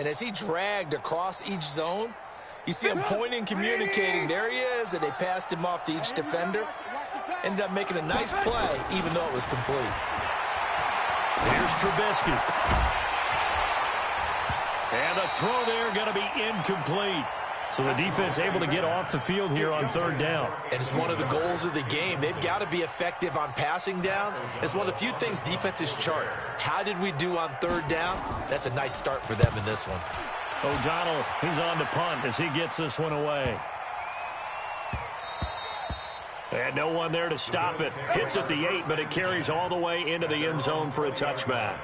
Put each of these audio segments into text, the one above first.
And as he dragged across each zone, you see him pointing, communicating. There he is, and they passed him off to each defender. Ended up making a nice play, even though it was complete. Here's Trubisky. And the throw there going to be incomplete. So the defense able to get off the field here on third down. And it's one of the goals of the game. They've got to be effective on passing downs. It's one of the few things defenses chart. How did we do on third down? That's a nice start for them in this one. O'Donnell, he's on the punt as he gets this one away. And no one there to stop it. Hits at the 8, but it carries all the way into the end zone for a touchback.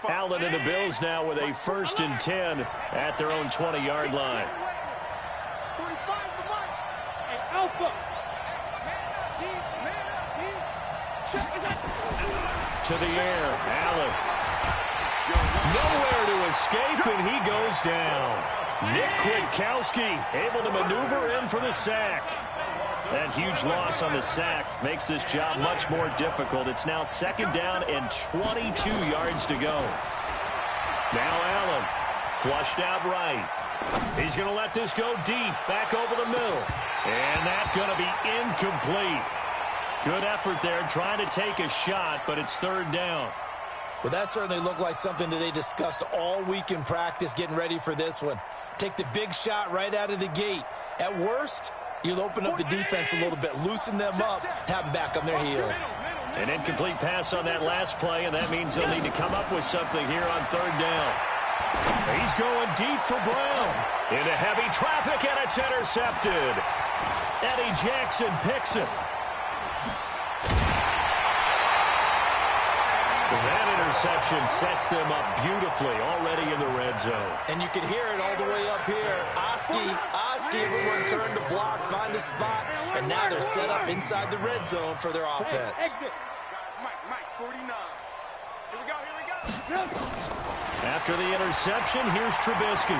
Allen and the Bills now with a 1st and 10 at their own 20-yard line. To the air, Allen. Nowhere to escape, and he goes down. Nick Kwiatkowski able to maneuver in for the sack. That huge loss on the sack makes this job much more difficult. It's now 2nd down and 22 yards to go. Now Allen, flushed out right. He's going to let this go deep, back over the middle. And that's going to be incomplete. Good effort there, trying to take a shot, but it's 3rd down. Well, that certainly looked like something that they discussed all week in practice, getting ready for this one. Take the big shot right out of the gate. At worst, you'll open up the defense a little bit, loosen them up, have them back on their heels. An incomplete pass on that last play, and that means they'll need to come up with something here on 3rd down. He's going deep for Brown. Into heavy traffic, and it's intercepted. Eddie Jackson picks it. That interception sets them up beautifully already in the red zone. And you can hear it all the way up here. Oski, everyone turned to block, find a spot, and now they're set up inside the red zone for their offense. Mike, 49. Here we go. After the interception, here's Trubisky.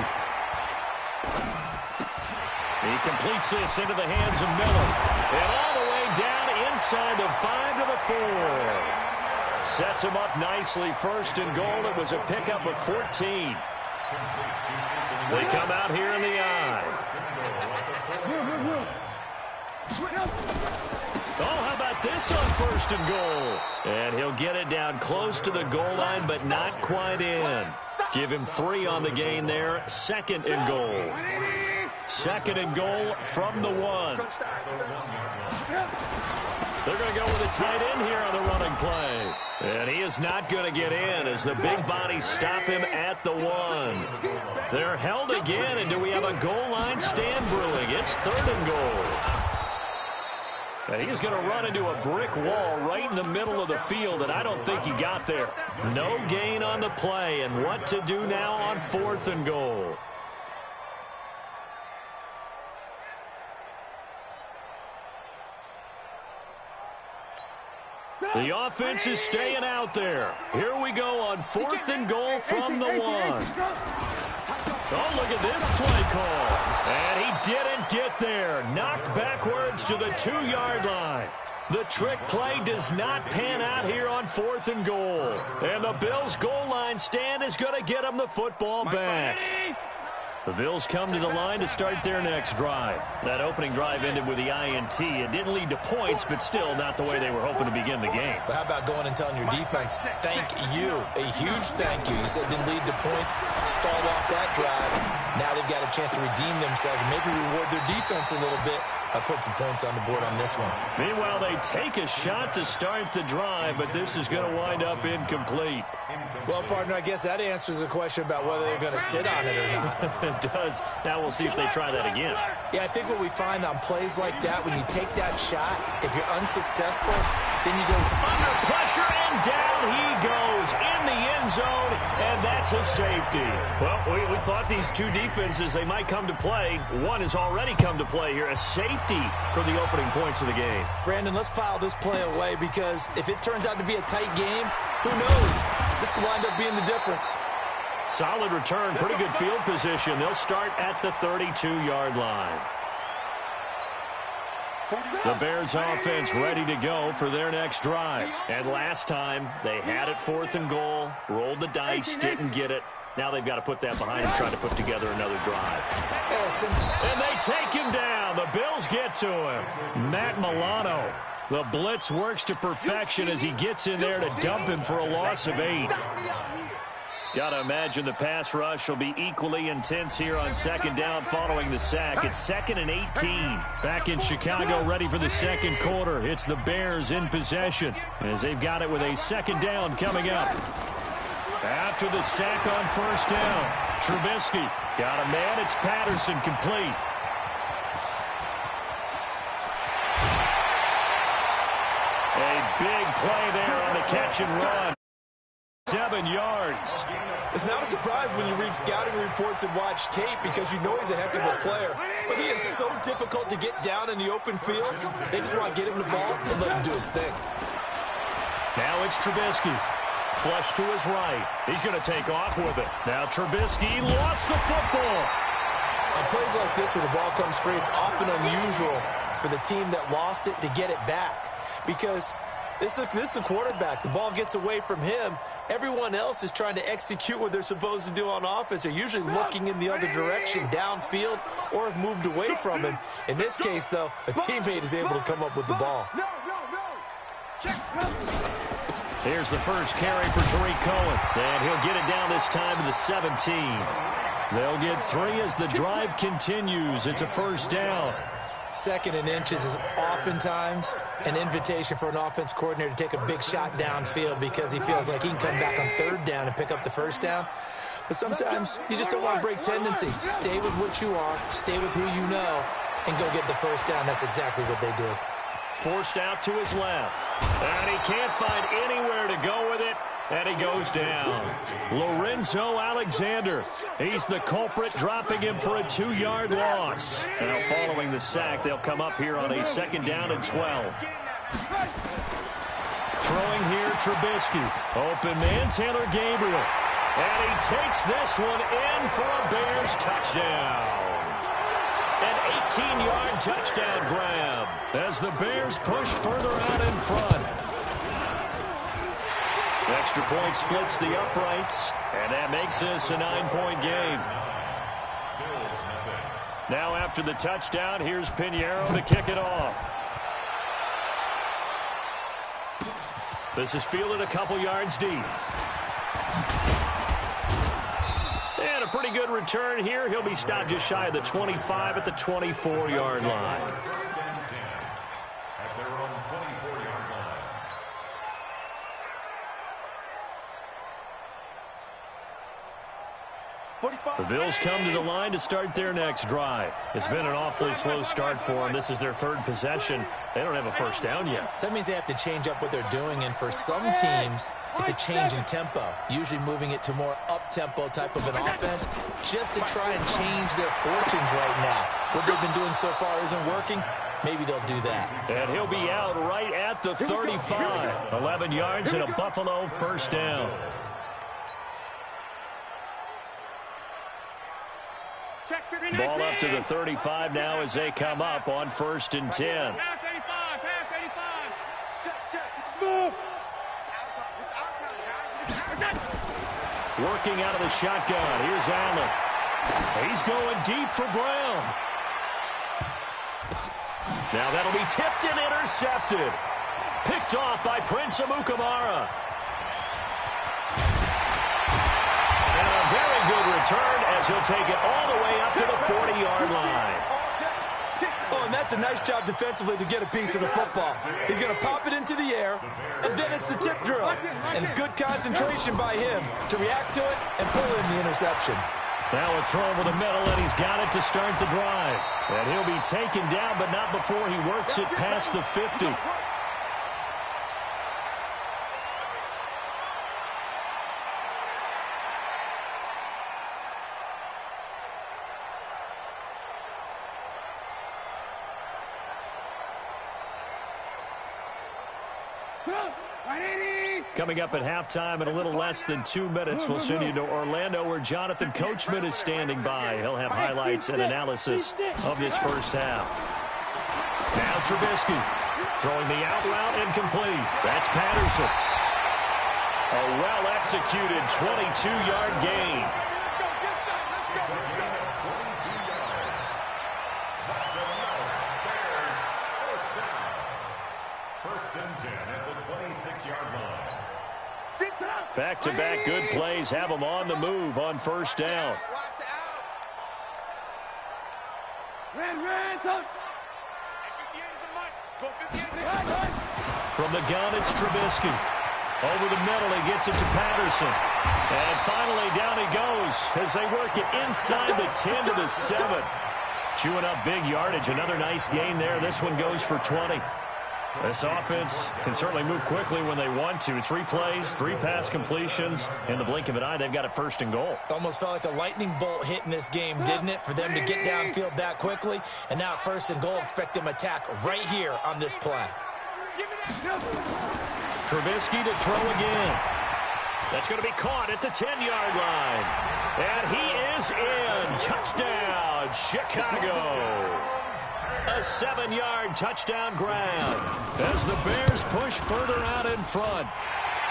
He completes this into the hands of Miller. And all the way down inside the 5 to the 4. Sets him up nicely. 1st and goal. It was a pickup of 14. They come out here in the I. Oh, how about this on 1st and goal? And he'll get it down close to the goal line, but not quite in. Give him 3 on the gain there. 2nd and goal. 2nd and goal from the 1. They're going to go with a tight end here on the running play. And he is not going to get in as the big bodies stop him at the 1. They're held again, and do we have a goal line stand brewing? It's 3rd and goal. And he's going to run into a brick wall right in the middle of the field, and I don't think he got there. No gain on the play, and what to do now on 4th and goal. The offense is staying out there. Here we go on 4th and goal from the 1. Oh, look at this play call. And he didn't get there. Knocked backwards to the 2-yard line. The trick play does not pan out here on 4th and goal. And the Bills' goal line stand is going to get them the football back. The Bills come to the line to start their next drive. That opening drive ended with the INT. It didn't lead to points, but still not the way they were hoping to begin the game. But how about going and telling your defense, thank you, a huge thank you. You said it didn't lead to points, stalled off that drive. Now they've got a chance to redeem themselves and maybe reward their defense a little bit. I put some points on the board on this one. Meanwhile, they take a shot to start the drive, but this is going to wind up incomplete. Well, partner, I guess that answers the question about whether they're going to sit on it or not. It does. Now we'll see if they try that again. Yeah, I think what we find on plays like that, when you take that shot, if you're unsuccessful, then you go under pressure, and down he goes in the end zone, and that's a safety. Well, we thought these two defenses, they might come to play. One has already come to play here, a safety for the opening points of the game. Brandon, let's file this play away because if it turns out to be a tight game, who knows? This could wind up being the difference. Solid return, pretty good field position. They'll start at the 32-yard line. The Bears offense ready to go for their next drive. And last time, they had it 4th and goal, rolled the dice, didn't get it. Now they've got to put that behind and try to put together another drive. And they take him down. The Bills get to him. Matt Milano. The blitz works to perfection as he gets in there to dump him for a loss of 8. Got to imagine the pass rush will be equally intense here on 2nd down following the sack. It's 2nd and 18. Back in Chicago, ready for the 2nd quarter. It's the Bears in possession as they've got it with a 2nd down coming up. After the sack on 1st down, Trubisky got a man. It's Patterson complete. A big play there on the catch and run. 7 yards. It's not a surprise when you read scouting reports and watch tape because you know he's a heck of a player. But he is so difficult to get down in the open field. They just want to get him the ball and let him do his thing. Now it's Trubisky. Flush to his right. He's going to take off with it. Now Trubisky lost the football. On plays like this where the ball comes free, it's often unusual for the team that lost it to get it back. Because this is the quarterback. The ball gets away from him. Everyone else is trying to execute what they're supposed to do on offense. They're usually looking in the other direction, downfield, or have moved away from him. In this case, though, a teammate is able to come up with the ball. Here's the first carry for Tariq Cohen. And he'll get it down this time to the 17. They'll get 3 as the drive continues. It's a 1st down. 2nd and inches is oftentimes an invitation for an offense coordinator to take a big shot downfield because he feels like he can come back on 3rd down and pick up the 1st down. But sometimes you just don't want to break tendency. Stay with what you are, stay with who you know, and go get the 1st down. That's exactly what they did. Forced out to his left. And he can't find anywhere to go with it. And he goes down. Lorenzo Alexander. He's the culprit, dropping him for a 2-yard loss. Now following the sack, they'll come up here on a 2nd down and 12. Throwing here, Trubisky. Open man, Taylor Gabriel. And he takes this one in for a Bears touchdown. An 18-yard touchdown grab as the Bears push further out in front. Extra point splits the uprights, and that makes this a 9-point game. Now after the touchdown, here's Pinheiro to kick it off. This is fielded a couple yards deep. And a pretty good return here. He'll be stopped just shy of the 25 at the 24-yard line. The Bills come to the line to start their next drive. It's been an awfully slow start for them. This is their 3rd possession. They don't have a 1st down yet. So that means they have to change up what they're doing, and for some teams, it's a change in tempo, usually moving it to more up-tempo type of an offense just to try and change their fortunes right now. What they've been doing so far isn't working. Maybe they'll do that. And he'll be out right at the 35. 11 yards and a Buffalo 1st down. Ball up to the 35 now as they come up on 1st and 10. Working out of the shotgun. Here's Allen. He's going deep for Brown. Now that'll be tipped and intercepted. Picked off by Prince Amukamara. And a very good return as he'll take it all the way up to the 40-yard line. Oh, and that's a nice job defensively to get a piece of the football. He's going to pop it into the air, and then it's the tip drill. And good concentration by him to react to it and pull in the interception. Now a throw over the middle, and he's got it to start the drive. And he'll be taken down, but not before he works it past the 50. Coming up at halftime in a little less than 2 minutes, we'll send you to Orlando where Jonathan Coachman is standing by. He'll have highlights and analysis of this first half. Now Trubisky throwing the out route incomplete. That's Patterson. A well-executed 22-yard gain. First and 10 at the 26-yard line. Back-to-back good plays have them on the move on first down. From the gun, it's Trubisky. Over the middle, he gets it to Patterson. And finally, down he goes as they work it inside the 10 to the 7. Chewing up big yardage. Another nice gain there. This one goes for 20. This offense can certainly move quickly when they want to. 3 plays, 3 pass completions. In the blink of an eye, they've got it first and goal. Almost felt like a lightning bolt hit in this game, didn't it? For them to get downfield that quickly. And now first and goal, expect them to attack right here on this play. Trubisky to throw again. That's going to be caught at the 10-yard line. And he is in. Touchdown, Chicago. A 7-yard touchdown grab as the Bears push further out in front.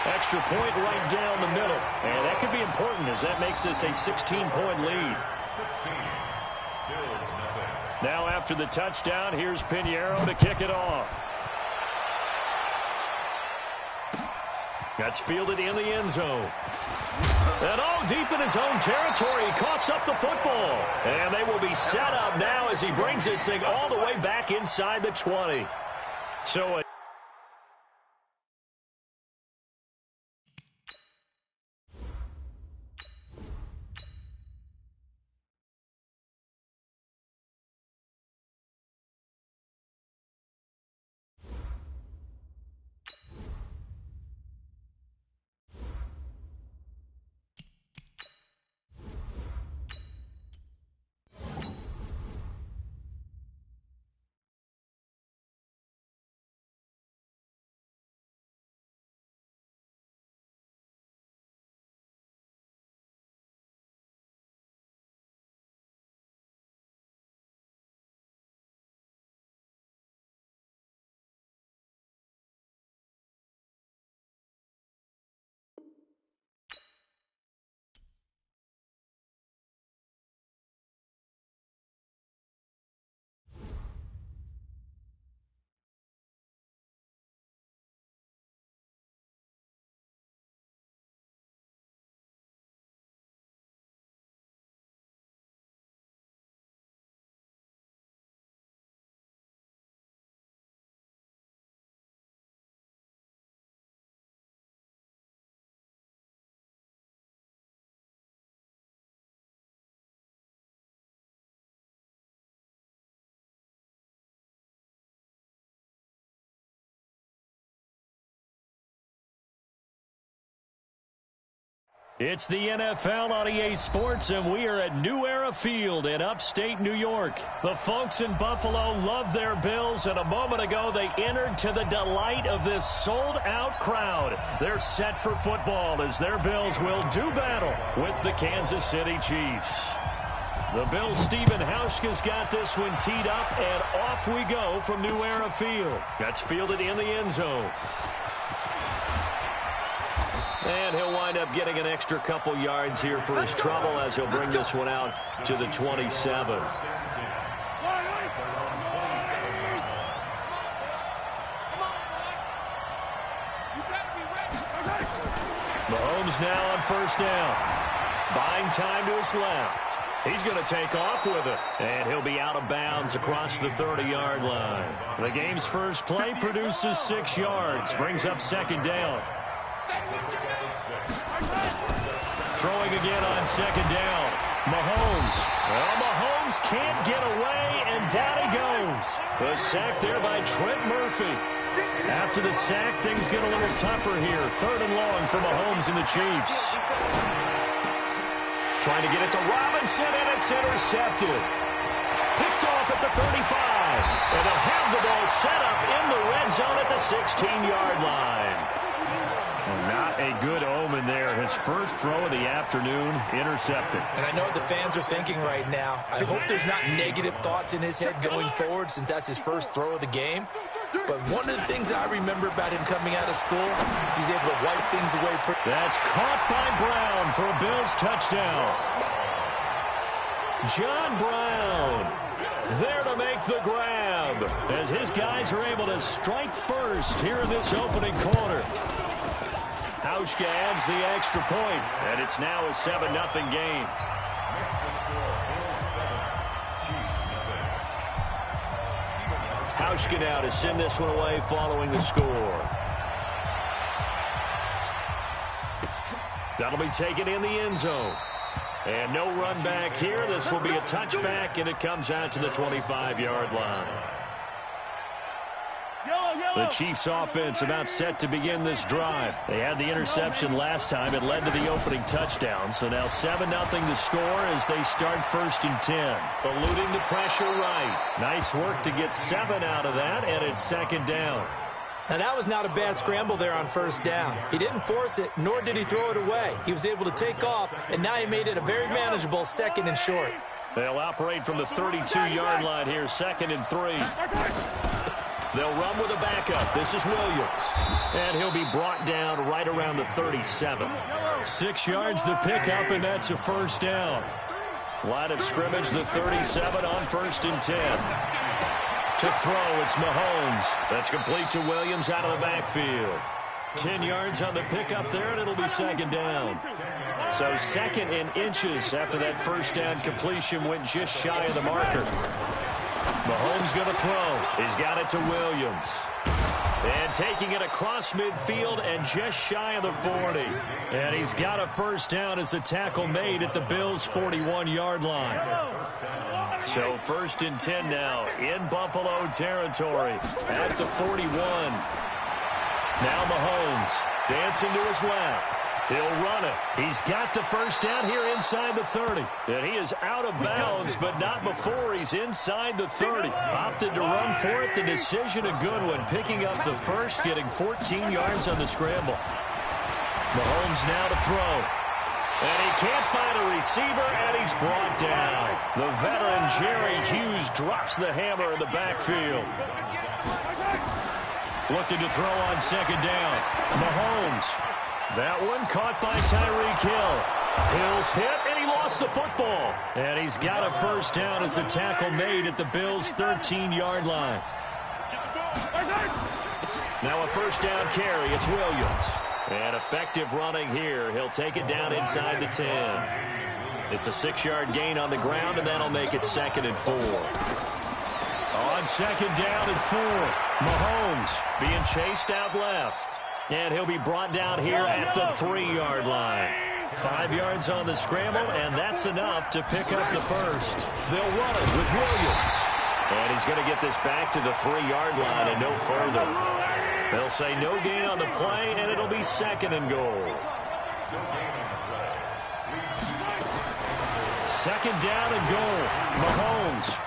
Extra point right down the middle. And that could be important as that makes this a 16-point lead. 16. Bills nothing. Now after the touchdown, here's Pinheiro to kick it off. That's fielded in the end zone. And all deep in his own territory, he coughs up the football. And they will be set up now as he brings this thing all the way back inside the 20. So it's the NFL on EA Sports, and we are at New Era Field in upstate New York. The folks in Buffalo love their Bills, and a moment ago they entered to the delight of this sold-out crowd. They're set for football as their Bills will do battle with the Kansas City Chiefs. The Bills' Stephen Hauschka's got this one teed up, and off we go from New Era Field. That's fielded in the end zone. And he'll wind up getting an extra couple yards here for his trouble as he'll bring this one out to the 27. Mahomes now on first down. Buying time to his left. He's going to take off with it. And he'll be out of bounds across the 30-yard line. The game's first play produces 6 yards. Brings up second down. Throwing again on second down. Mahomes. Well, Mahomes can't get away, and down he goes. The sack there by Trent Murphy. After the sack, things get a little tougher here. 3rd and long for Mahomes and the Chiefs. Trying to get it to Robinson, and it's intercepted. Picked off at the 35. And they'll have the ball set up in the red zone at the 16-yard line. Not a good omen there. His first throw of the afternoon intercepted. And I know what the fans are thinking right now. I hope there's not negative thoughts in his head going forward since that's his first throw of the game. But one of the things I remember about him coming out of school is he's able to wipe things away. That's caught by Brown for a Bills touchdown. John Brown there to make the grab as his guys are able to strike first here in this opening quarter. Hauschka adds the extra point, and it's now a 7-0 game. Hauschka now to send this one away following the score. That'll be taken in the end zone. And no run back here. This will be a touchback, and it comes out to the 25-yard line. The Chiefs offense about set to begin this drive. They had the interception last time. It led to the opening touchdown. So now 7-0 to score as they start 1st and 10. Eluding the pressure right. Nice work to get 7 out of that, and it's 2nd down. Now, that was not a bad scramble there on 1st down. He didn't force it, nor did he throw it away. He was able to take off, and now he made it a very manageable 2nd and short. They'll operate from the 32-yard line here, 2nd and 3. They'll run with a backup. This is Williams. And he'll be brought down right around the 37. 6 yards the pickup, and that's a 1st down. Line of scrimmage, the 37 on 1st and 10. To throw, it's Mahomes. That's complete to Williams out of the backfield. 10 yards on the pickup there, and it'll be 2nd down. So 2nd and inches after that 1st down completion went just shy of the marker. Mahomes going to throw. He's got it to Williams. And taking it across midfield and just shy of the 40. And he's got a 1st down as the tackle made at the Bills' 41-yard line. So 1st and 10 now in Buffalo territory at the 41. Now Mahomes dancing to his left. He'll run it. He's got the 1st down here inside the 30. And he is out of bounds, but not before he's inside the 30. Opted to run for it. The decision a good one. Picking up the 1st, getting 14 yards on the scramble. Mahomes now to throw. And he can't find a receiver, and he's brought down. The veteran Jerry Hughes drops the hammer in the backfield. Looking to throw on 2nd down. Mahomes. That one caught by Tyreek Hill. Hill's hit, and he lost the football. And he's got a 1st down as the tackle made at the Bills' 13-yard line. Now a 1st down carry. It's Williams. And effective running here. He'll take it down inside the 10. It's a 6-yard gain on the ground, and that'll make it 2nd and 4. On 2nd down and 4. Mahomes being chased out left. And he'll be brought down here at the 3-yard line. 5 yards on the scramble, and that's enough to pick up the 1st. They'll run it with Williams. And he's going to get this back to the 3-yard line and no further. They'll say no gain on the play, and it'll be 2nd and goal. 2nd down and goal. Mahomes.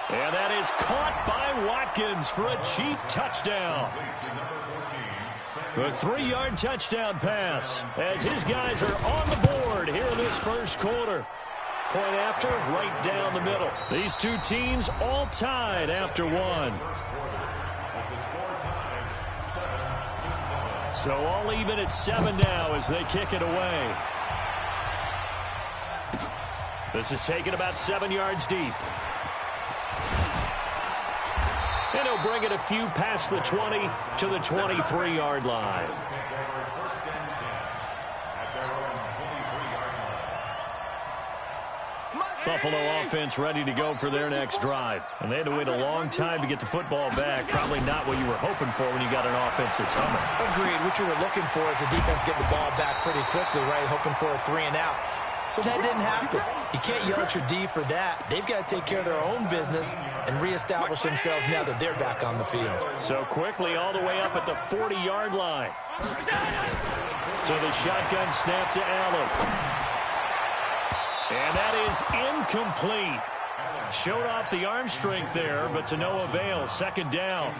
And that is caught by Watkins for a Chief touchdown. A 3-yard touchdown pass as his guys are on the board here in this 1st quarter. Point after, right down the middle. These two teams all tied after 1. So all even at 7 now as they kick it away. This is taken about 7 yards deep. And he'll bring it a few past the 20 to the 23-yard line. Buffalo offense ready to go for their next drive. And they had to wait a long time to get the football back. Probably not what you were hoping for when you got an offense that's humming. Agreed. What you were looking for is the defense get the ball back pretty quickly, right? Hoping for a 3 and out. So that didn't happen. You can't yell at your D for that. They've got to take care of their own business and reestablish themselves now that they're back on the field. So quickly all the way up at the 40-yard line. So the shotgun snap to Allen. And that is incomplete. Showed off the arm strength there, but to no avail. Second down.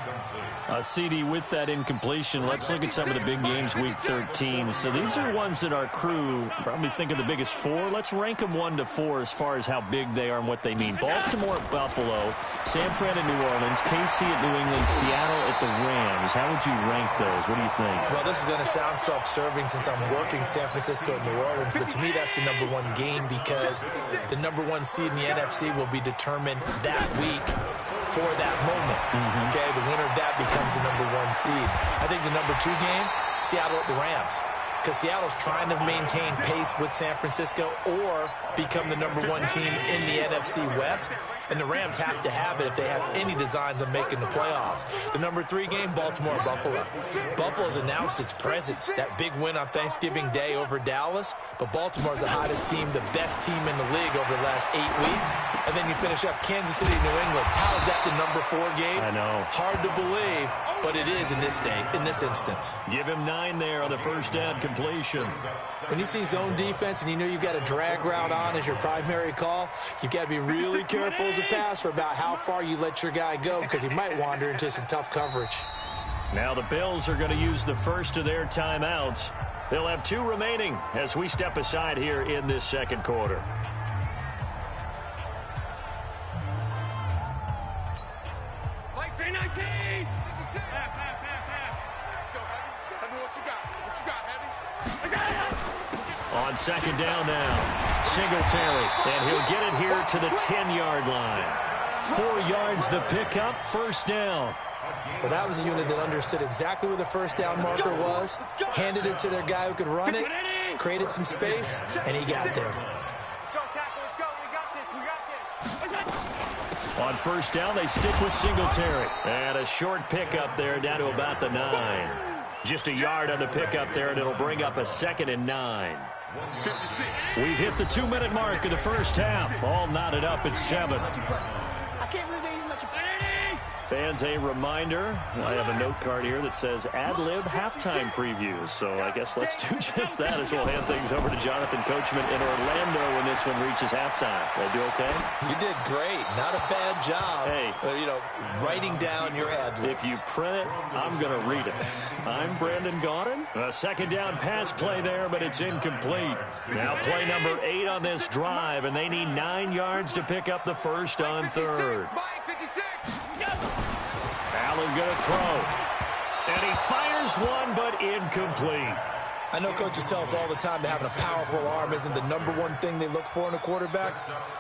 CD with that incompletion. Let's look at some of the big games week 13. So these are ones that our crew probably think are the biggest four. Let's rank them 1 to 4 as far as how big they are and what they mean. Baltimore at Buffalo, San Fran at New Orleans, KC at New England, Seattle at the Rams. How would you rank those? What do you think? Well, this is going to sound self-serving since I'm working San Francisco and New Orleans, but to me that's the number one game because the number one seed in the NFC will be determined that week for that moment. Okay, the winner of that becomes the number one seed. I think the number 2 game, Seattle at the Rams, because Seattle's trying to maintain pace with San Francisco or become the number 1 team in the NFC West. And the Rams have to have it if they have any designs on making the playoffs. The number 3 game, Baltimore-Buffalo. Buffalo's announced its presence, that big win on Thanksgiving Day over Dallas. But Baltimore's the hottest team, the best team in the league over the last 8 weeks. And then you finish up Kansas City, New England. How is that the number 4 game? I know. Hard to believe, but it is in this instance. Give him 9 there on the first down completion. When you see zone defense and you know you've got a drag route on as your primary call, you've got to be really careful as a passer about how far you let your guy go because he might wander into some tough coverage. Now the Bills are going to use the first of their timeouts. They'll have 2 remaining as we step aside here in this second quarter. On second down now, Singletary, and he'll get it here to the 10-yard line. 4 yards the pickup, first down. Well, that was a unit that understood exactly where the first down marker was, handed it to their guy who could run it, created some space, and he got there. On first down, they stick with Singletary. And a short pickup there down to about the 9. Just a yard on the pickup there, and it'll bring up a 2nd and 9. We've hit the 2-minute mark of the first half. All knotted up at 7. Fans, a reminder, I have a note card here that says ad-lib halftime previews. So I guess let's do just that as we'll hand things over to Jonathan Coachman in Orlando when this one reaches halftime. Did I do okay? You did great. Not a bad job. Hey. Writing down your ad-libs. If you print it, I'm going to read it. I'm Brandon Gaudin. A second down pass play there, but it's incomplete. Now play number 8 on this drive, and they need 9 yards to pick up the first on third. Allen going to throw. And he fires one, but incomplete. I know coaches tell us all the time that having a powerful arm isn't the number one thing they look for in a quarterback.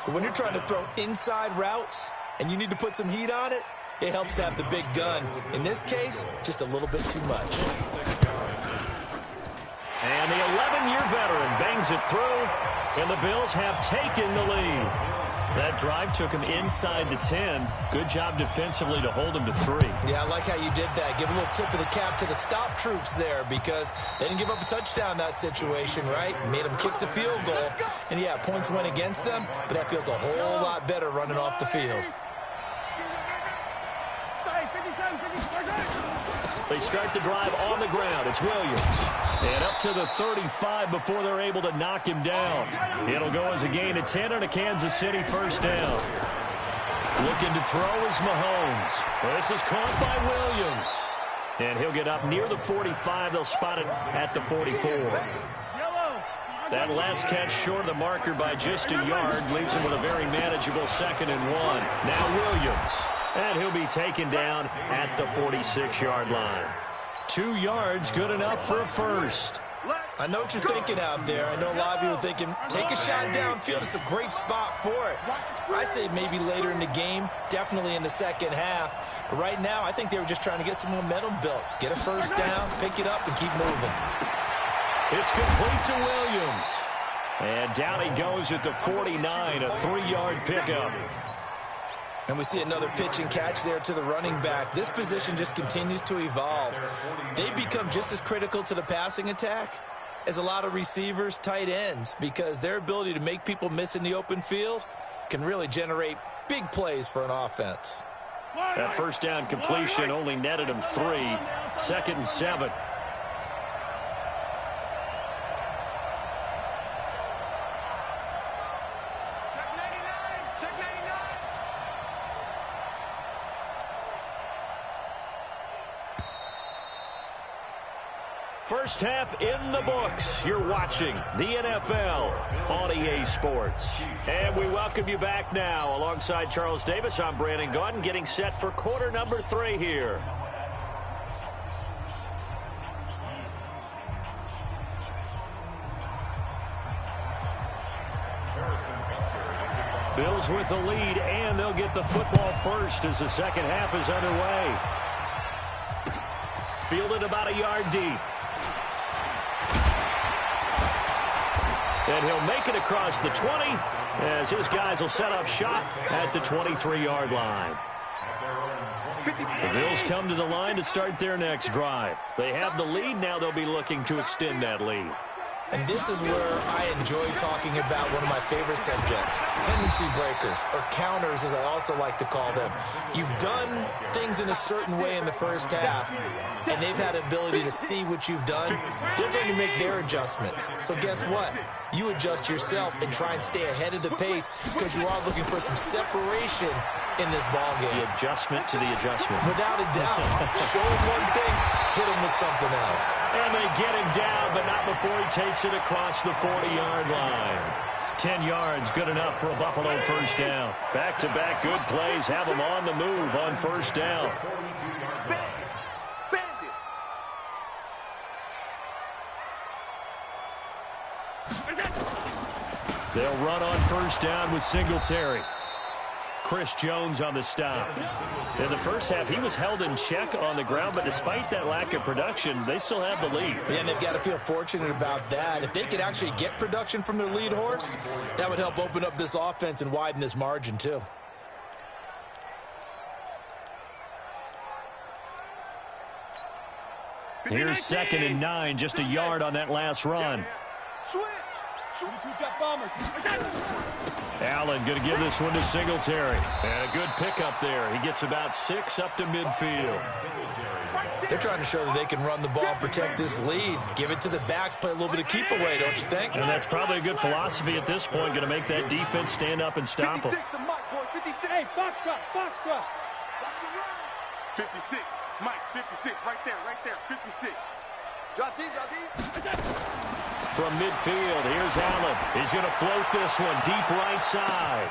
But when you're trying to throw inside routes and you need to put some heat on it, it helps to have the big gun. In this case, just a little bit too much. And the 11-year veteran bangs it through, and the Bills have taken the lead. That drive took him inside the 10. Good job defensively to hold him to 3. Yeah, I like how you did that. Give a little tip of the cap to the stop troops there because they didn't give up a touchdown in that situation, right? Made them kick the field goal. And, yeah, points went against them, but that feels a whole lot better running off the field. They start the drive on the ground. It's Williams. And up to the 35 before they're able to knock him down. It'll go as a gain of 10 on a Kansas City first down. Looking to throw is Mahomes. This is caught by Williams. And he'll get up near the 45. They'll spot it at the 44. That last catch short of the marker by just a yard leaves him with a very manageable 2nd and 1. Now Williams. And he'll be taken down at the 46-yard line. 2 yards, good enough for a first. I know what you're thinking out there. I know a lot of you are thinking, take a shot downfield. It's a great spot for it. I'd say maybe later in the game, definitely in the second half. But right now, I think they were just trying to get some momentum built. Get a first down, pick it up, and keep moving. It's complete to Williams. And down he goes at the 49, a 3-yard pickup. And we see another pitch and catch there to the running back. This position just continues to evolve. They become just as critical to the passing attack as a lot of receivers, tight ends, because their ability to make people miss in the open field can really generate big plays for an offense. That first down completion only netted him 3. 2nd and 7. First half in the books. You're watching the NFL on EA Sports. And we welcome you back now. Alongside Charles Davis, I'm Brandon Gaudin, getting set for quarter number 3 here. Bills with the lead, and they'll get the football first as the second half is underway. Fielded about a yard deep. And he'll make it across the 20 as his guys will set up shop at the 23-yard line. The Bills come to the line to start their next drive. They have the lead. Now they'll be looking to extend that lead. And this is where I enjoy talking about one of my favorite subjects, tendency breakers, or counters as I also like to call them. You've done things in a certain way in the first half, and they've had the ability to see what you've done. They're going to make their adjustments. So guess what? You adjust yourself and try and stay ahead of the pace because you are looking for some separation in this ballgame. The adjustment to the adjustment. Without a doubt. Show him one thing, hit him with something else. And they get him down, but not before he takes it across the 40-yard line. 10 yards, good enough for a Buffalo first down. Back-to-back good plays have them on the move on first down. They'll run on first down with Singletary. Chris Jones on the stop. In the first half, he was held in check on the ground, but despite that lack of production, they still have the lead. Yeah, and they've got to feel fortunate about that. If they could actually get production from their lead horse, that would help open up this offense and widen this margin, too. Here's 2nd and 9, just a yard on that last run. Allen going to give this one to Singletary. And a good pickup there. He gets about 6 up to midfield. They're trying to show that they can run the ball, protect this lead. Give it to the backs, play a little bit of keep away, don't you think? And that's probably a good philosophy at this point. Going to make that defense stand up and stop them. Hey, foxtrot. 56. Mike, 56. Right there. 56. Drop deep. From midfield, here's Allen. He's going to float this one deep right side.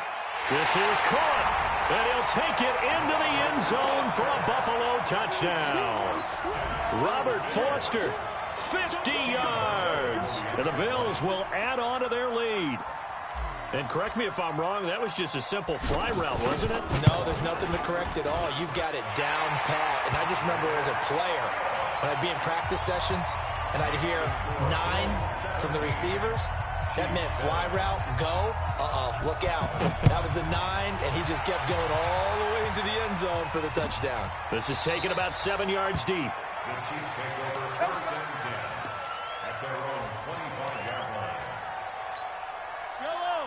This is caught, and he'll take it into the end zone for a Buffalo touchdown. Robert Foster, 50 yards. And the Bills will add on to their lead. And correct me if I'm wrong, that was just a simple fly route, wasn't it? No, there's nothing to correct at all. You've got it down pat. And I just remember as a player, when I'd be in practice sessions and I'd hear 9 from the receivers, that meant fly route, go, look out. That was the 9, and he just kept going all the way into the end zone for the touchdown. This is taken about 7 yards deep. The Chiefs take over 1st and 10 at their own 25-yard line.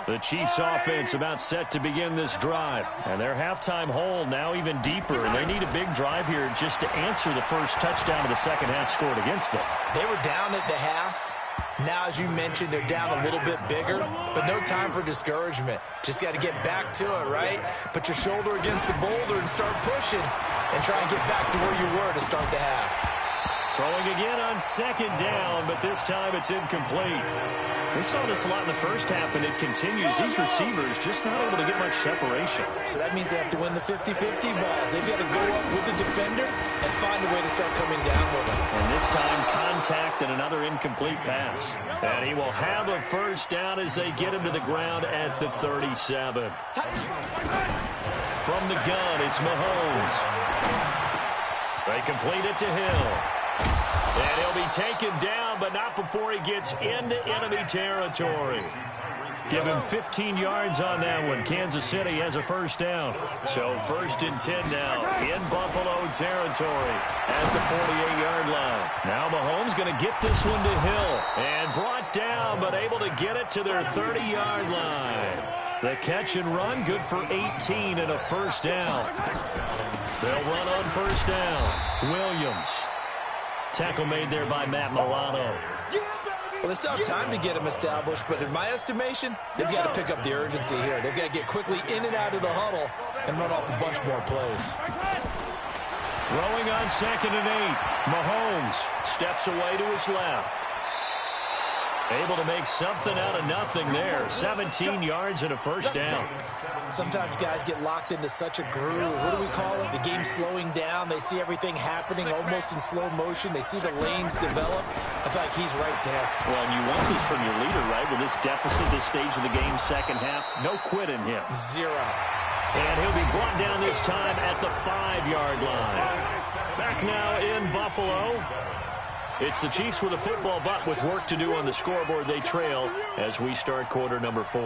The Chiefs offense about set to begin this drive. And their halftime hole now even deeper. And they need a big drive here just to answer the first touchdown of the second half scored against them. They were down at the half. Now, as you mentioned, they're down a little bit bigger, but no time for discouragement. Just got to get back to it, right? Put your shoulder against the boulder and start pushing and try and get back to where you were to start the half. Throwing again on 2nd down, but this time it's incomplete. We saw this a lot in the first half, and it continues. These receivers just not able to get much separation. So that means they have to win the 50-50 balls. They've got to go up with the defender and find a way to start coming down with them. And this time, contact and another incomplete pass. And he will have a first down as they get him to the ground at the 37. From the gun, it's Mahomes. They complete it to Hill. And he'll be taken down, but not before he gets into enemy territory. Give him 15 yards on that one. Kansas City has a first down. So 1st and 10 now in Buffalo territory at the 48-yard line. Now Mahomes going to get this one to Hill. And brought down, but able to get it to their 30-yard line. The catch and run, good for 18 and a first down. They'll run on first down. Williams. Tackle made there by Matt Milano. Well, they still have time to get him established, but in my estimation, they've got to pick up the urgency here. They've got to get quickly in and out of the huddle and run off a bunch more plays. Throwing on 2nd and 8. Mahomes steps away to his left. Able to make something out of nothing there. 17 yards and a first down. Sometimes guys get locked into such a groove. What do we call it? The game slowing down. They see everything happening almost in slow motion. They see the lanes develop. I feel like he's right there. Well, and you want this from your leader, right? With this deficit, this stage of the game, second half, no quit in him. 0. And he'll be brought down this time at the 5-yard line. Back now in Buffalo. It's the Chiefs with a football, but with work to do on the scoreboard. They trail as we start quarter number 4.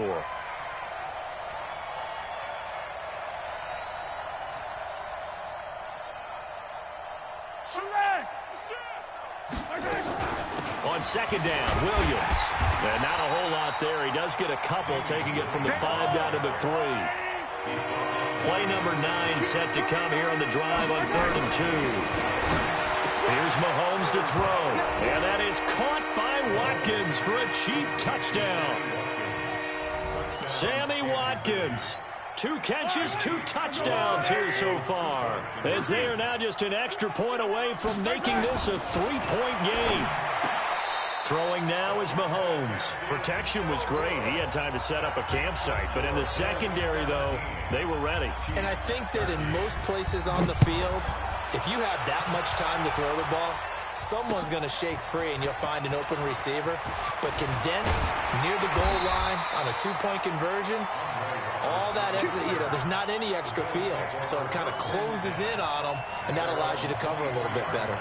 On 2nd down, Williams. And not a whole lot there. He does get a couple, taking it from the 5 down to the 3. Play number 9 set to come here on the drive on 3rd and 2. Here's Mahomes to throw. And that is caught by Watkins for a Chief touchdown. Sammy Watkins. 2 catches, 2 touchdowns here so far. As they are now just an extra point away from making this a 3-point game. Throwing now is Mahomes. Protection was great. He had time to set up a campsite. But in the secondary, though, they were ready. And I think that in most places on the field, if you have that much time to throw the ball, someone's going to shake free and you'll find an open receiver. But condensed near the goal line on a 2-point conversion, all that extra, there's not any extra field. So it kind of closes in on them, and that allows you to cover a little bit better.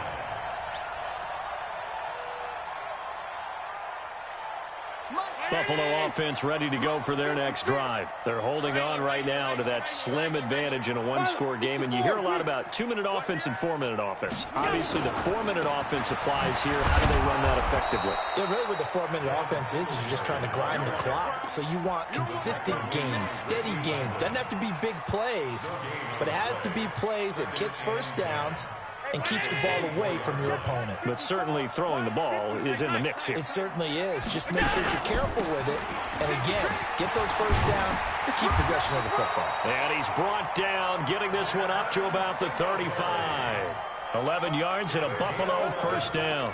Buffalo offense ready to go for their next drive. They're holding on right now to that slim advantage in a 1-score game. And you hear a lot about 2-minute offense and 4-minute offense. Obviously, the 4-minute offense applies here. How do they run that effectively? Yeah, really what the 4-minute offense is you're just trying to grind the clock. So you want consistent gains, steady gains. Doesn't have to be big plays, but it has to be plays that gets first downs and keeps the ball away from your opponent. But certainly throwing the ball is in the mix here. It certainly is. Just make sure that you're careful with it. And again, get those first downs, keep possession of the football. And he's brought down, getting this one up to about the 35. 11 yards and a Buffalo first down.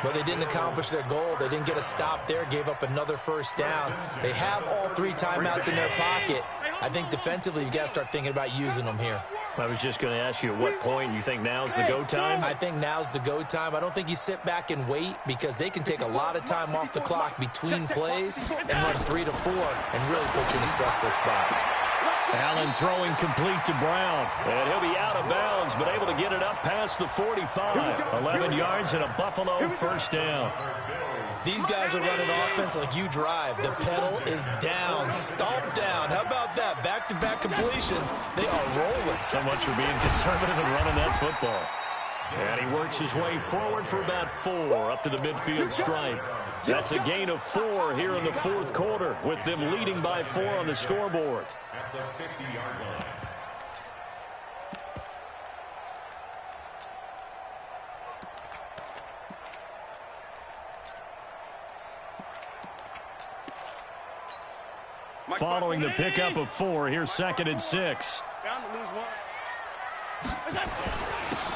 But they didn't accomplish their goal. They didn't get a stop there, gave up another first down. They have all 3 timeouts in their pocket. I think defensively, you've got to start thinking about using them here. I was just going to ask you at what point you think now's the go time? I think now's the go time. I don't think you sit back and wait because they can take a lot of time off the clock between plays and run 3 to 4 and really put you in a stressful spot. Allen throwing complete to Brown. And he'll be out of bounds, but able to get it up past the 45. 11 yards and a Buffalo first down. These guys are running offense like you drive. The pedal is down, stomp down. How about that? Back-to-back completions. They are rolling. So much for being conservative and running that football. And he works his way forward for about 4 up to the midfield stripe. That's a gain of 4 here in the 4th quarter with them leading by 4 on the scoreboard. At the 50-yard line. Following the pickup of 4, here's 2nd and 6. Down to lose 1.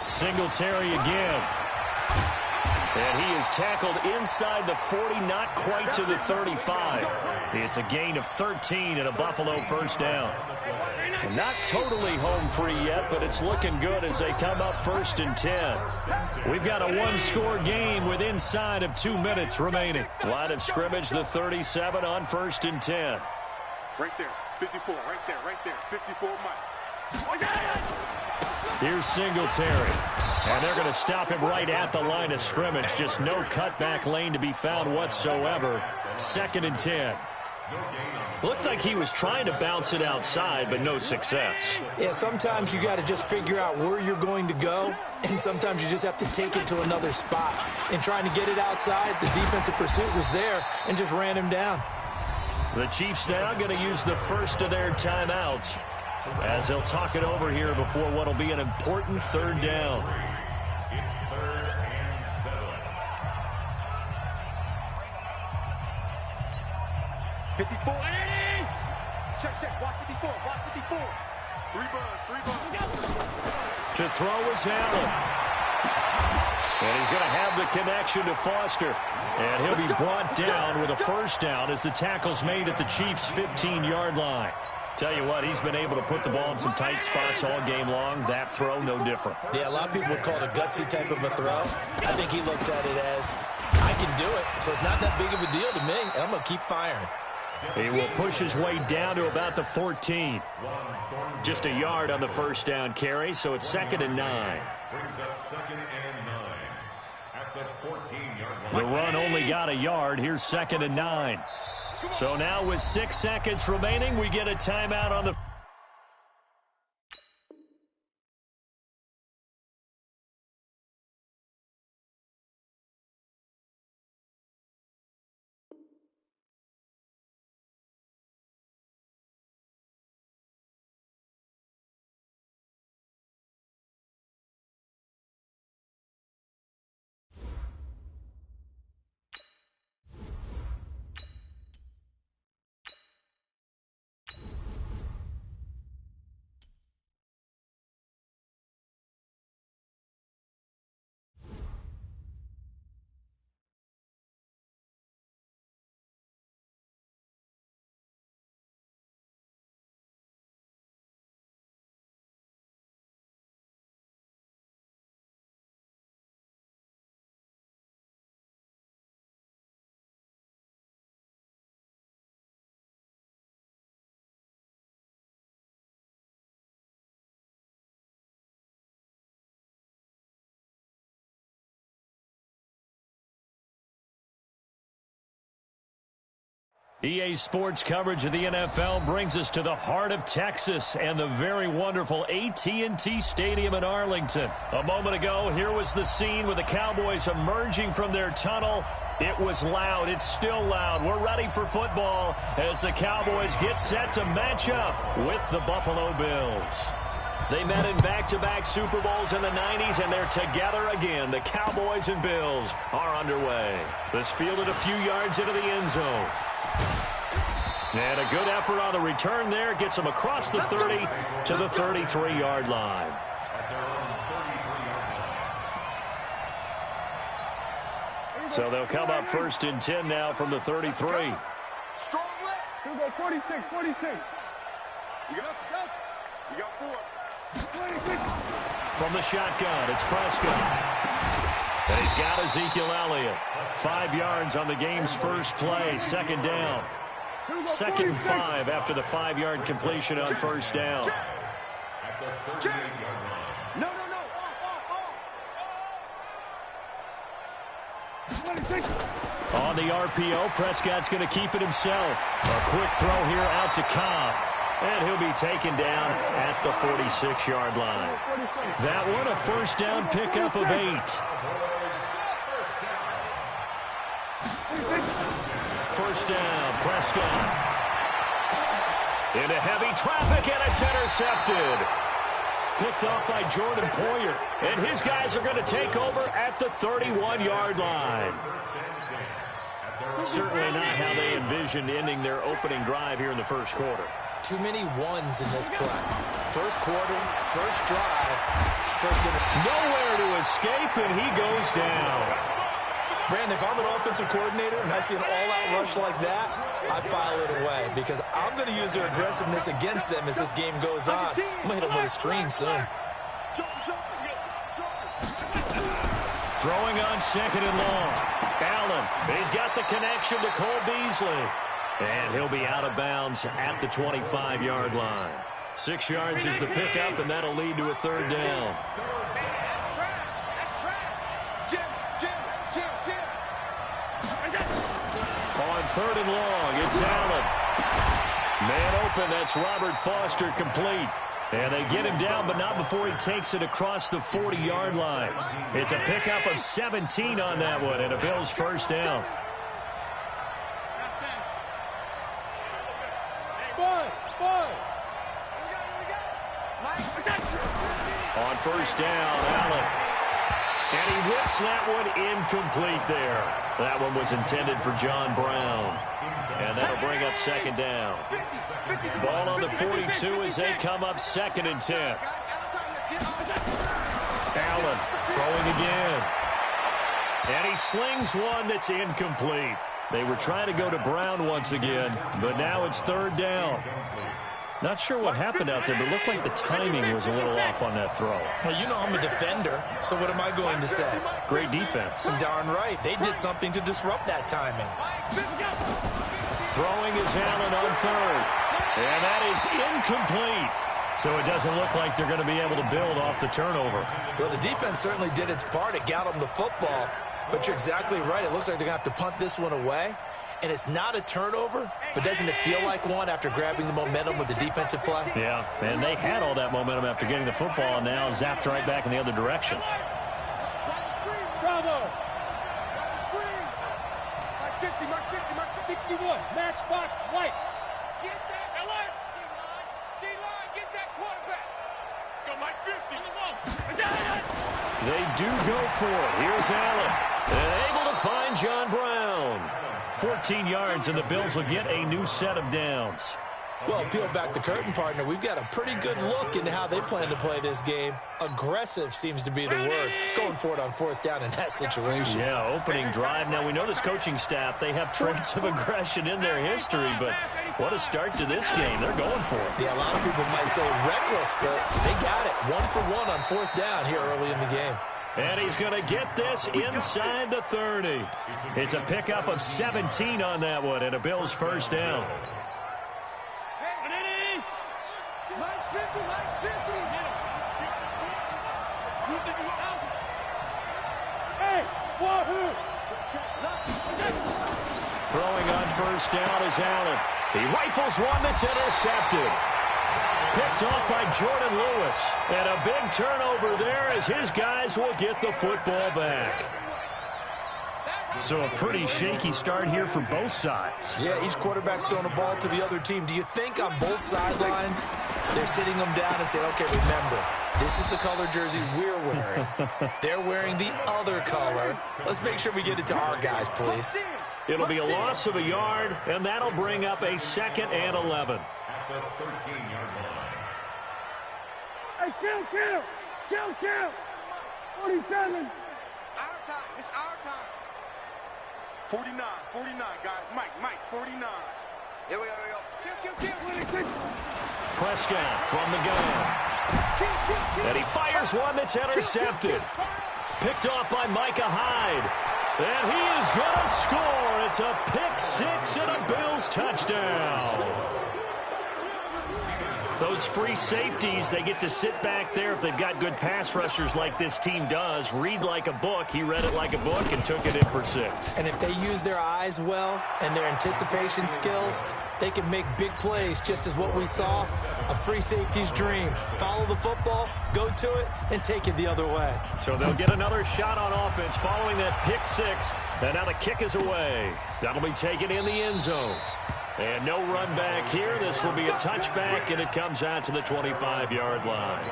Singletary again. And he is tackled inside the 40, not quite to the 35. It's a gain of 13 and a Buffalo first down. Not totally home free yet, but it's looking good as they come up 1st and 10. We've got a 1-score game with inside of 2 minutes remaining. Line of scrimmage, the 37 on 1st and 10. Right there, 54, right there, 54 Mike. Here's Singletary. And they're going to stop him right at the line of scrimmage. Just no cutback lane to be found whatsoever. 2nd and 10. Looked like he was trying to bounce it outside, but no success. Yeah, sometimes you got to just figure out where you're going to go, and sometimes you just have to take it to another spot. And trying to get it outside, the defensive pursuit was there and just ran him down. The Chiefs now going to use the first of their timeouts as they'll talk it over here before what will be an important 3rd down. It's 3rd and 7. 54. Check, watch 54, watch 54. To throw is Allen. And he's going to have the connection to Foster. And he'll be brought down with a first down as the tackle's made at the Chiefs' 15-yard line. Tell you what, he's been able to put the ball in some tight spots all game long. That throw, no different. Yeah, a lot of people would call it a gutsy type of a throw. I think he looks at it as, I can do it, so it's not that big of a deal to me, and I'm going to keep firing. He will push his way down to about the 14. Just a yard on the first down carry, so it's 2nd and 9. Brings up 2nd and 9 at the 14-yard line. The run only got a yard. Here's 2nd and 9. So now with 6 seconds remaining, we get a timeout on the... EA Sports coverage of the NFL brings us to the heart of Texas and the very wonderful AT&T Stadium in Arlington. A moment ago, here was the scene with the Cowboys emerging from their tunnel. It was loud. It's still loud. We're ready for football as the Cowboys get set to match up with the Buffalo Bills. They met in back-to-back Super Bowls in the 90s, and they're together again. The Cowboys and Bills are underway. This fielded a few yards into the end zone. And a good effort on the return there. Gets them across the 30 to the 33-yard line. So they'll come up 1st and 10 now from the 33. Strong left. Here we go, 46. You got 4. 26. From the shotgun, it's Prescott. And he's got Ezekiel Elliott. 5 yards on the game's first play. 2nd down. 2nd and 5 after the 5-yard completion on first down. No. On the RPO, Prescott's going to keep it himself. A quick throw here out to Cobb. And he'll be taken down at the 46-yard line. That one, a first down pickup of 8. First down, Prescott. Into heavy traffic, and it's intercepted. Picked off by Jordan Poyer. And his guys are going to take over at the 31-yard line. Certainly not how they envisioned ending their opening drive here in the first quarter. Too many ones in this play. First quarter, first drive, first inning. Nowhere to escape, and he goes down. Brandon, if I'm an offensive coordinator and I see an all-out rush like that, I file it away because I'm going to use their aggressiveness against them as this game goes on. I'm going to hit them with a screen soon. Throwing on 2nd and long. Allen, he's got the connection to Cole Beasley. And he'll be out of bounds at the 25-yard line. 6 yards is the pickup, and that'll lead to a 3rd down. On 3rd and long, it's Allen. Man open, that's Robert Foster complete. And they get him down, but not before he takes it across the 40-yard line. It's a pickup of 17 on that one, and a Bills first down. On first down, Allen. And he whips that one incomplete there. That one was intended for John Brown. And that'll bring up 2nd down. Ball on the 42 as they come up 2nd and 10. Allen throwing again. And he slings one that's incomplete. They were trying to go to Brown once again, but now it's 3rd down. Not sure what happened out there, but it looked like the timing was a little off on that throw. Well, you know I'm a defender, so what am I going to say? Great defense. Darn right. They did something to disrupt that timing. Throwing is Allen on 3rd. And that is incomplete. So it doesn't look like they're going to be able to build off the turnover. Well, the defense certainly did its part. It got them the football. But you're exactly right. It looks like they're going to have to punt this one away. And it's not a turnover, but doesn't it feel like one after grabbing the momentum with the defensive play? Yeah, and they had all that momentum after getting the football, and now zapped right back in the other direction. Bravo! March 50, March 50, March 61. Matchbox lights. Get that alert! D-line, get that quarterback. Go, Mike 50. They do go for it. Here's Allen. And able to find John Brown. 14 yards, and the Bills will get a new set of downs. Well, peel back the curtain, partner. We've got a pretty good look into how they plan to play this game. Aggressive seems to be the word. Going for it on 4th down in that situation. Yeah, opening drive. Now, we know this coaching staff, they have traits of aggression in their history, but what a start to this game. They're going for it. Yeah, a lot of people might say reckless, but they got it. 1 for 1 on 4th down here early in the game. And he's going to get this inside the 30. It's a pickup of 17 on that one, and a Bills 1st down. Mike's 50, Mike's 50. Hey, wahoo! Throwing on 1st down is Allen. He rifles one that's intercepted. Picked off by Jordan Lewis. And a big turnover there as his guys will get the football back. So a pretty shaky start here for both sides. Yeah, each quarterback's throwing a ball to the other team. Do you think on both sidelines they're sitting them down and saying, okay, remember, this is the color jersey we're wearing. They're wearing the other color. Let's make sure we get it to our guys, please. It'll be a loss of a yard, and that'll bring up a 2nd and 11. At the 13-yard line. Hey, kill! 47. Our time. It's our time. 49, guys. Mike, 49. Here we go. Kill. Prescott from the gun. And he fires one that's intercepted. Picked off by Micah Hyde. And he is going to score. It's a pick-6 and a Bills touchdown. Those free safeties, they get to sit back there if they've got good pass rushers like this team does. Read like a book. He read it like a book and took it in for 6. And if they use their eyes well and their anticipation skills, they can make big plays, just as what we saw, a free safety's dream. Follow the football, go to it, and take it the other way. So they'll get another shot on offense following that pick-6. And now the kick is away. That'll be taken in the end zone. And no run back here. This will be a touchback, and it comes out to the 25-yard line.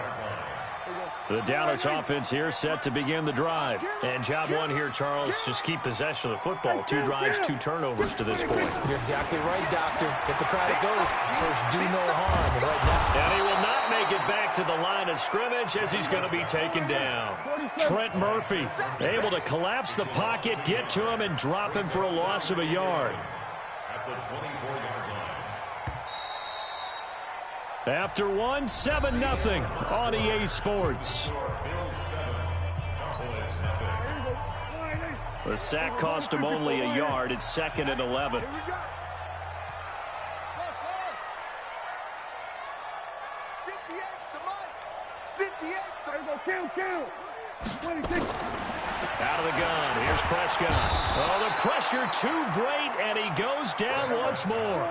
The Dallas offense here set to begin the drive. And job one here, Charles, just keep possession of the football. 2 drives, 2 turnovers to this point. You're exactly right, Doctor. Hippocratic oath. First, do no harm. And right now, And he will not make it back to the line of scrimmage as he's going to be taken down. Trent Murphy able to collapse the pocket, get to him, and drop him for a loss of a yard. At the 24-yard line. After 1, 7-0 on EA Sports. The sack cost him only a yard. It's 2nd and 11. Here we go. 58's the Mike. 58's the Kill. 26. Out of the gun. Here's Prescott. Oh, the pressure too great, and he goes down once more.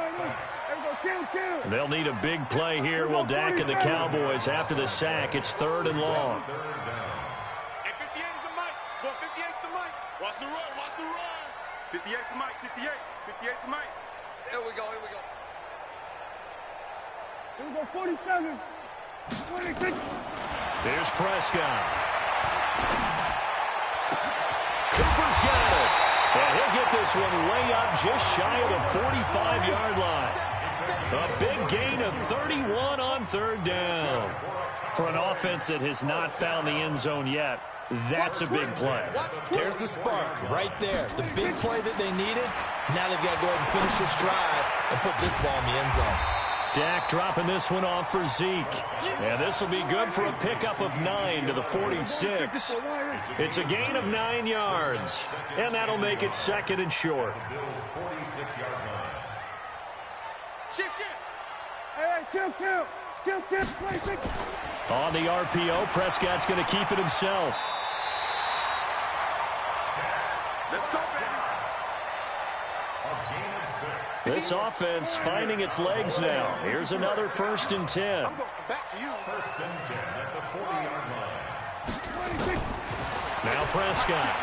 Kill. They'll need a big play here. Will Dak and the Cowboys after the sack. It's 3rd and long. And 58 is the Mike. Well, 58's the Mike. Watch the run. 58's the Mike. 58's the Mike. Here we go. 47. 26. Here's Prescott. Cooper's got it. And he'll get this one way up just shy of the 45-yard line. A big gain of 31 on third down. For an offense that has not found the end zone yet, that's a big play. There's the spark right there. The big play that they needed. Now they've got to go ahead and finish this drive and put this ball in the end zone. Dak dropping this one off for Zeke. And this will be good for a pickup of 9 to the 46. It's a gain of 9 yards. And that'll make it second and short. On the RPO, Prescott's going to keep it himself. Let's go, baby. This offense finding its legs now. Here's another 1st and 10. I'm going back to you. 1st and 10 at the 40-yard line. Now Prescott.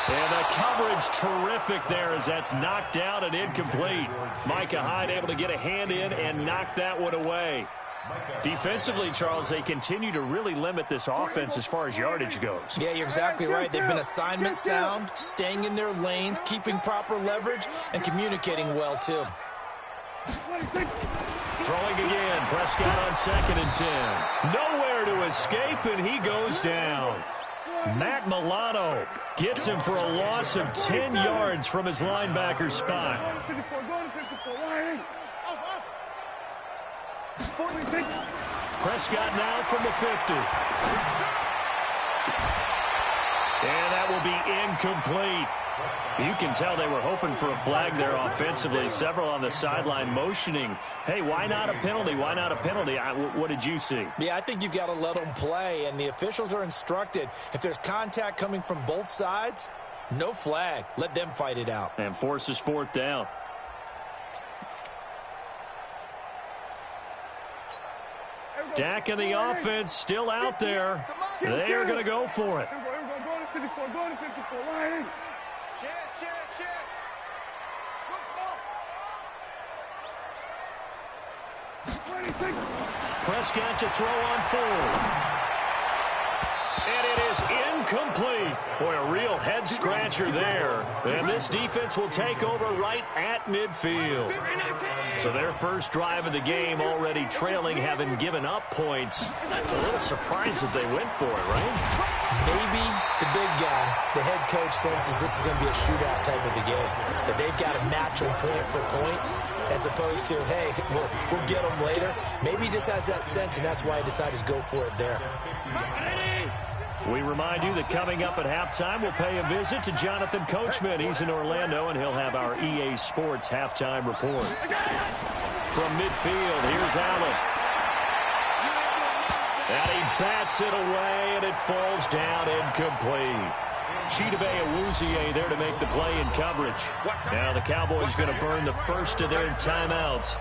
And the coverage terrific there as that's knocked out and incomplete. Micah Hyde able to get a hand in and knock that one away. Defensively, Charles, they continue to really limit this offense as far as yardage goes. Yeah, you're exactly right. They've been assignment sound, staying in their lanes, keeping proper leverage, and communicating well, too. Throwing again, Prescott on 2nd and 10. Nowhere to escape, and he goes down. Matt Milano gets him for a loss of 10 yards from his linebacker spot. Prescott now from the 50. And that will be incomplete. You can tell they were hoping for a flag there offensively. Several on the sideline motioning, hey, why not a penalty? Why not a penalty? What did you see? Yeah, I think you've got to let them play, and the officials are instructed. If there's contact coming from both sides, no flag. Let them fight it out. And forces 4th down. Dak and the offense still out there. They are going to go for it. Prescott to throw on 4th. And it is incomplete. Boy, a real head-scratcher there. And this defense will take over right at midfield. So their first drive of the game already trailing, having given up points. A little surprised that they went for it, right? Maybe the big guy, the head coach, senses this is going to be a shootout type of a game. That they've got to match them point for point, as opposed to, hey, we'll get them later. Maybe he just has that sense, and that's why he decided to go for it there. We remind you that coming up at halftime, we'll pay a visit to Jonathan Coachman. He's in Orlando, and he'll have our EA Sports halftime report. From midfield, here's Allen. And he bats it away, and it falls down incomplete. Chidobe Awuzie there to make the play in coverage. Now the Cowboys going to burn the first of their timeouts.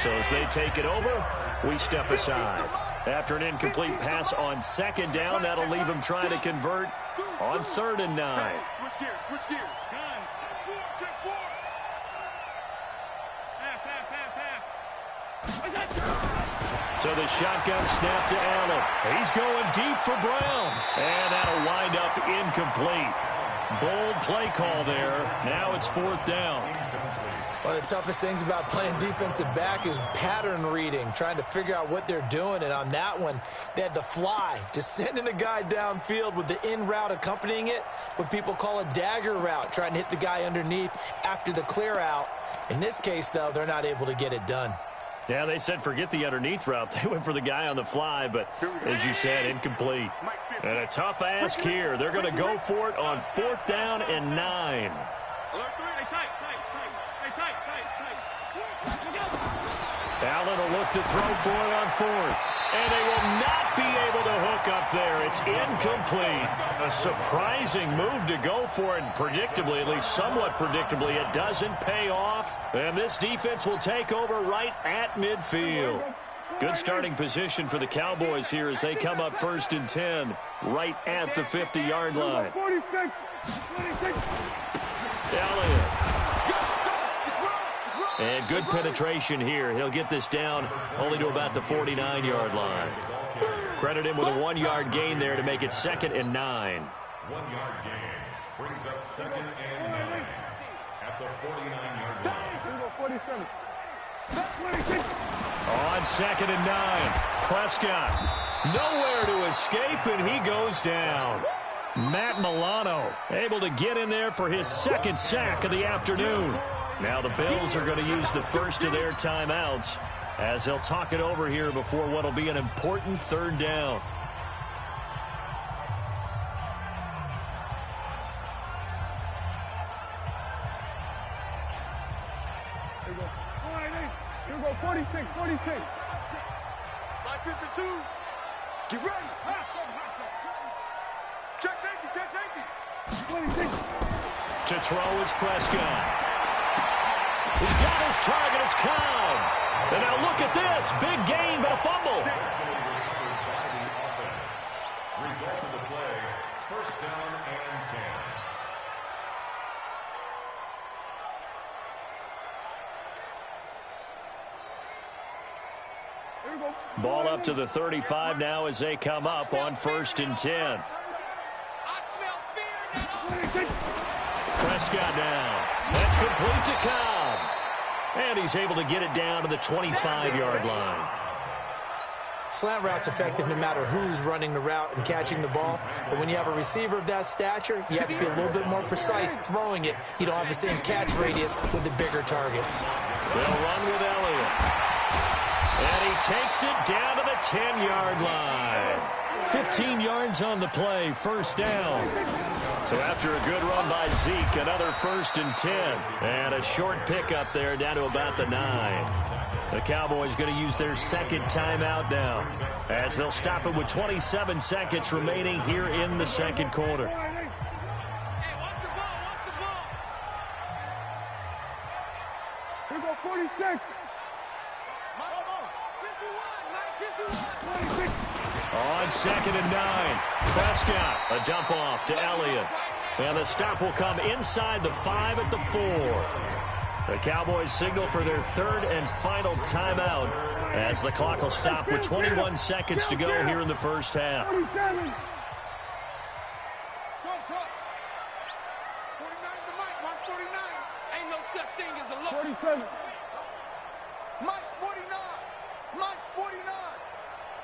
So as they take it over, we step aside. After an incomplete pass on 2nd down, that'll leave him trying to convert on 3rd and 9. Switch gears, switch gears. So the shotgun snap to Allen. He's going deep for Brown. And that'll wind up incomplete. Bold play call there. Now it's 4th down. One of the toughest things about playing defensive back is pattern reading, trying to figure out what they're doing. And on that one, they had the fly, just sending a guy downfield with the in route accompanying it, what people call a dagger route, trying to hit the guy underneath after the clear out. In this case, though, they're not able to get it done. Yeah, they said forget the underneath route. They went for the guy on the fly, but as you said, incomplete. And a tough ask here. They're going to go for it on 4th down and 9. Allen will look to throw for it on 4th. And they will not be able to hook up there. It's incomplete. A surprising move to go for it. Predictably, at least somewhat predictably, it doesn't pay off. And this defense will take over right at midfield. Good starting position for the Cowboys here as they come up 1st and 10 right at the 50-yard line. Elliott. And good penetration here. He'll get this down only to about the 49-yard line. Credit him with a 1-yard gain there to make it 2nd and 9. 1-yard gain brings up 2nd and 9 at the 49-yard line. On 2nd and 9, Prescott nowhere to escape, and he goes down. Matt Milano able to get in there for his 2nd sack of the afternoon. Now the Bills are going to use the first of their timeouts as they'll talk it over here before what will be an important 3rd down. Here we go, 46. 552. Get ready. Hustle. Check safety. 26. To throw is Prescott. He's got his target. It's Cobb. And now look at this. Big gain, but a fumble. Result of the play, 1st down and 10. Ball up to the 35 now as they come up on 1st and 10. Prescott now. That's complete to Cobb. And he's able to get it down to the 25-yard line. Slant route's effective no matter who's running the route and catching the ball. But when you have a receiver of that stature, you have to be a little bit more precise throwing it. You don't have the same catch radius with the bigger targets. They'll run with Elliott. And he takes it down to the 10-yard line. 15 yards on the play, 1st down. So after a good run by Zeke, another 1st and 10. And a short pickup there down to about the 9. The Cowboys going to use their 2nd timeout now as they'll stop it with 27 seconds remaining here in the 2nd quarter. Hey, watch the ball. Here we go, 46. On 2nd and 9, Prescott, a dump off to Elliott. And the stop will come inside the 5 at the 4. The Cowboys signal for their 3rd and final timeout as the clock will stop with 21 seconds to go here in the 1st half. 47. 49 to Mike. Mark 49. Ain't no such thing as a low. 47. Mike's 49. Mike's 49.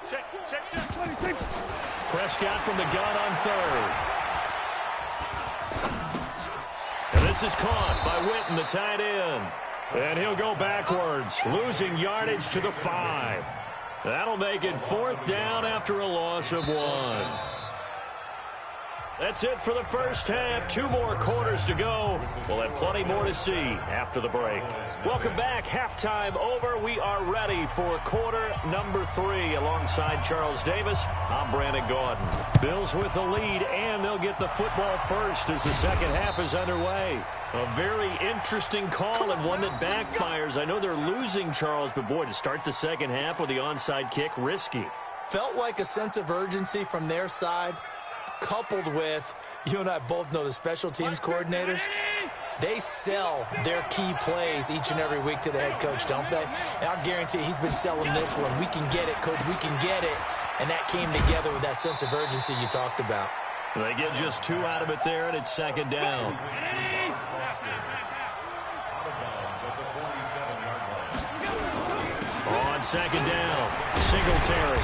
Check. 26. Prescott from the gun on 3rd. And this is caught by Witten, the tight end. And he'll go backwards, losing yardage to the 5. That'll make it 4th down after a loss of 1. That's it for the 1st half. 2 more quarters to go. We'll have plenty more to see after the break. Welcome back. Halftime over. We are ready for quarter number 3. Alongside Charles Davis, I'm Brandon Gaudin. Bills with the lead, and they'll get the football first as the 2nd half is underway. A very interesting call and one that backfires. I know they're losing, Charles, but boy, to start the 2nd half with the onside kick, risky. Felt like a sense of urgency from their side, coupled with, you and I both know the special teams coordinators, they sell their key plays each and every week to the head coach, don't they? And I'll guarantee he's been selling this one. We can get it, coach, we can get it. And that came together with that sense of urgency you talked about. They get just 2 out of it there, and it's 2nd down. On 2nd down, Singletary.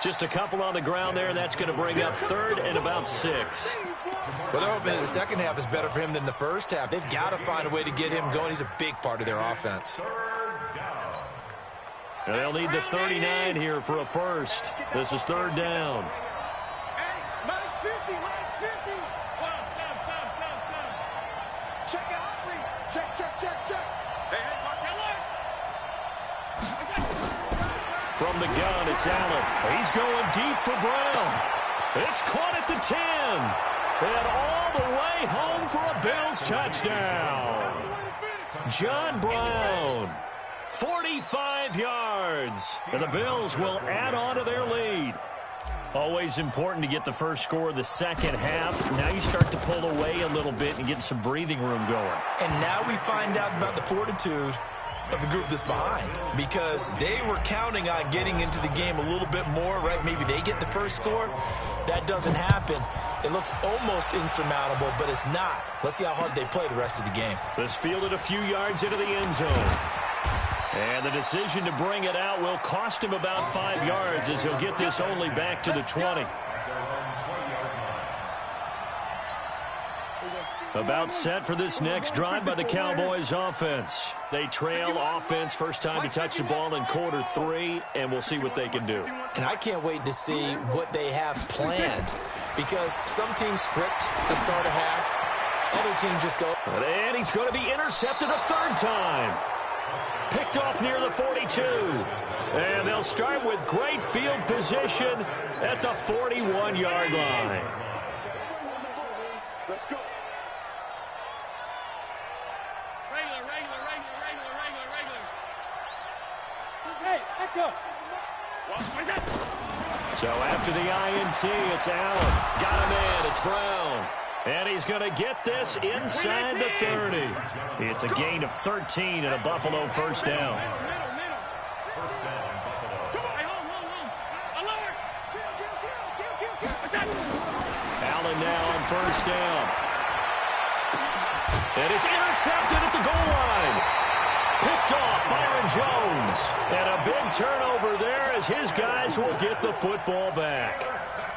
Just a couple on the ground there. That's going to bring up 3rd and about 6. Well, they're hoping that the 2nd half is better for him than the 1st half. They've got to find a way to get him going. He's a big part of their offense. And they'll need the 39 here for a first. This is 3rd down. Hey, Mike's 50. Mike's 50. Check it, Humphrey. Check. Hey, watch that line. From the gun, it's Allen. He's going deep for Brown. It's caught at the 10. And all the way home for a Bills touchdown. John Brown, 45 yards. And the Bills will add on to their lead. Always important to get the first score of the 2nd half. Now you start to pull away a little bit and get some breathing room going. And now we find out about the fortitude of the group that's behind, because they were counting on getting into the game a little bit more, right? Maybe they get the first score. That doesn't happen. It looks almost insurmountable, but it's not. Let's see how hard they play the rest of the game. This fielded a few yards into the end zone. And the decision to bring it out will cost him about 5 yards as he'll get this only back to the 20. About set for this next drive by the Cowboys offense. They trail offense first time to touch the ball in quarter 3, and we'll see what they can do. And I can't wait to see what they have planned, because some teams script to start a half, other teams just go. And he's going to be intercepted a third time. Picked off near the 42. And they'll start with great field position at the 41-yard line. Let's go. Hey, echo. So after the INT, it's Allen. Got him in. It's Brown. And he's going to get this inside the 30. It's a gain of 13 and a Buffalo first down. Allen now on first down. And it's intercepted at the goal line. Picked off Byron Jones. And a big turnover there as his guys will get the football back.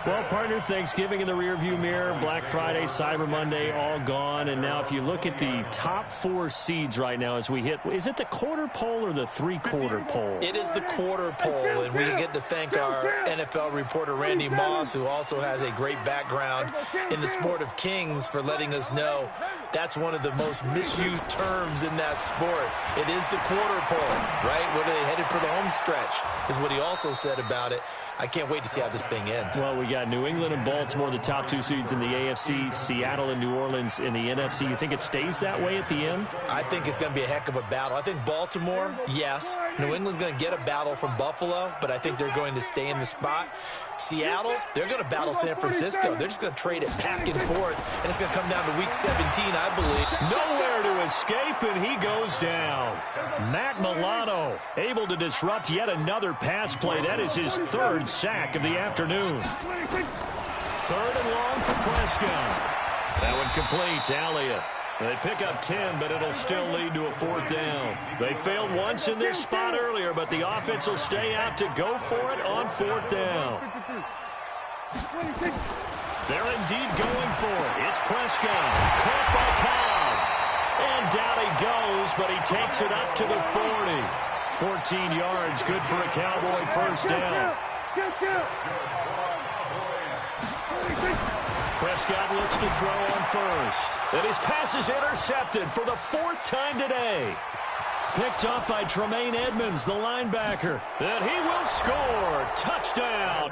Well, partner, Thanksgiving in the rearview mirror, Black Friday, Cyber Monday, all gone. And now if you look at the top 4 seeds right now as we hit, is it the quarter pole or the three-quarter pole? It is the quarter pole, and we get to thank our NFL reporter, Randy Moss, who also has a great background in the sport of kings, for letting us know that's one of the most misused terms in that sport. It is the quarter pole, right? What are they headed for the home stretch is what he also said about it. I can't wait to see how this thing ends. Well, we got New England and Baltimore, the top 2 seeds in the AFC, Seattle and New Orleans in the NFC. You think it stays that way at the end? I think it's going to be a heck of a battle. I think Baltimore, yes. New England's going to get a battle from Buffalo, but I think they're going to stay in the spot. Seattle, they're going to battle San Francisco. They're just going to trade it back and forth, and it's going to come down to Week 17, I believe. Nowhere to escape, and he goes down. Matt Milano able to disrupt yet another pass play. That is his 3rd sack of the afternoon. 3rd and long for Prescott. That one complete to Elliott. They pick up 10, but it'll still lead to a 4th down. They failed once in this spot earlier, but the offense will stay out to go for it on 4th down. They're indeed going for it. It's Prescott. Caught by Cobb. And down he goes, but he takes it up to the 40. 14 yards, good for a Cowboy first down. Prescott looks to throw on first. And his pass is intercepted for the 4th time today. Picked up by Tremaine Edmonds, the linebacker. And he will score. Touchdown.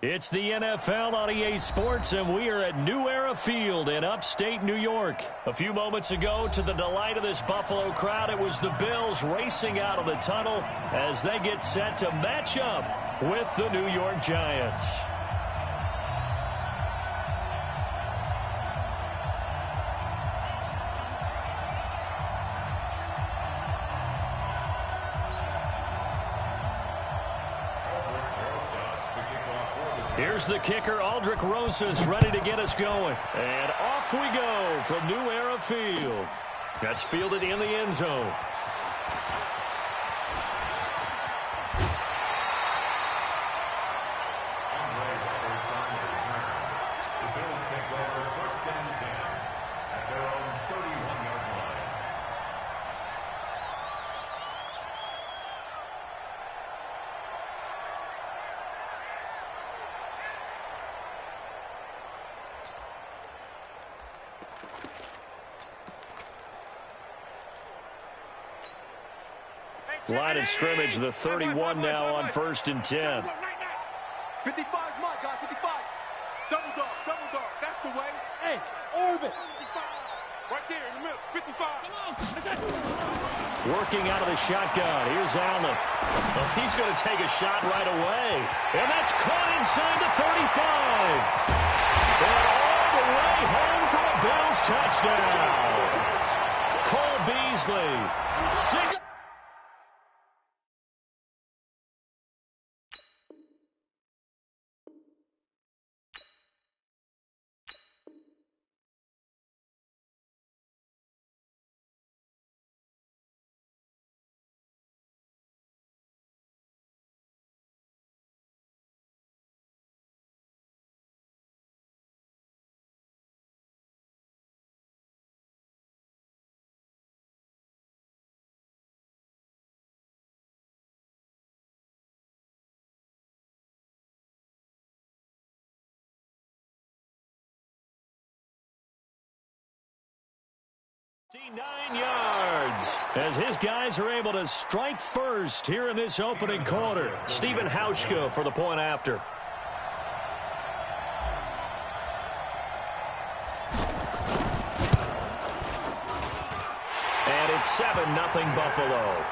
It's the NFL on EA Sports, and we are at New Era Field in upstate New York. A few moments ago, to the delight of this Buffalo crowd, it was the Bills racing out of the tunnel as they get set to match up with the New York Giants. Here's the kicker, Aldrich Rosas, ready to get us going. And off we go from New Era Field. That's fielded in the end zone. Line of scrimmage, the 31 now on 1st and 10. 55 is mine, guys. 55. Double dog. That's the way. Hey, orbit. 55. Right there in the middle. 55. Working out of the shotgun. Here's Allen. Well, he's going to take a shot right away. And that's caught inside the 35. And all the way home for a Bills touchdown. Cole Beasley. 6. Yards as his guys are able to strike first here in this opening quarter. Stephen Hauschka for the point after. And it's 7-0 Buffalo.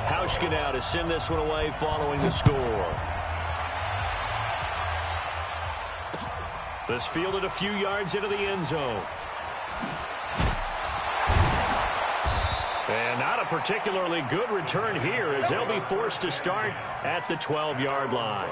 Hauschka now to send this one away following the score. This fielded a few yards into the end zone. And not a particularly good return here as they'll be forced to start at the 12-yard line.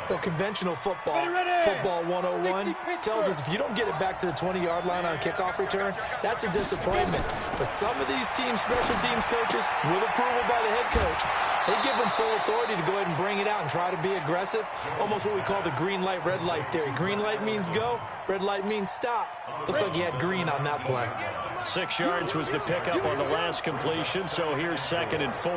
The conventional football 101, tells us if you don't get it back to the 20-yard line on a kickoff return, that's a disappointment. But some of these special teams coaches, with approval by the head coach, they give them full authority to go ahead and bring it out and try to be aggressive. Almost what we call the green light, red light theory. Green light means go, red light means stop. Looks like he had green on that play. 6 yards was the pickup on the last completion, so here's 2nd and 4.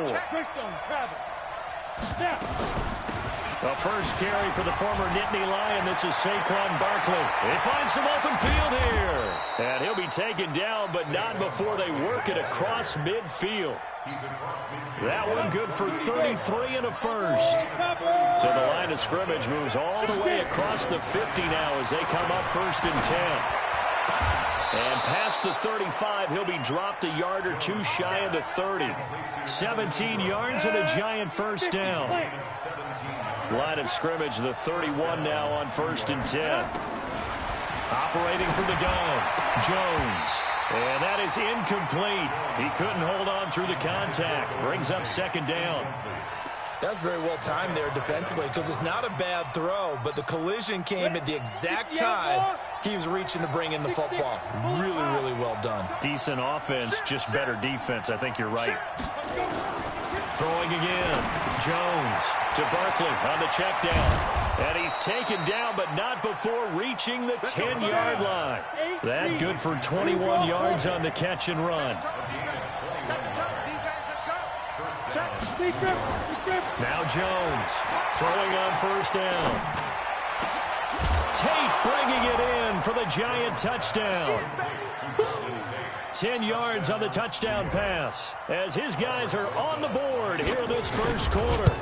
The first carry for the former Nittany Lion. This is Saquon Barkley. He finds some open field here. And he'll be taken down, but not before they work it across midfield. That one good for 33 and a first. So the line of scrimmage moves all the way across the 50 now as they come up 1st and 10. And past the 35, he'll be dropped a yard or two shy of the 30. 17 yards and a giant first down. Line of scrimmage, the 31 now on 1st and 10. Operating from the gun, Jones. And that is incomplete. He couldn't hold on through the contact. Brings up 2nd down. That's very well timed there defensively because it's not a bad throw, but the collision came at the exact time he was reaching to bring in the football. Really, really well done. Decent offense, just better defense. I think you're right. Throwing again. Jones to Barkley on the check down. And he's taken down, but not before reaching the 10-yard line. That good for 21 yards on the catch and run. Now Jones throwing on 1st down. Tate bringing it in for the giant touchdown. 10 yards on the touchdown pass as his guys are on the board here in this first quarter.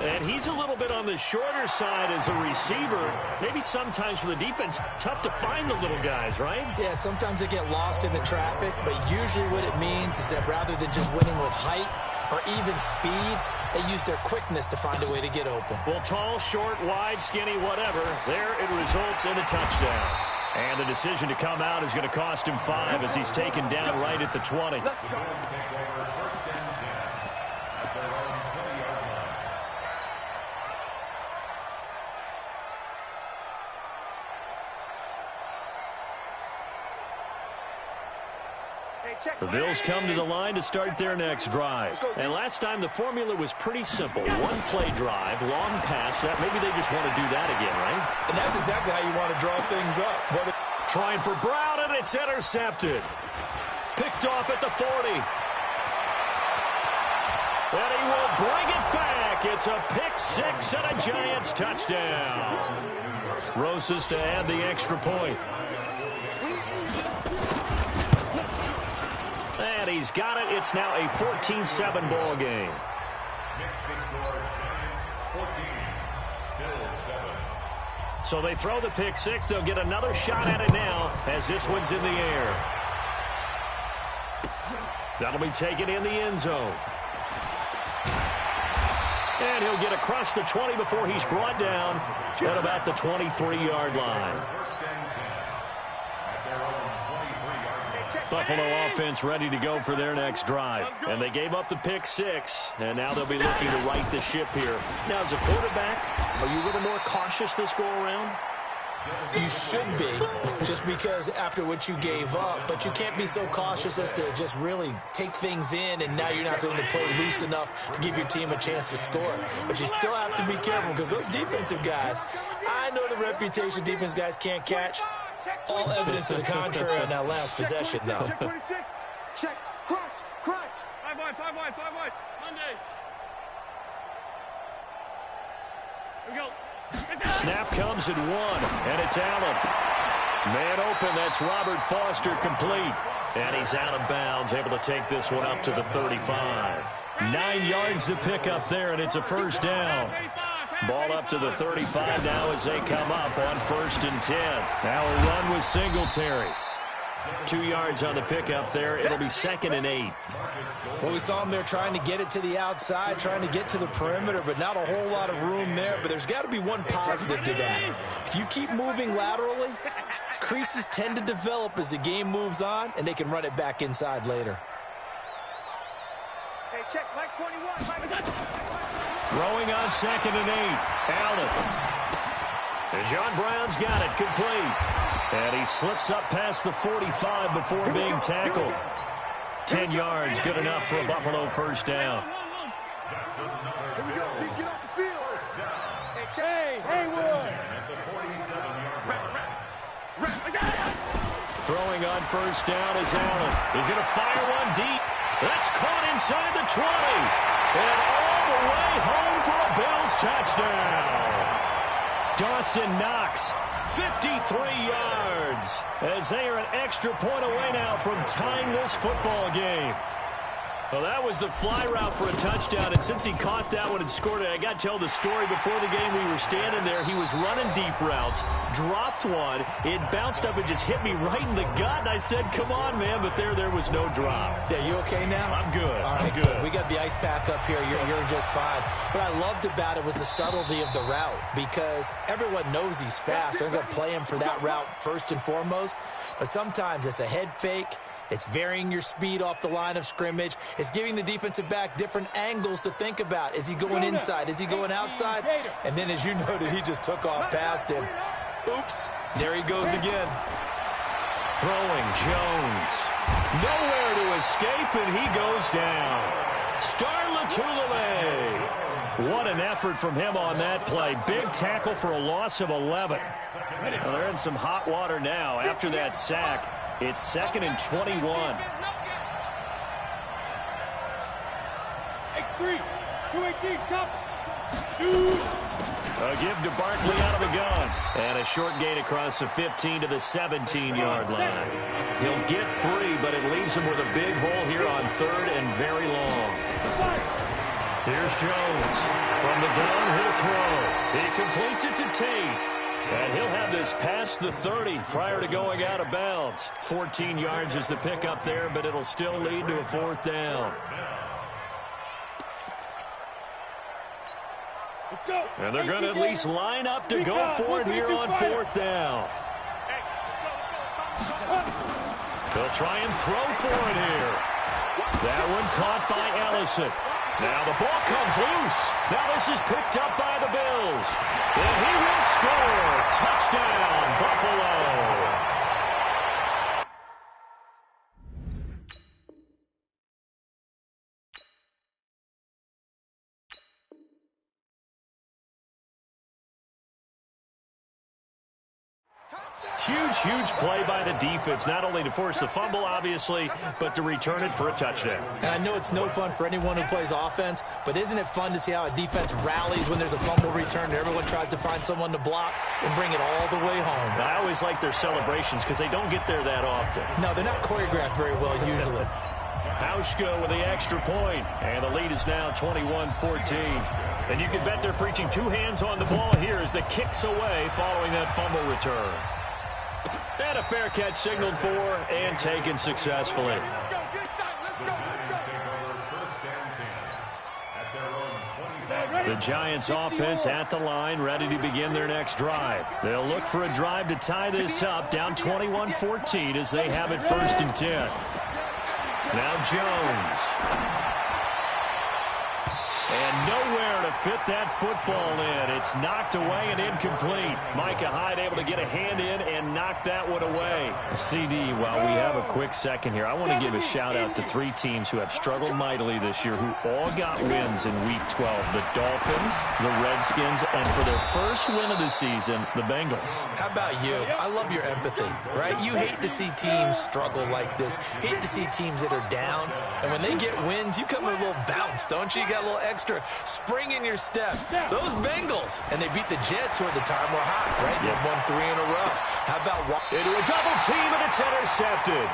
And he's a little bit on the shorter side as a receiver. Maybe sometimes for the defense, tough to find the little guys, right? Yeah, sometimes they get lost in the traffic, but usually what it means is that rather than just winning with height or even speed, they use their quickness to find a way to get open. Well, tall, short, wide, skinny, whatever, there it results in a touchdown. And the decision to come out is going to cost him 5 as he's taken down right at the 20. The Bills come to the line to start their next drive. And last time the formula was pretty simple. One play drive, long pass. That maybe they just want to do that again, right? And that's exactly how you want to draw things up. Trying for Brown, and it's intercepted. Picked off at the 40. And he will bring it back. It's a pick six and a Giants touchdown. Rosas to add the extra point. And he's got it. It's now a 14-7 ball game. So they throw the pick six. They'll get another shot at it now as this one's in the air. That'll be taken in the end zone. And he'll get across the 20 before he's brought down at about the 23-yard line. Buffalo offense ready to go for their next drive. And they gave up the pick six, and now they'll be looking to right the ship here. Now, as a quarterback, are you a little more cautious this go-around? You should be, just because after what you gave up. But you can't be so cautious as to just really take things in, and now you're not going to play loose enough to give your team a chance to score. But you still have to be careful because those defensive guys, I know the reputation defense guys can't catch. All evidence to the contrary on that last possession, though. Check 26. Check. Crunch. 5 wide. Monday. Here we go. Snap comes at 1, and it's Allen. Man open, that's Robert Foster complete. And he's out of bounds, able to take this one up to the 35. 9 yards to pick up there, and it's a first down. Ball up to the 35 now as they come up on 1st and 10. Now a run with Singletary. 2 yards on the pickup there. It'll be 2nd and 8. Well, we saw him there trying to get it to the outside, trying to get to the perimeter, but not a whole lot of room there. But there's got to be one positive to that. If you keep moving laterally, creases tend to develop as the game moves on, and they can run it back inside later. Hey, check. Mike 21. Throwing on 2nd and 8. Allen. And John Brown's got it complete. And he slips up past the 45 before being tackled. 10 yards, good enough for a Buffalo first down. Here we go, D. Get off the field. Hey, Haywood. Throwing on first down is Allen. He's going to fire one deep. That's caught inside the 20. And all the way home for a Bills touchdown. Dawson Knox, 53 yards, as they are an extra point away now from tying this football game. Well, that was the fly route for a touchdown, and since he caught that one and scored it, I got to tell the story. Before the game, we were standing there. He was running deep routes, dropped one. It bounced up and just hit me right in the gut, and I said, come on, man, but there was no drop. Yeah, you okay now? I'm good. All right, I'm good. We got the ice pack up here. You're just fine. What I loved about it was the subtlety of the route, because everyone knows he's fast. They're going to play him for that route first and foremost, but sometimes it's a head fake. It's varying your speed off the line of scrimmage. It's giving the defensive back different angles to think about. Is he going inside? Is he going outside? And then, as you noted, he just took off past him. Oops. There he goes again. Throwing Jones. Nowhere to escape, and he goes down. Star Latulippe. What an effort from him on that play. Big tackle for a loss of 11. Well, they're in some hot water now after that sack. It's 2nd and 21. X3, 218, chop. Shoot. A give to Barkley out of the gun. And a short gain across the 15 to the 17-yard line. He'll get 3, but it leaves him with a big hole here on 3rd and very long. Here's Jones from the downhill throw. He completes it to Tate. And he'll have this past the 30 prior to going out of bounds. 14 yards is the pickup there, but it'll still lead to a 4th down. Let's go. And they're going to at least line up to go for it here on 4th down. They'll try and throw for it here. That one caught by Ellison. Now the ball comes loose. Now this is picked up by the Bills. And he will score. Touchdown, Buffalo. Huge play by the defense, not only to force the fumble, obviously, but to return it for a touchdown. And I know it's no fun for anyone who plays offense, but isn't it fun to see how a defense rallies when there's a fumble return and everyone tries to find someone to block and bring it all the way home? I always like their celebrations because they don't get there that often. No, they're not choreographed very well usually. Hauschka with the extra point, and the lead is now 21-14. And you can bet they're preaching two hands on the ball here as the kick's away following that fumble return. And a fair catch signaled for and taken successfully. The Giants offense at the line, ready to begin their next drive. They'll look for a drive to tie this up, down 21-14 as they have it 1st and 10. Now Jones. And nowhere to fit that football in. It's knocked away and incomplete. Micah Hyde able to get a hand in and knock that one away. CD, while we have a quick second here, I want to give a shout-out to 3 teams who have struggled mightily this year, who all got wins in Week 12. The Dolphins, the Redskins, and for their first win of the season, the Bengals. How about you? I love your empathy, right? You hate to see teams struggle like this. Hate to see teams that are down. And when they get wins, you come with a little bounce, don't you? You got a little extra spring in your step. Those Bengals, and they beat the Jets, who at the time were hot, right? They've won 3 in a row. How about into a double team, and it's intercepted.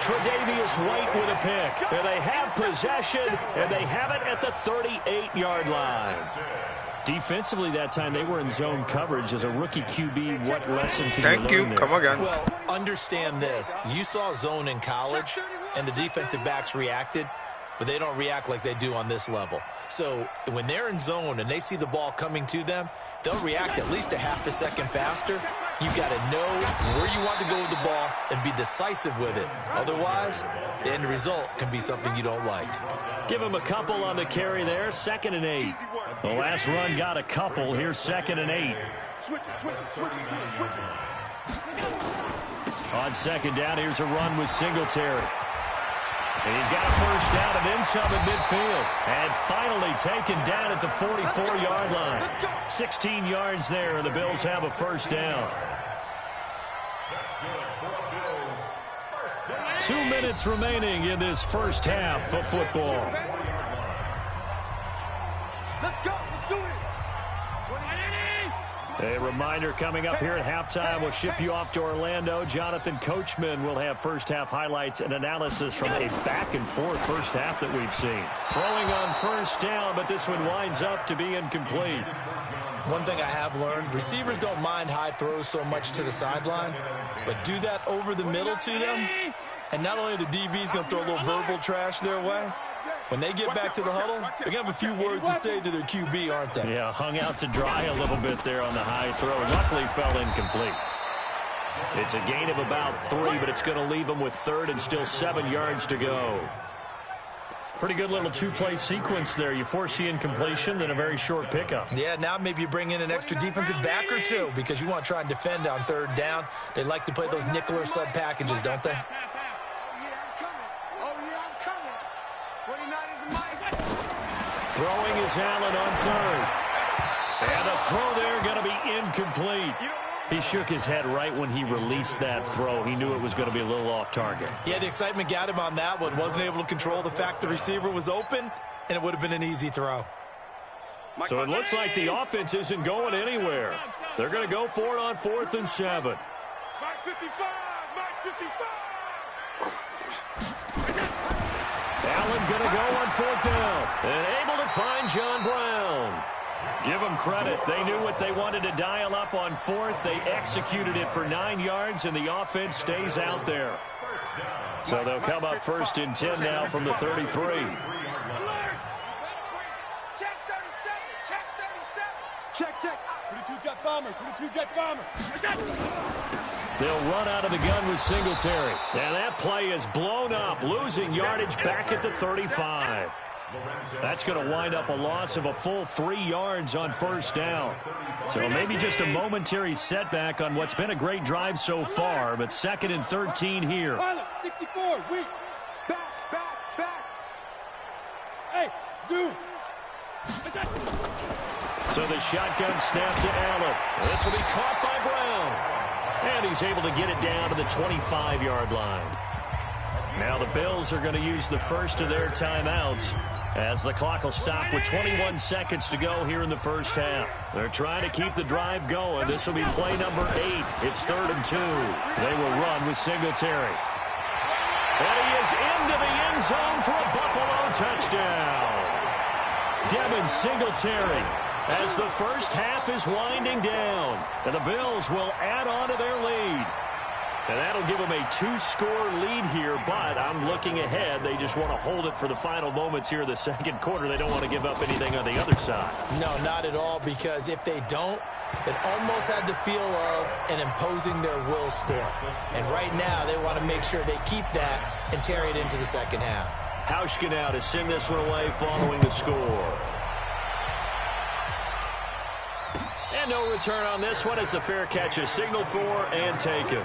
Tre'Davious White with a pick. And they have possession, and they have it at the 38-yard line. Defensively that time, they were in zone coverage. As a rookie QB, what lesson can you learn there? Come again. Well, understand this. You saw zone in college, and the defensive backs reacted, but they don't react like they do on this level. So when they're in zone and they see the ball coming to them, they'll react at least a half a second faster. You've got to know where you want to go with the ball and be decisive with it. Otherwise, the end result can be something you don't like. Give him a couple on the carry there, 2nd and 8. The last run got a couple. Here's 2nd and 8. On 2nd down, here's a run with Singletary. And he's got a first down and then some at midfield. And finally taken down at the 44-yard line. 16 yards there, and the Bills have a first down. 2 minutes remaining in this first half of football. Let's go. Let's do it. A reminder coming up here at halftime. We'll ship you off to Orlando. Jonathan Coachman will have first half highlights and analysis from a back-and-forth first half that we've seen. Throwing on first down, but this one winds up to be incomplete. One thing I have learned, receivers don't mind high throws so much to the sideline, but do that over the middle to them, and not only are the DBs going to throw a little verbal trash their way, when they get back to the huddle, they're going to have a few words to say to their QB, aren't they? Yeah, hung out to dry a little bit there on the high throw. Luckily fell incomplete. It's a gain of about 3, but it's going to leave them with 3rd and still 7 yards to go. Pretty good little 2-play sequence there. You force the incompletion, then a very short pickup. Yeah, now maybe you bring in an extra defensive back or 2 because you want to try and defend on 3rd down. They like to play those nickel or sub packages, don't they? Throwing is Allen on 3rd. And a throw there going to be incomplete. He shook his head right when he released that throw. He knew it was going to be a little off target. Yeah, the excitement got him on that one. Wasn't able to control the fact the receiver was open, and it would have been an easy throw. So it looks like the offense isn't going anywhere. They're going to go for it on 4th and 7. Mike 55, Mike 55. Allen going to go on 4th down and able to find John Brown. Give them credit. They knew what they wanted to dial up on 4th. They executed it for 9 yards, and the offense stays out there. So they'll come up 1st and 10 now from the 33. Check 37. Check 37. Check. 22 jet bomber. 22 jet bomber. They'll run out of the gun with Singletary. And that play is blown up, losing yardage back at the 35. That's going to wind up a loss of a full 3 yards on first down. So maybe just a momentary setback on what's been a great drive so far, but 2nd and 13 here. 64, weak. Back. Hey, zoom. So the shotgun snap to Allen. This will be caught by Brown. And he's able to get it down to the 25-yard line. Now the Bills are going to use the first of their timeouts as the clock will stop with 21 seconds to go here in the first half. They're trying to keep the drive going. This will be play number 8. It's 3rd and 2. They will run with Singletary. And he is into the end zone for a Buffalo touchdown. Devin Singletary as the first half is winding down. And the Bills will add on to their lead. And that'll give them a 2-score lead here, but I'm looking ahead. They just want to hold it for the final moments here in the second quarter. They don't want to give up anything on the other side. No, not at all, because if they don't, it almost had the feel of an imposing their will score. And right now, they want to make sure they keep that and carry it into the second half. Hauschka now to send this one away following the score. And no return on this one as the fair catch is signaled for and taken.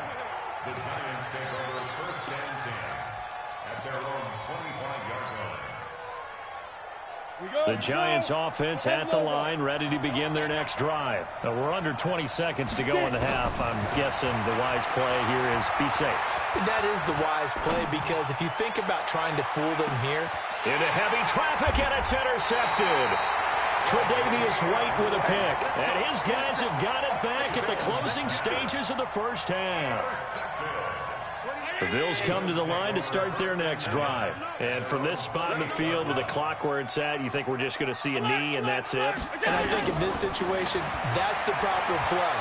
The Giants take over 1st and 10 at their own 25-yard line. The Giants offense at the line, ready to begin their next drive. Now we're under 20 seconds to go in the half. I'm guessing the wise play here is be safe. That is the wise play, because if you think about trying to fool them here. Into heavy traffic, and it's intercepted. Tre'Davious White with a pick. And his guys have got it back at the closing stages of the first half. The Bills come to the line to start their next drive. And from this spot in the field with the clock where it's at, you think we're just going to see a knee and that's it? And I think in this situation, that's the proper play.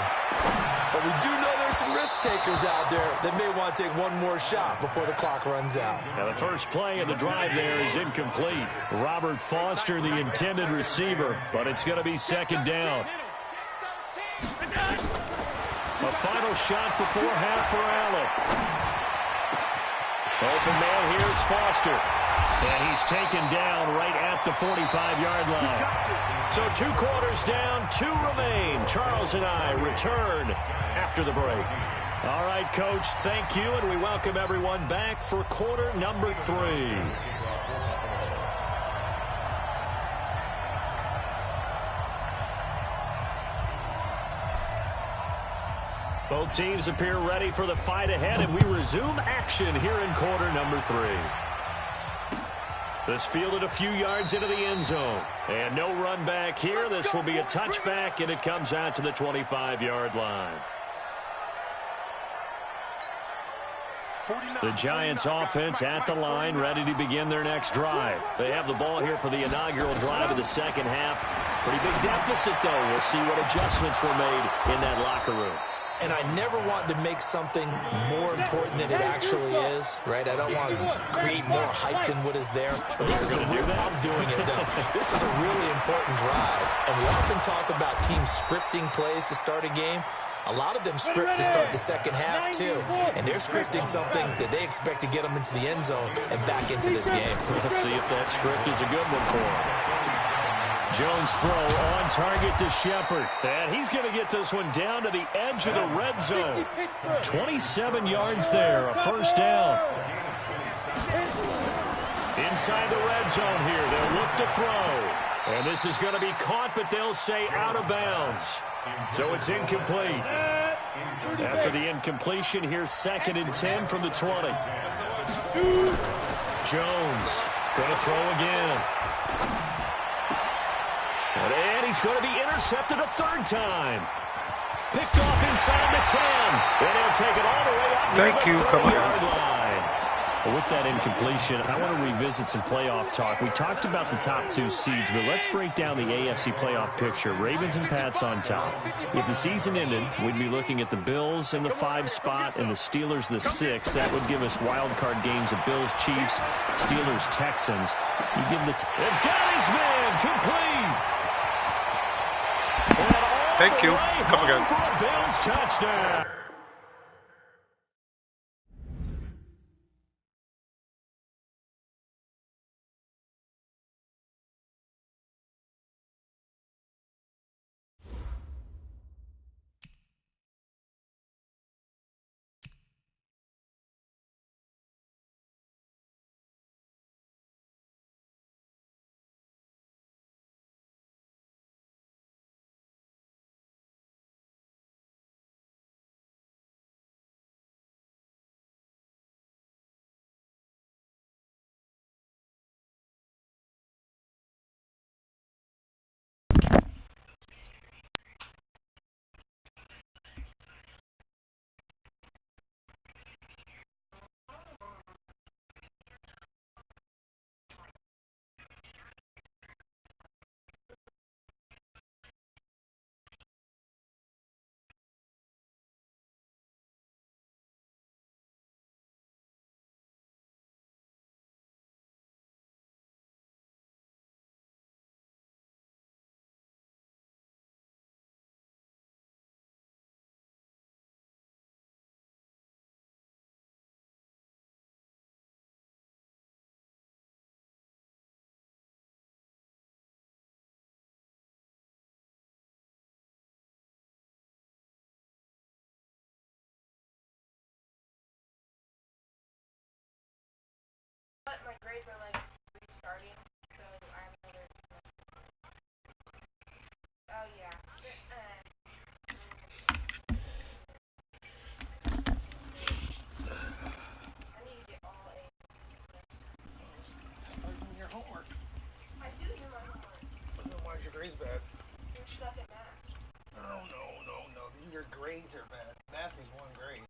But we do know there's some risk takers out there that may want to take one more shot before the clock runs out. Now the first play of the drive there is incomplete. Robert Foster, the intended receiver, but it's going to be 2nd down. A final shot before half for Allen. Open man, here's Foster. And he's taken down right at the 45-yard line. So 2 quarters down, 2 remain. Charles and I return after the break. All right, Coach, thank you, and we welcome everyone back for quarter number 3. Both teams appear ready for the fight ahead, and we resume action here in quarter number 3. This fielded a few yards into the end zone. And no run back here. This will be a touchback, and it comes out to the 25-yard line. The Giants offense at the line, ready to begin their next drive. They have the ball here for the inaugural drive of the second half. Pretty big deficit, though. We'll see what adjustments were made in that locker room. And I never want to make something more important than it actually is, right? I don't want to create more hype than what is there. But this is I'm doing it, though. This is a really important drive. And we often talk about teams scripting plays to start a game. A lot of them script to start the second half, too. And they're scripting something that they expect to get them into the end zone and back into this game. We'll see if that script is a good one for them. Jones throw on target to Shepard. And he's going to get this one down to the edge of the red zone. 27 yards there, a first down. Inside the red zone here, they'll look to throw. And this is going to be caught, but they'll say out of bounds. So it's incomplete. After the incompletion, here's 2nd and 10 from the 20. Jones going to throw again. And he's going to be intercepted a 3rd time. Picked off inside the 10. And he'll take it all the way up to the 30-yard line. With that incompletion, I want to revisit some playoff talk. We talked about the top 2 seeds, but let's break down the AFC playoff picture. Ravens and Pats on top. If the season ended, we'd be looking at the Bills in the 5 spot and the Steelers the 6. That would give us wild card games of Bills, Chiefs, Steelers, Texans. You give the they've got his man complete. Thank you. Come again. For a Bills touchdown. But my grades are like restarting, so I have another semester. Oh yeah. I need to get all A's. Start doing your homework. I do my homework. But then why is your grades bad? You're stuck in math. No. Your grades are bad. Math is one grade.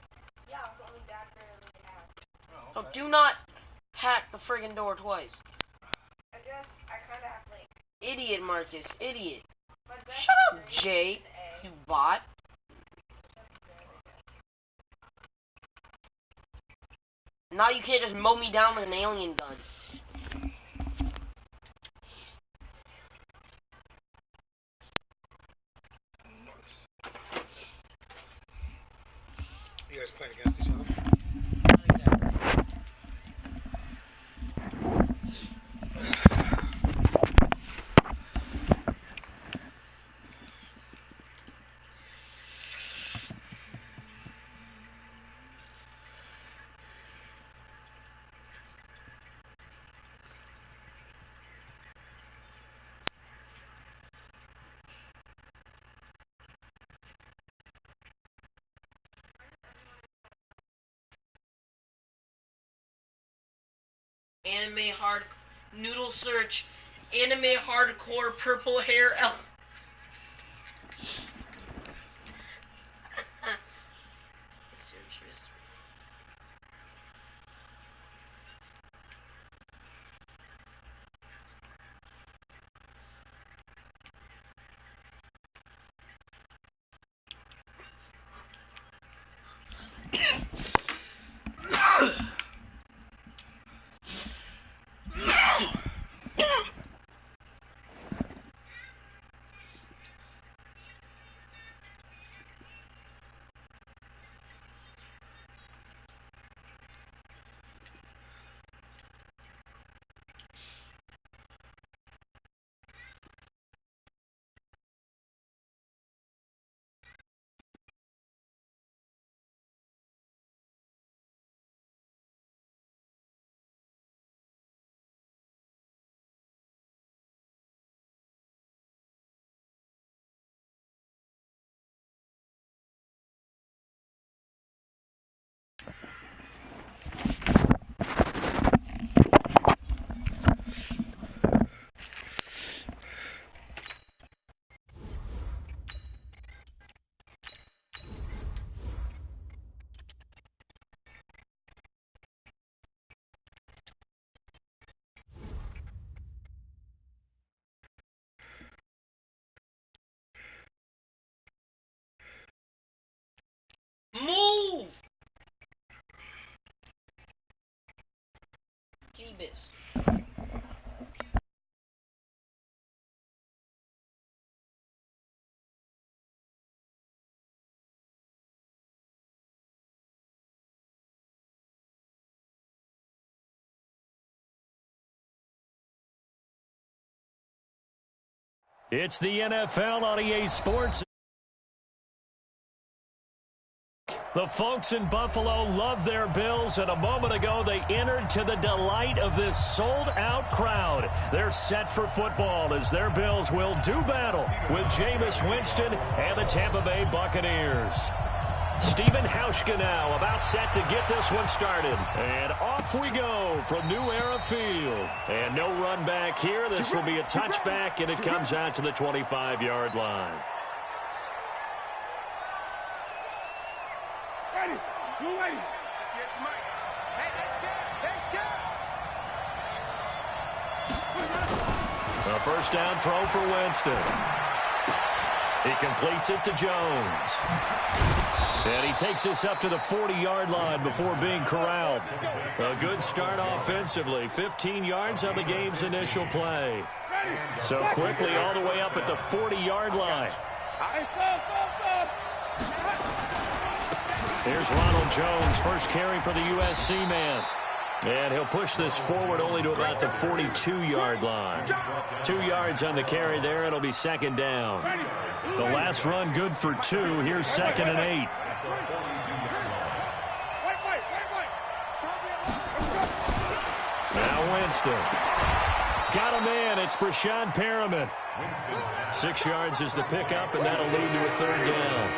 Yeah, it's only bad for really bad. Oh, okay. Do not hack the friggin' door twice. I guess I kind of have like. Idiot, Marcus. Idiot. My best Shut up, grade Jay. is an A. You bot. That's good, I guess. Now you can't just mow me down with an alien gun. You guys playing against each other? Not exactly. Anime hard noodle search. Anime hardcore purple hair elf. Search history. Move! Jeebus. It's the NFL on EA Sports. The folks in Buffalo love their Bills, and a moment ago they entered to the delight of this sold-out crowd. They're set for football as their Bills will do battle with Jameis Winston and the Tampa Bay Buccaneers. Stephen Hauschka now about set to get this one started. And off we go from New Era Field. And no run back here. This will be a touchback, and it comes out to the 25-yard line. Ready. You ready. Get Mike. Hey, they're scared. A first down throw for Winston. He completes it to Jones. And he takes us up to the 40-yard line before being corralled. A good start offensively. 15 yards on the game's initial play. So quickly all the way up at the 40-yard line. Here's Ronald Jones, first carry for the USC man. And he'll push this forward only to about the 42-yard line. 2 yards on the carry there. It'll be second down. The last run good for 2. Here's 2nd and 8. Now Winston. Got a man. It's Brashad Perriman. 6 yards is the pickup, and that'll lead to a 3rd down.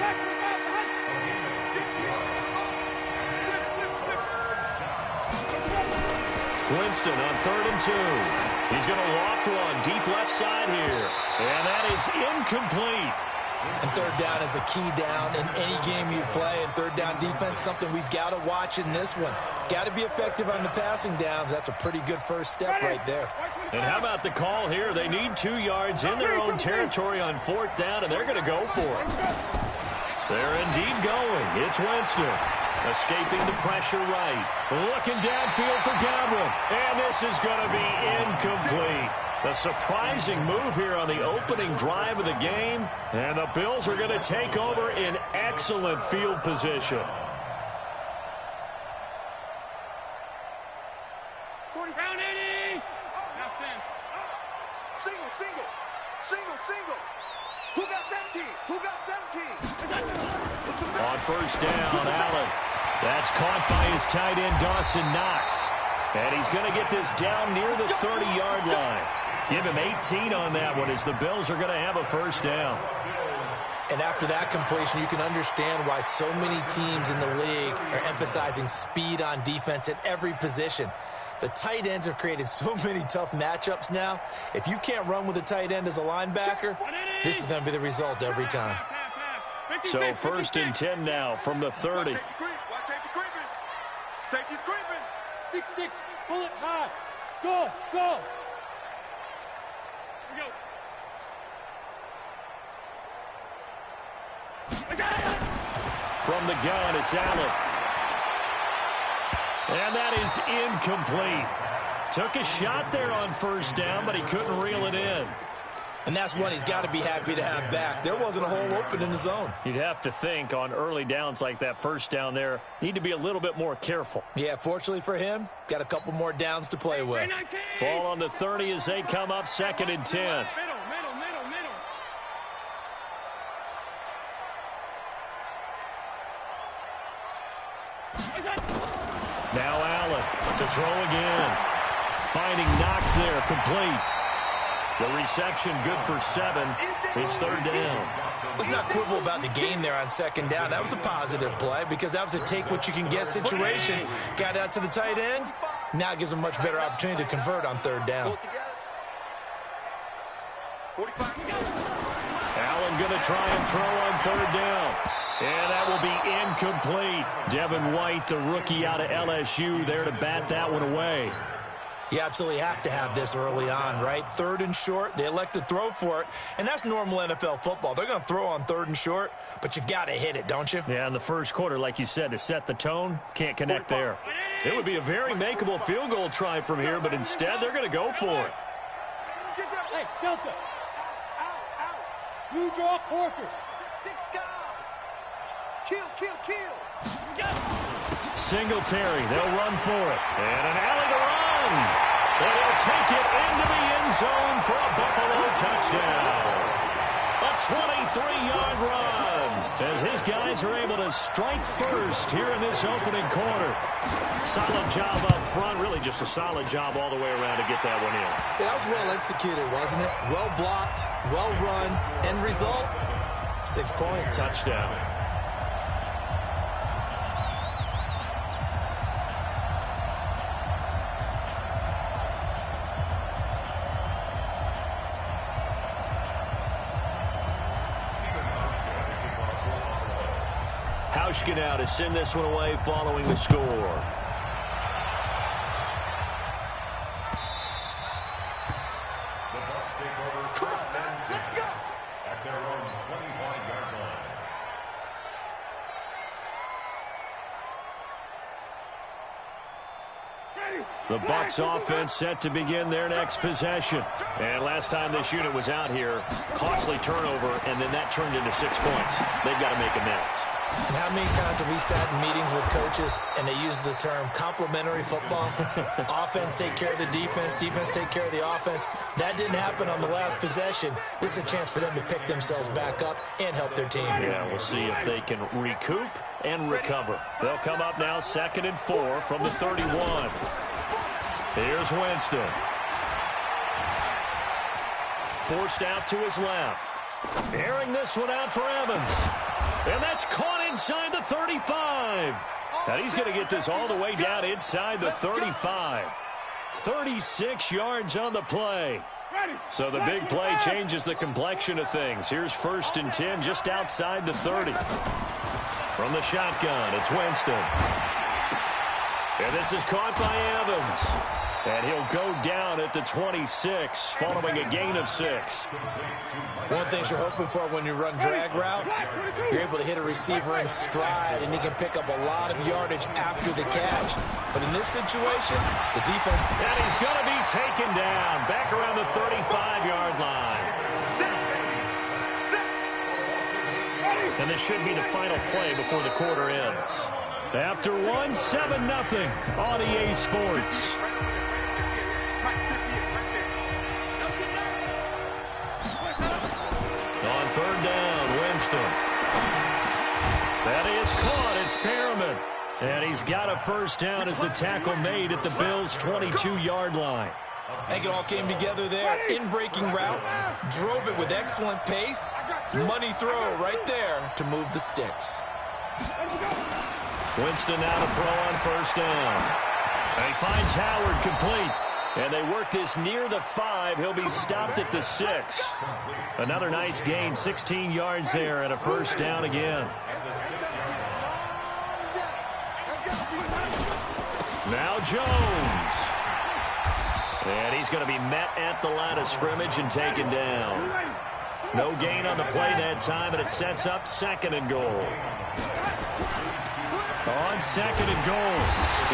Winston on 3rd and 2. He's going to loft one deep left side here. And that is incomplete. And 3rd down is a key down in any game you play. And 3rd down defense, something we've got to watch in this one. Got to be effective on the passing downs. That's a pretty good first step right there. And how about the call here? They need 2 yards in their own territory on 4th down, and they're going to go for it. They're indeed going. It's Winston. Escaping the pressure right. Looking downfield for Godwin. And this is going to be incomplete. A surprising move here on the opening drive of the game. And the Bills are going to take over in excellent field position. Round 80. Single. Who got 17? On 1st down, Allen. That's caught by his tight end, Dawson Knox. And he's going to get this down near the 30-yard line. Give him 18 on that one as the Bills are going to have a 1st down. And after that completion, you can understand why so many teams in the league are emphasizing speed on defense at every position. The tight ends have created so many tough matchups now. If you can't run with a tight end as a linebacker, this is going to be the result every time. So 1st and 10 now from the 30. Watch safety creeping. Safety's creeping. 6-6. Pull it high. Go. Here we go. From the gun, it's Allen. And that is incomplete. Took a shot there on 1st down, but he couldn't reel it in. And that's one he's got to be happy to have back. There wasn't a hole open in the zone. You'd have to think on early downs like that 1st down there, need to be a little bit more careful. Yeah, fortunately for him, got a couple more downs to play with. Ball on the 30 as they come up 2nd and 10. Middle. Now Allen to throw again. Finding Knox there, complete. The reception good for 7. It's 3rd down. Let's not quibble about the gain there on 2nd down. That was a positive play because that was a take-what-you-can-get situation. Got out to the tight end. Now it gives him a much better opportunity to convert on 3rd down. Allen going to try and throw on 3rd down. And that will be incomplete. Devin White, the rookie out of LSU, there to bat that one away. You absolutely have to have this early on, right? 3rd and short, they elect to throw for it, and that's normal NFL football. They're going to throw on 3rd and short, but you've got to hit it, don't you? Yeah, in the 1st quarter, like you said, to set the tone, can't connect there. It would be a very makeable field goal try from here, but instead they're going to go for it. Hey, Delta. You draw quarters. Kill. Singletary, they'll run for it. And an alley to run. And he'll take it into the end zone for a Buffalo touchdown. A 23-yard run as his guys are able to strike first here in this opening quarter. Solid job up front, really just a solid job all the way around to get that one in. That was well executed, wasn't it? Well blocked, well run, end result, 6 points. Touchdown. Hauschka now to send this one away following the score. The Bucs take over 1st and 10 at their own 25-yard line. The Bucs offense set to begin their next possession. And last time this unit was out here, costly turnover, and then that turned into 6 points. They've got to make amends. And how many times have we sat in meetings with coaches and they use the term complementary football? Offense take care of the defense, defense take care of the offense. That didn't happen on the last possession. This is a chance for them to pick themselves back up and help their team. Yeah, we'll see if they can recoup and recover. They'll come up now 2nd and 4 from the 31. Here's Winston. Forced out to his left. Airing this one out for Evans. And that's caught inside the 35. And he's going to get this all the way down inside the 35. 36 yards on the play. So the big play changes the complexion of things. Here's 1st and 10 just outside the 30. From the shotgun, it's Winston. And this is caught by Evans. And he'll go down at the 26, following a gain of 6. One thing you're hoping for when you run drag routes, you're able to hit a receiver in stride, and he can pick up a lot of yardage after the catch. But in this situation, the defense... And he's going to be taken down, back around the 35-yard line. And this should be the final play before the quarter ends. After one, 7-0 on EA Sports. On 3rd down, Winston. That is caught. It's Perriman. And he's got a 1st down as the tackle made at the Bills' 22-yard line. I think it all came together there. In-breaking route. Drove it with excellent pace. Money throw right there to move the sticks. Winston now to throw on 1st down. And he finds Howard complete. And they work this near the 5. He'll be stopped at the 6. Another nice gain, 16 yards there, and a 1st down again. Now Jones. And he's going to be met at the line of scrimmage and taken down. No gain on the play that time, and it sets up 2nd and goal. On 2nd and goal,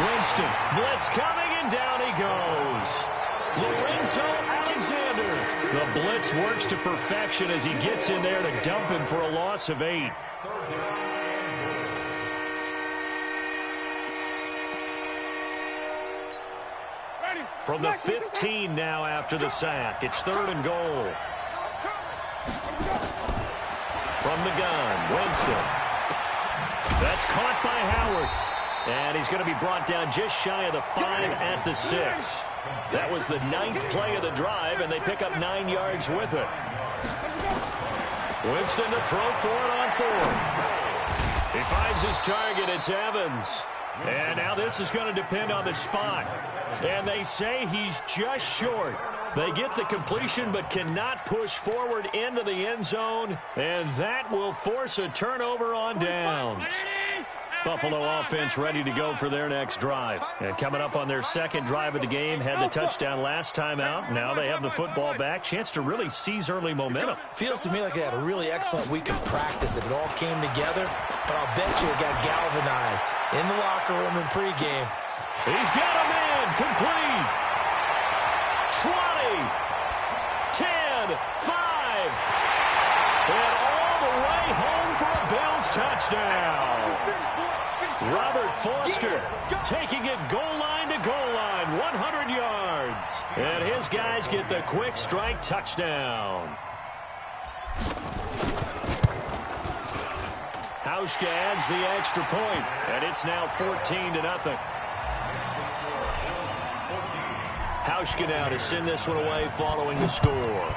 Winston, blitz coming, and down he goes. Lorenzo Alexander. The blitz works to perfection as he gets in there to dump him for a loss of 8. From the 15 now after the sack, it's 3rd and goal. From the gun, Winston. That's caught by Howard. And he's going to be brought down just shy of the 5 at the 6. That was the 9th play of the drive, and they pick up 9 yards with it. Winston to throw for it on 4th. He finds his target. It's Evans. And now this is going to depend on the spot. And they say he's just short. They get the completion but cannot push forward into the end zone. And that will force a turnover on downs. Buffalo offense ready to go for their next drive. And coming up on their 2nd drive of the game, had the touchdown last time out. Now they have the football back. Chance to really seize early momentum. Feels to me like they had a really excellent week of practice. It all came together. But I'll bet you it got galvanized in the locker room in pregame. He's got a man complete. 20, 10, 5. And all the way home for a Bills touchdown. Robert Foster taking it goal line to goal line, 100 yards. And his guys get the quick strike touchdown. Hauschka adds the extra point, and it's now 14-0. Hauschka now to send this one away following the score.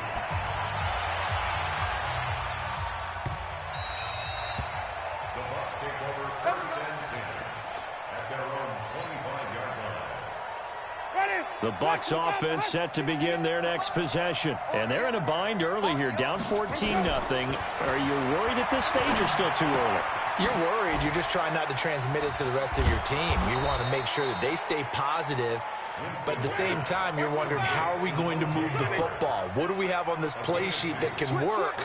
The Bucs offense set to begin their next possession. And they're in a bind early here, down 14-0. Are you worried at this stage or still too early? You're worried. You're just trying not to transmit it to the rest of your team. You want to make sure that they stay positive. But at the same time, you're wondering, how are we going to move the football? What do we have on this play sheet that can work?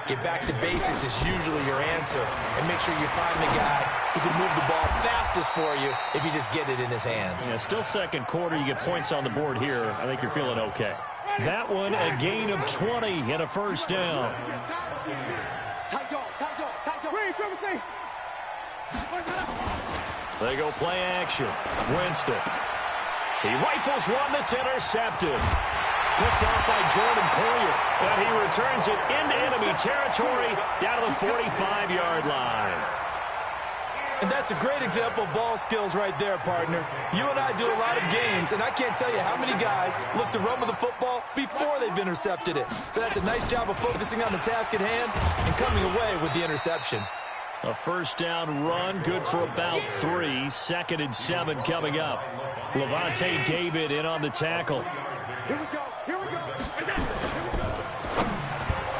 Get back to basics is usually your answer. And make sure you find the guy who can move the ball fastest for you if you just get it in his hands. Yeah, still 2nd quarter. You get points on the board here. I think you're feeling okay. That one, a gain of 20 and a 1st down. They go play action. Winston. He rifles one that's intercepted. Picked off by Jordan Collier. And he returns it into enemy territory down to the 45-yard line. And that's a great example of ball skills right there, partner. You and I do a lot of games, and I can't tell you how many guys look to run with the football before they've intercepted it. So that's a nice job of focusing on the task at hand and coming away with the interception. A first down run, good for about 3. 2nd and 7 coming up. Levante David in on the tackle. Here we go. Here we go.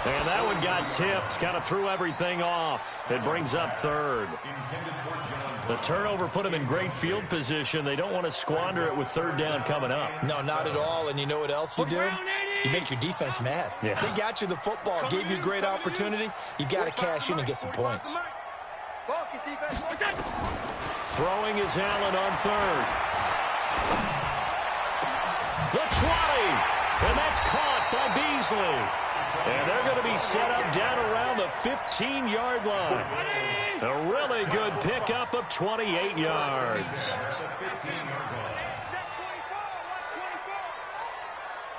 And that one got tipped, kind of threw everything off. It brings up 3rd. The turnover put them in great field position. They don't want to squander it with 3rd down coming up. No, not at all. And you know what else you do? You make your defense mad. Yeah. They got you the football, gave you a great opportunity. You got to cash in and get some points. Throwing is Allen on 3rd. The 20. And that's caught by Beasley. And they're going to be set up down around the 15-yard line. A really good pickup of 28 yards. Check 24. Watch 24.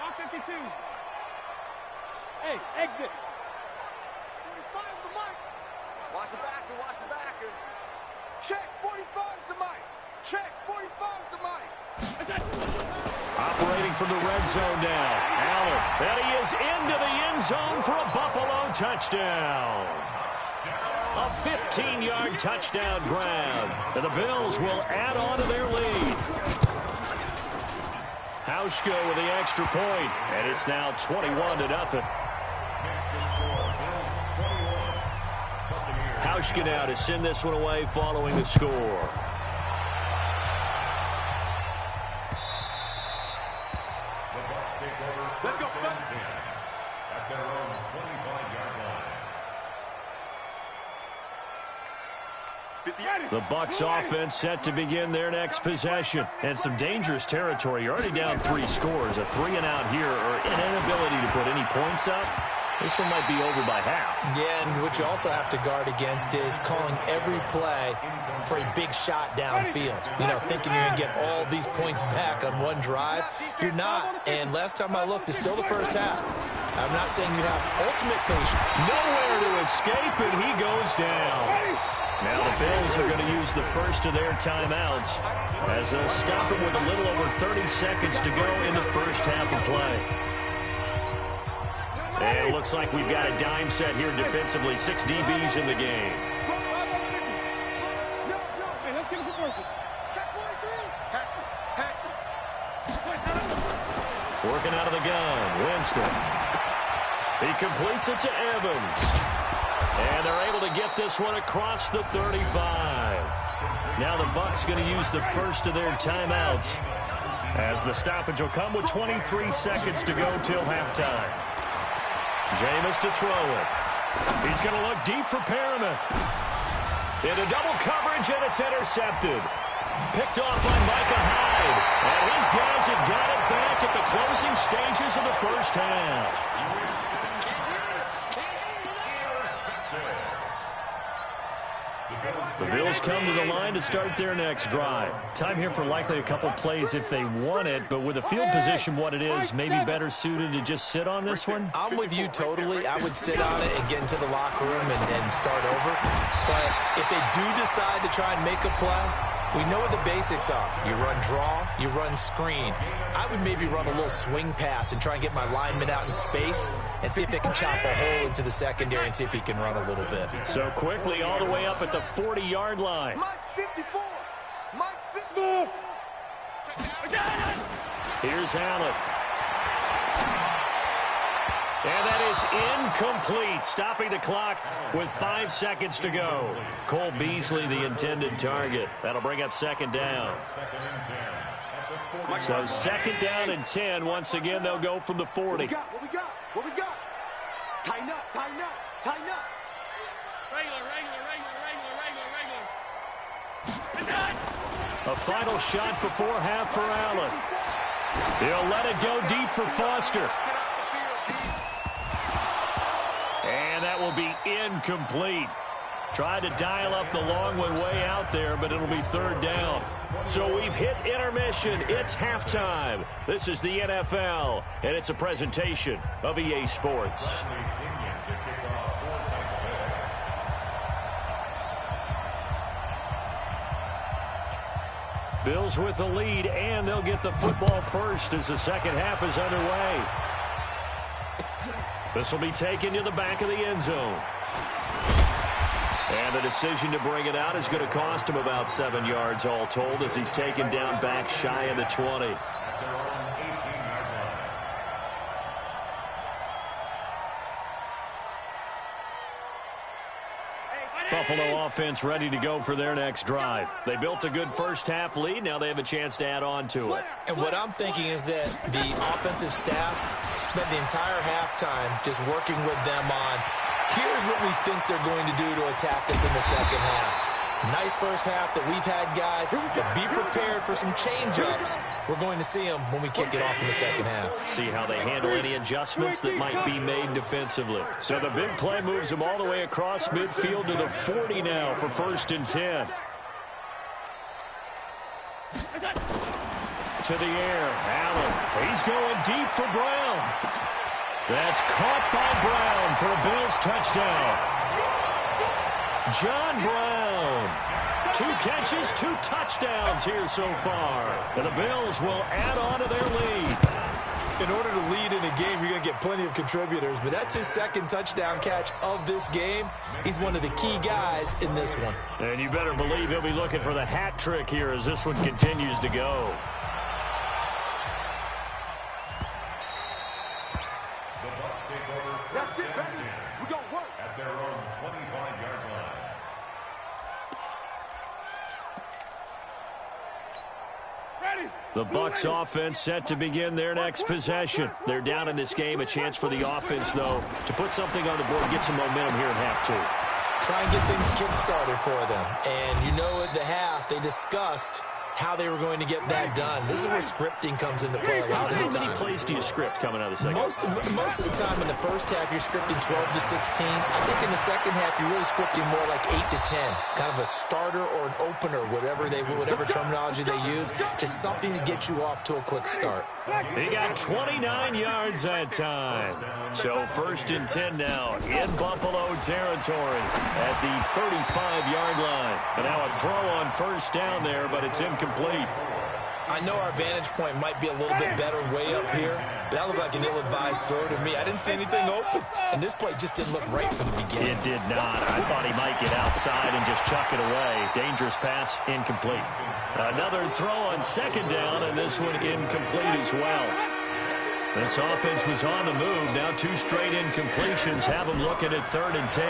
On 52. Hey, exit. 45's the mic. Watch the backer. Watch the backer. Check 45's the mic. Check 45's the mic. Operating from the red zone now. Allen. And he is into the end zone for a Buffalo touchdown. A 15-yard touchdown grab. And the Bills will add on to their lead. Hauschka with the extra point. And it's now 21-0. Hauschka now to send this one away following the score. Let's go. At their own 25-yard line. The Bucs offense set to begin their next possession. And some dangerous territory. You're already down 3 scores. A 3-and-out here or an inability to put any points up. This one might be over by half. Yeah, and what you also have to guard against is calling every play for a big shot downfield. You know, thinking you're going to get all these points back on one drive. You're not. And last time I looked, it's still the first half. I'm not saying you have ultimate patience. Nowhere to escape, and he goes down. Now the Bills are going to use the first of their timeouts as they'll stop it with a little over 30 seconds to go in the first half of play. And it looks like we've got a dime set here defensively. 6 DBs in the game. Working out of the gun, Winston. He completes it to Evans. And they're able to get this one across the 35. Now the Bucs going to use the first of their timeouts as the stoppage will come with 23 seconds to go till halftime. Jameis to throw it. He's going to look deep for Perriman. Into double coverage, and it's intercepted. Picked off by Micah Hyde. And his guys have got it back at the closing stages of the first half. The Bills come to the line to start their next drive. Time here for likely a couple plays if they want it, but with the field position what it is, maybe better suited to just sit on this one? I'm with you totally. I would sit on it and get into the locker room and start over. But if they do decide to try and make a play, we know what the basics are. You run draw, you run screen. I would maybe run a little swing pass and try and get my lineman out in space and see if they can chop a hole into the secondary and see if he can run a little bit. So quickly all the way up at the 40-yard line. Mike's 54. Mike's 54. Here's Allen. And that is incomplete, stopping the clock with 5 seconds to go. Cole Beasley, the intended target. That'll bring up second down. So second down and 10. Once again, they'll go from the 40. What we got? What we got? Tighten up, tighten up, tighten up. Regular. A final shot before half for Allen. He'll let it go deep for Foster. And that will be incomplete. Tried to dial up the long one way out there, but it'll be third down. So we've hit intermission. It's halftime. This is the NFL, and it's a presentation of EA Sports. Bills with the lead, and they'll get the football first as the second half is underway. This will be taken to the back of the end zone. And the decision to bring it out is going to cost him about 7 yards all told as he's taken down back shy of the 20. Buffalo offense ready to go for their next drive. They built a good first-half lead. Now they have a chance to add on to it. And what I'm thinking is that the offensive staff spent the entire halftime just working with them on, here's what we think they're going to do to attack us in the second half. Nice first half that we've had, guys, but be prepared for some change-ups. We're going to see them when we kick it off in the second half. See how they handle any adjustments that might be made defensively. So the big play moves them all the way across midfield to the 40 now for 1st and 10. To the air, Allen. He's going deep for Brown. That's caught by Brown for a Bills touchdown. John Brown. 2 catches, 2 touchdowns here so far. And the Bills will add on to their lead. In order to lead in a game, you're going to get plenty of contributors, but that's his second touchdown catch of this game. He's one of the key guys in this one. And you better believe he'll be looking for the hat trick here as this one continues to go. That's it, baby. We're going to work. At their own 25-yard line. The Bucs offense set to begin their next possession. They're down in this game. A chance for the offense, though, to put something on the board, get some momentum here in half 2. Try and get things kick-started for them. And you know at the half, they discussed how they were going to get that done. This is where scripting comes into play a lot of the time. How many plays do you script coming out of the second? Most of the time in the first half, you're scripting 12 to 16. I think in the second half, you're really scripting more like 8 to 10. Kind of a starter or an opener, whatever terminology they use. Just something to get you off to a quick start. He got 29 yards that time. So 1st and 10 now in Buffalo territory at the 35-yard line. And now a throw on 1st down there, but it's incomplete. I know our vantage point might be a little bit better way up here, but that looked like an ill-advised throw to me. I didn't see anything open, and this play just didn't look right from the beginning. It did not. I thought he might get outside and just chuck it away. Dangerous pass, incomplete. Another throw on 2nd down, and this one incomplete as well. This offense was on the move. Now 2 straight incompletions have them looking at 3rd and 10.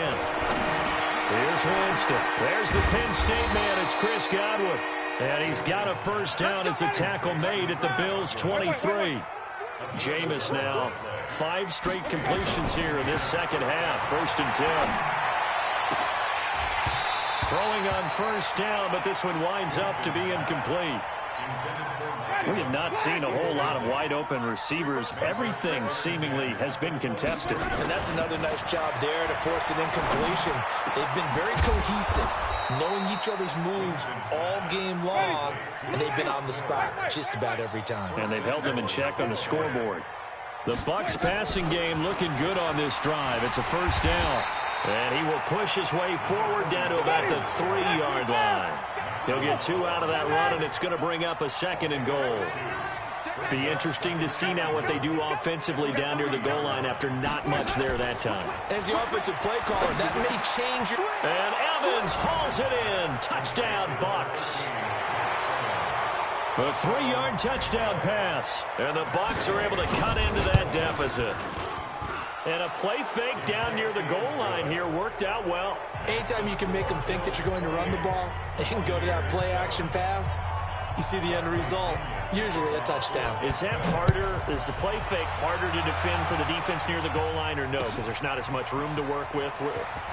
Here's Winston. There's the Penn State man. It's Chris Godwin. And he's got a 1st down as the tackle made at the Bills' 23. Jameis now, 5 straight completions here in this second half. 1st and 10. Throwing on 1st down, but this one winds up to be incomplete. We have not seen a whole lot of wide-open receivers. Everything seemingly has been contested. And that's another nice job there to force an incompletion. They've been very cohesive, knowing each other's moves all game long, and they've been on the spot just about every time. And they've held them in check on the scoreboard. The Bucs passing game looking good on this drive. It's a 1st down. And he will push his way forward down to about the 3-yard line. He'll get 2 out of that run, and it's going to bring up a 2nd and goal. Be interesting to see now what they do offensively down near the goal line after not much there that time. As the offensive play caller, that may change your... And Evans hauls it in. Touchdown, Bucs. A 3-yard touchdown pass. And the Bucs are able to cut into that deficit. And a play fake down near the goal line here worked out well. Anytime you can make them think that you're going to run the ball and go to that play-action pass, you see the end result, usually a touchdown. Is that harder? Is the play fake harder to defend for the defense near the goal line or no? Because there's not as much room to work with?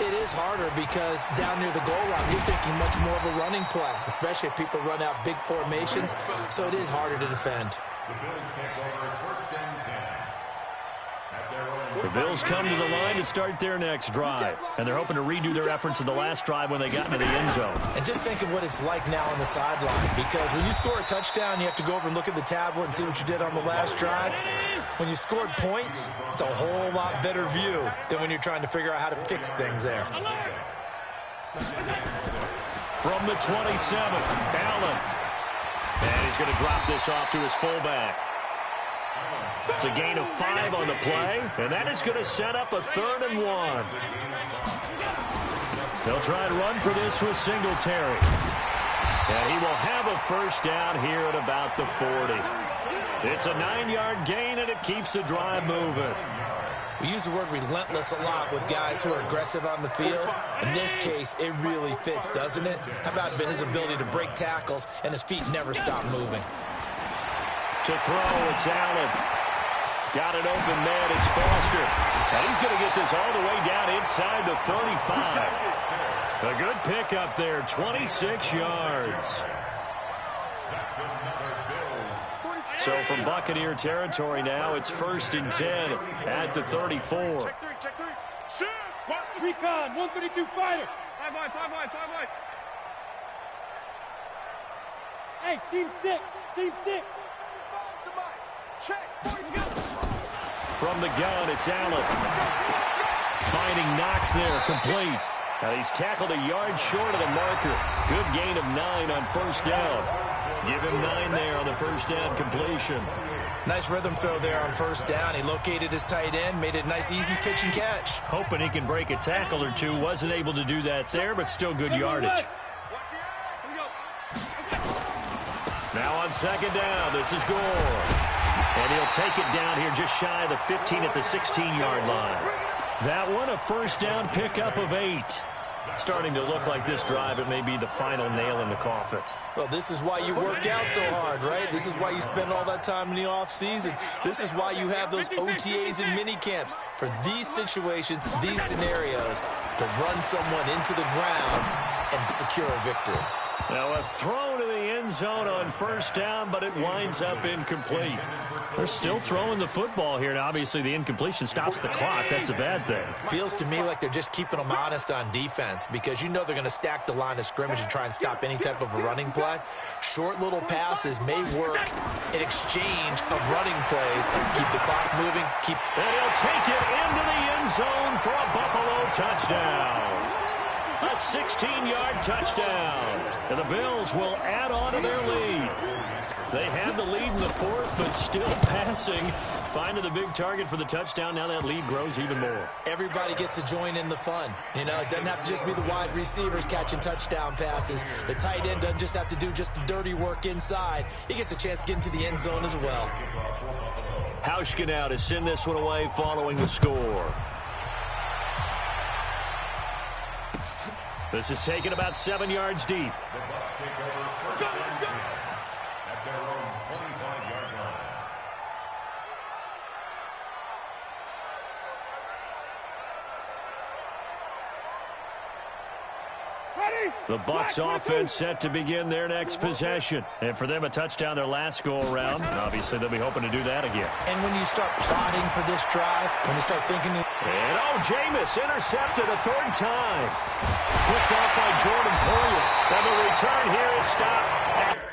It is harder because down near the goal line, you're thinking much more of a running play, especially if people run out big formations. So it is harder to defend. The Bills take over 1st and 10. The Bills come to the line to start their next drive. And they're hoping to redo their efforts in the last drive when they got into the end zone. And just think of what it's like now on the sideline. Because when you score a touchdown, you have to go over and look at the tablet and see what you did on the last drive. When you scored points, it's a whole lot better view than when you're trying to figure out how to fix things there. From the 27, Allen. And he's going to drop this off to his fullback. It's a gain of 5 on the play, and that is going to set up a 3rd and 1. They'll try and run for this with Singletary. And he will have a first down here at about the 40. It's a 9-yard gain, and it keeps the drive moving. We use the word relentless a lot with guys who are aggressive on the field. In this case, it really fits, doesn't it? How about his ability to break tackles, and his feet never stop moving? To throw, it's Allen. Got it open man, it's Foster. And he's going to get this all the way down inside the 35. A good pickup there, 26 yards. So from Buccaneer territory now, it's 1st and 10 at the 34. Check three. Shoot! Recon, 132 fighter. 5 wide. Hey, seam 6. Check. From the gun, it's Allen. Finding Knox there, complete. Now he's tackled a yard short of the marker. Good gain of 9 on first down. Give him 9 there on the first down completion. Nice rhythm throw there on first down. He located his tight end, made it a nice, easy pitch and catch. Hoping he can break a tackle or two. Wasn't able to do that there, but still good yardage. Now on second down, this is Gore. And he'll take it down here just shy of the 15 at the 16-yard line. That one, a first down pickup of 8. Starting to look like this drive, it may be the final nail in the coffin. Well, this is why you work out so hard, right? This is why you spend all that time in the offseason. This is why you have those OTAs and mini camps. For these situations, these scenarios, to run someone into the ground and secure a victory. Now a throw to the end zone on first down, but it winds up incomplete. They're still throwing the football here, and obviously the incompletion stops the clock. That's a bad thing. Feels to me like they're just keeping them honest on defense because you know they're going to stack the line of scrimmage and try and stop any type of a running play. Short little passes may work in exchange of running plays. Keep the clock moving. And he'll take it into the end zone for a Buffalo touchdown. A 16-yard touchdown. And the Bills will add on to their lead. They had the lead in the 4th, but still passing. Finding the big target for the touchdown. Now that lead grows even more. Everybody gets to join in the fun. You know, it doesn't have to just be the wide receivers catching touchdown passes. The tight end doesn't just have to do just the dirty work inside. He gets a chance to get into the end zone as well. Hauschka now to send this one away following the score. This is taken about 7 yards deep. The Bucs offense set to begin their next possession. And for them, a touchdown their last go-around. Obviously, they'll be hoping to do that again. And when you start plotting for this drive, when you start thinking... And, Jameis intercepted a 3rd time. Picked off by Jordan Poyer. And the return here is stopped at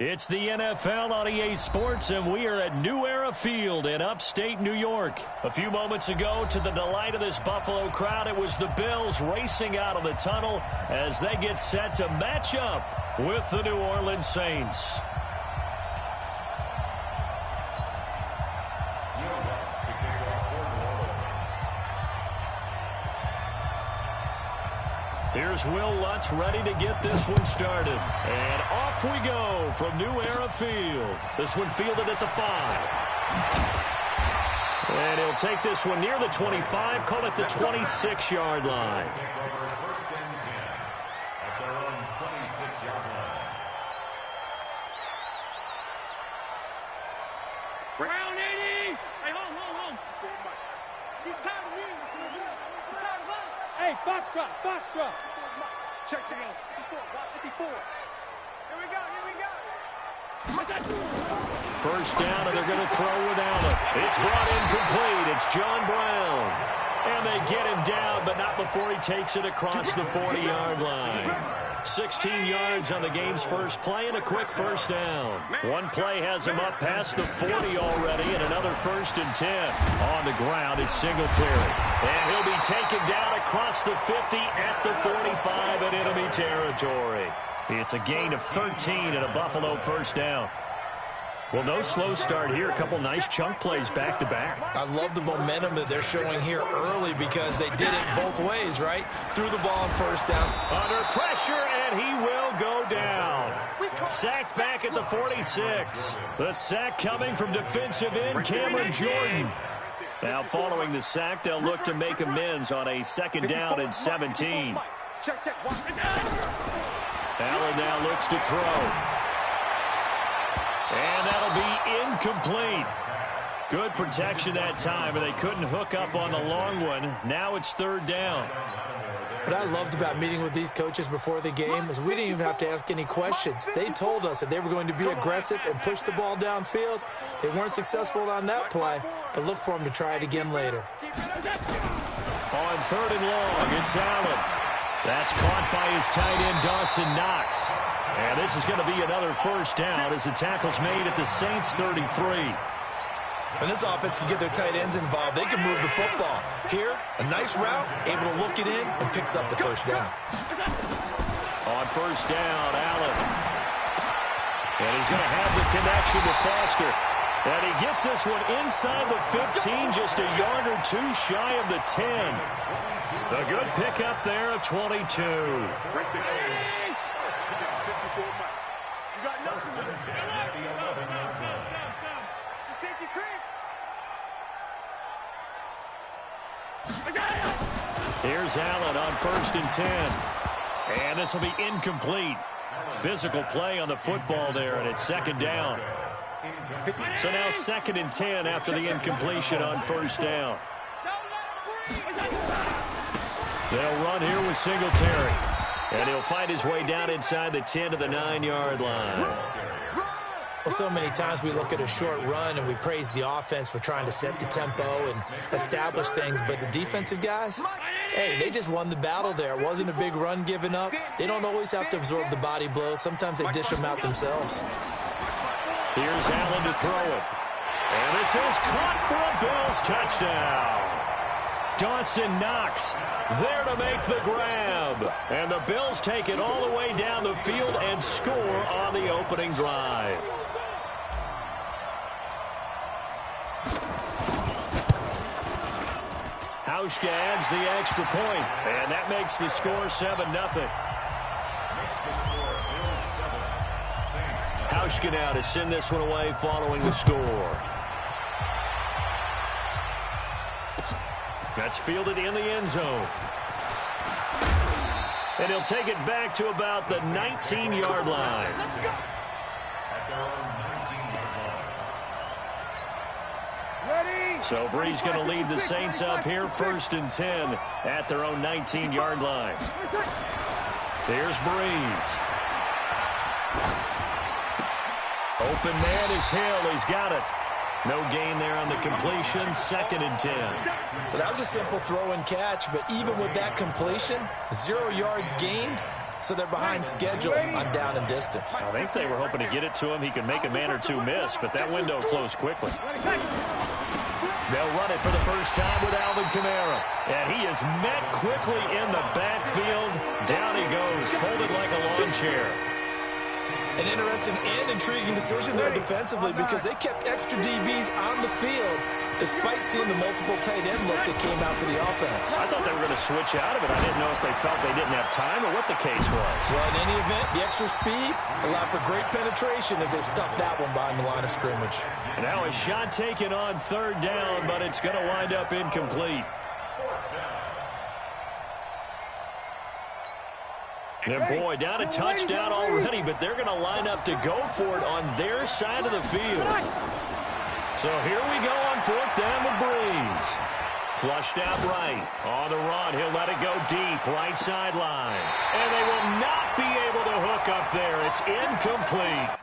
It's the NFL on EA Sports, and we are at New Era Field in upstate New York. A few moments ago, to the delight of this Buffalo crowd, it was the Bills racing out of the tunnel as they get set to match up with the New Orleans Saints. Here's Will Lutz ready to get this one started. And off we go from New Era Field. This one fielded at the 5. And he'll take this one near the 25, call it the 26-yard line. Round 80! Hey, hold. He's tired of me. He's tired of us. Hey, foxtrot. Check. 54, block 54. Here we go. First down, and they're going to throw without it. It's brought in complete. It's John Brown. And they get him down, but not before he takes it across the 40-yard line. 16 yards on the game's first play and a quick first down. One play has him up past the 40 already, and another 1st and 10. On the ground, it's Singletary. And he'll be taken down across the 50 at the 45 in enemy territory. It's a gain of 13 and a Buffalo first down. Well, no slow start here. A couple nice chunk plays back-to-back. I love the momentum that they're showing here early because they did it both ways, right? Threw the ball on first down. Under pressure, and he will go down. Sacked back at the 46. The sack coming from defensive end Cameron Jordan. Now, following the sack, they'll look to make amends on a 2nd down and 17. Allen now looks to throw. And that'll be incomplete. Good protection that time, and they couldn't hook up on the long one. Now it's 3rd down. What I loved about meeting with these coaches before the game is we didn't even have to ask any questions. They told us that they were going to be aggressive and push the ball downfield. They weren't successful on that play, but look for them to try it again later. On 3rd and long, it's Allen. That's caught by his tight end, Dawson Knox. And this is going to be another first down as the tackle's made at the Saints' 33. When this offense can get their tight ends involved, they can move the football. Here, a nice route, able to look it in, and picks up the first down. On first down, Allen. And he's going to have the connection to Foster. And he gets this one inside the 15, just a yard or two shy of the 10. A good pickup there of 22. Here's Allen on 1st and 10. And this will be incomplete. Physical play on the football there, and it's 2nd down. So now 2nd and 10 after the incompletion on first down. They'll run here with Singletary. And he'll find his way down inside the 10 to the 9-yard line. Well, so many times we look at a short run and we praise the offense for trying to set the tempo and establish things, but the defensive guys, hey, they just won the battle there. It wasn't a big run given up. They don't always have to absorb the body blows. Sometimes they dish them out themselves. Here's Allen to throw it. And this is caught for a Bills touchdown. Dawson Knox there to make the grab. And the Bills take it all the way down the field and score on the opening drive. Hauschka adds the extra point, and that makes the score 7-0. Hauschka now to send this one away following the score. That's fielded in the end zone. And he'll take it back to about the 19-yard line. So Bree's going to lead the Saints up here 1st and 10 at their own 19-yard line. Here's Breeze. Open man is Hill. He's got it. No gain there on the completion. 2nd and 10. Well, that was a simple throw and catch, but even with that completion, 0 yards gained, so they're behind schedule on down and distance. I think they were hoping to get it to him. He could make a man or two miss, but that window closed quickly. They'll run it for the first time with Alvin Kamara. And he is met quickly in the backfield. Down he goes, folded like a lawn chair. An interesting and intriguing decision there defensively because they kept extra DBs on the field despite seeing the multiple tight end look that came out for the offense. I thought they were going to switch out of it. I didn't know if they felt they didn't have time or what the case was. Well, in any event, the extra speed allowed for great penetration as they stuffed that one behind the line of scrimmage. And now a shot taken on third down, but it's going to wind up incomplete. And boy, down a touchdown already, but they're going to line up to go for it on their side of the field. So here we go on fourth down with Breeze. Flushed out right. On the run, he'll let it go deep, right sideline. And they will not be able to hook up there. It's incomplete.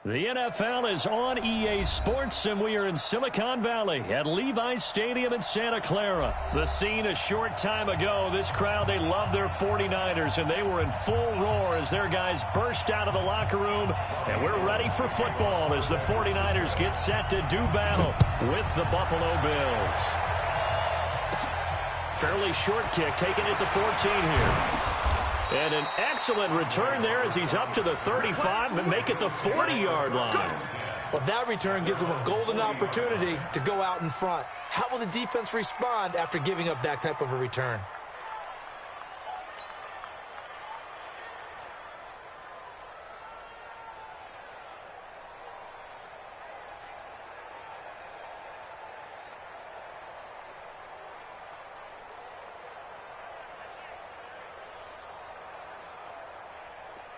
The NFL is on EA Sports, and we are in Silicon Valley at Levi's Stadium in Santa Clara. The scene a short time ago. This crowd, they love their 49ers, and they were in full roar as their guys burst out of the locker room. And we're ready for football as the 49ers get set to do battle with the Buffalo Bills. Fairly short kick, taken at the 14 here. And an excellent return there as he's up to the 35 and make it the 40-yard line. Well, that return gives them a golden opportunity to go out in front. How will the defense respond after giving up that type of a return?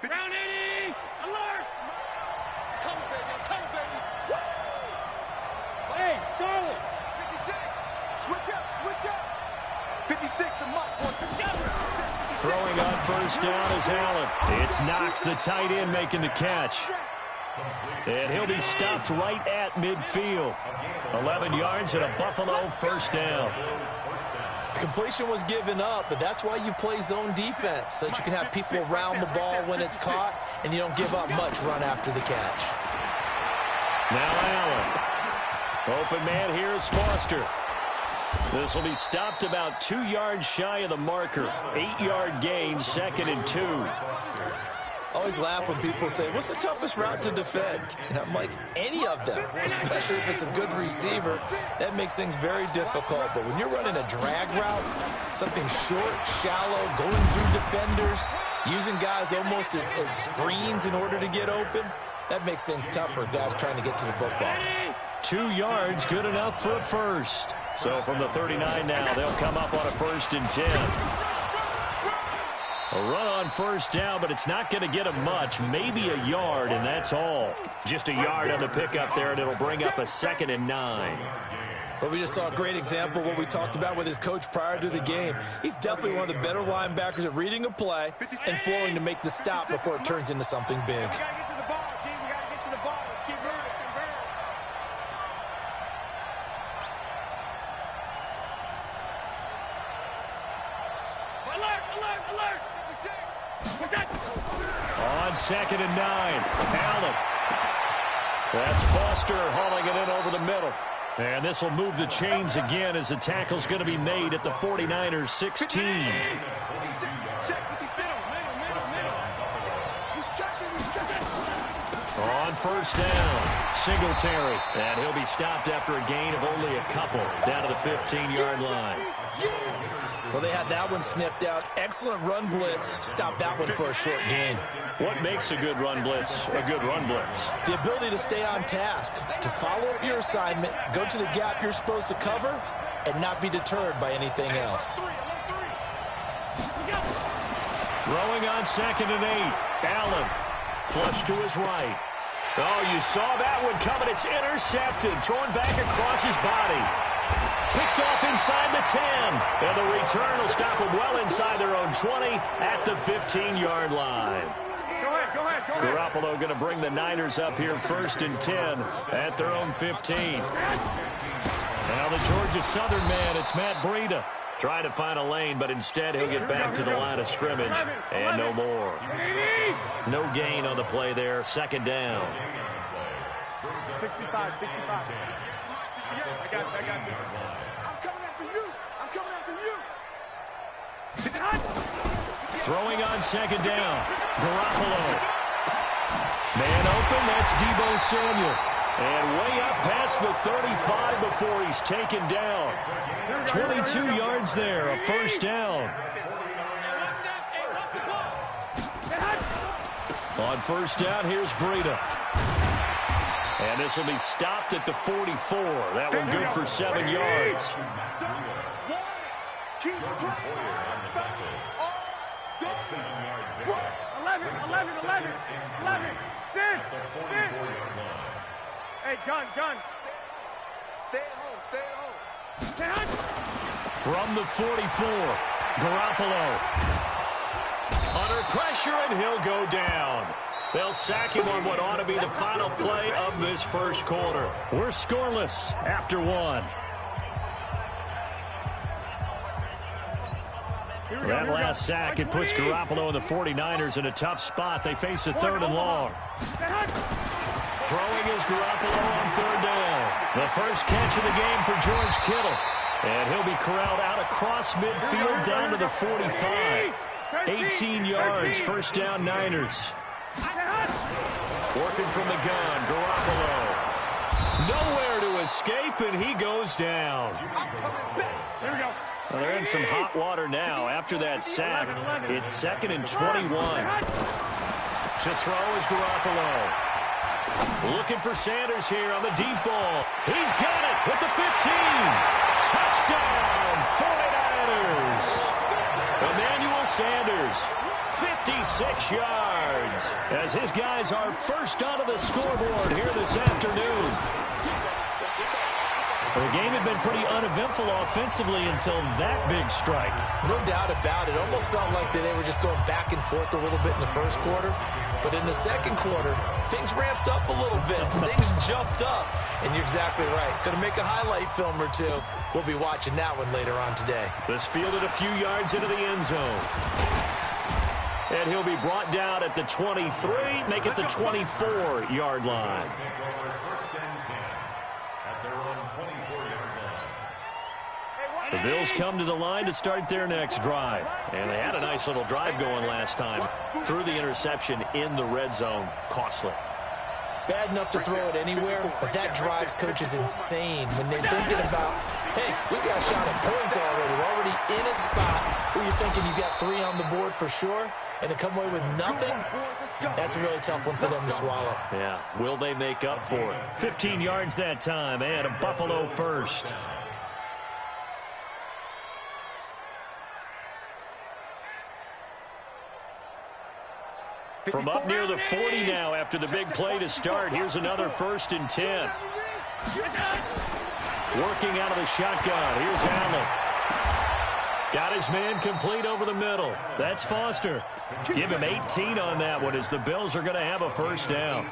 Round 80! Alert! Come on, baby. Come on, baby. Woo! Hey, Charlie! 56! Switch up, switch up! 56 to Mike. Throwing on first down is Allen. It's Knox, the tight end, making the catch. And he'll be stopped right at midfield. 11 yards and a Buffalo first down. Completion was given up, but that's why you play zone defense, so that you can have people around the ball when it's caught, and you don't give up much run after the catch. Now Allen. Open man here is Foster. This will be stopped about 2 yards shy of the marker. 8-yard gain, 2nd and 2. Always laugh when people say, what's the toughest route to defend? And I'm like, any of them, especially if it's a good receiver. That makes things very difficult. But when you're running a drag route, something short, shallow, going through defenders, using guys almost as screens in order to get open, that makes things tough for guys trying to get to the football. 2 yards, good enough for a first. So from the 39 now, they'll come up on a 1st and 10. A run on first down, but it's not going to get him much. Maybe a yard, and that's all. Just a yard on the pickup there, and it'll bring up a 2nd and 9. Well, we just saw a great example of what we talked about with his coach prior to the game. He's definitely one of the better linebackers at reading a play and flowing to make the stop before it turns into something big. We got to get to the ball, team. We got to get to the ball. Let's keep moving. On 2nd and 9, Allen. That's Foster hauling it in over the middle. And this will move the chains again as the tackle's going to be made at the 49ers 16. On 1st down, Singletary. And he'll be stopped after a gain of only a couple down to the 15-yard line. Well, they had that one sniffed out. Excellent run blitz. Stopped that one for a short gain. What makes a good run blitz a good run blitz? The ability to stay on task, to follow up your assignment, go to the gap you're supposed to cover, and not be deterred by anything else. Throwing on 2nd and 8. Allen. Flush to his right. Oh, you saw that one coming. It's intercepted. Throwing back across his body. Picked off inside the 10. And the return will stop them well inside their own 20 at the 15-yard line. Go ahead. Garoppolo going to bring the Niners up here 1st and 10 at their own 15. Now the Georgia Southern man, it's Matt Breida. Trying to find a lane, but instead he'll get back to the line of scrimmage and no more. No gain on the play there. 2nd down. 65. I got you. I'm coming after you. Throwing on 2nd down. Garoppolo. Man open, that's Deebo Samuel. And way up past the 35 before he's taken down. 22 yards there, a 1st down. On 1st down, here's Breida. And this will be stopped at the 44. That one good for 7 yards. Keep 11. Sit. Hey, gun. Stay at home. From the 44, Garoppolo. Under pressure, and he'll go down. They'll sack him on what ought to be the final play of this 1st quarter. We're scoreless after 1. That last sack, it puts Garoppolo and the 49ers in a tough spot. They face a 3rd and long. Throwing is Garoppolo on 3rd down. The first catch of the game for George Kittle. And he'll be corralled out across midfield down to the 45. 18 yards, 1st down Niners. Working from the gun, Garoppolo. Nowhere to escape, and he goes down. Here we go. Well, they're in some hot water now. After that sack, it's 2nd and 21. To throw is Garoppolo. Looking for Sanders here on the deep ball. He's got it with the 15. Touchdown, 49ers. Emmanuel Sanders, 56 yards, as his guys are first onto the scoreboard here this afternoon. The game had been pretty uneventful offensively until that big strike. No doubt about it. Almost felt like they were just going back and forth a little bit in the 1st quarter. But in the 2nd quarter, things ramped up a little bit. Things jumped up. And you're exactly right. Going to make a highlight film or two. We'll be watching that one later on today. This fielded a few yards into the end zone. And he'll be brought down at the 23, make it the 24-yard line. The Bills come to the line to start their next drive. And they had a nice little drive going last time. Threw the interception in the red zone. Costly. Bad enough to throw it anywhere, but that drives coaches insane when they're thinking about, hey, we got a shot at points already. We're already in a spot where you're thinking you got 3 on the board for sure, and to come away with nothing, that's a really tough one for them to swallow. Yeah, will they make up for it? 15 yards that time, and a Buffalo first. From up near the 40 now after the big play to start. Here's another 1st and 10. Working out of the shotgun. Here's Allen. Got his man complete over the middle. That's Foster. Give him 18 on that one as the Bills are going to have a 1st down.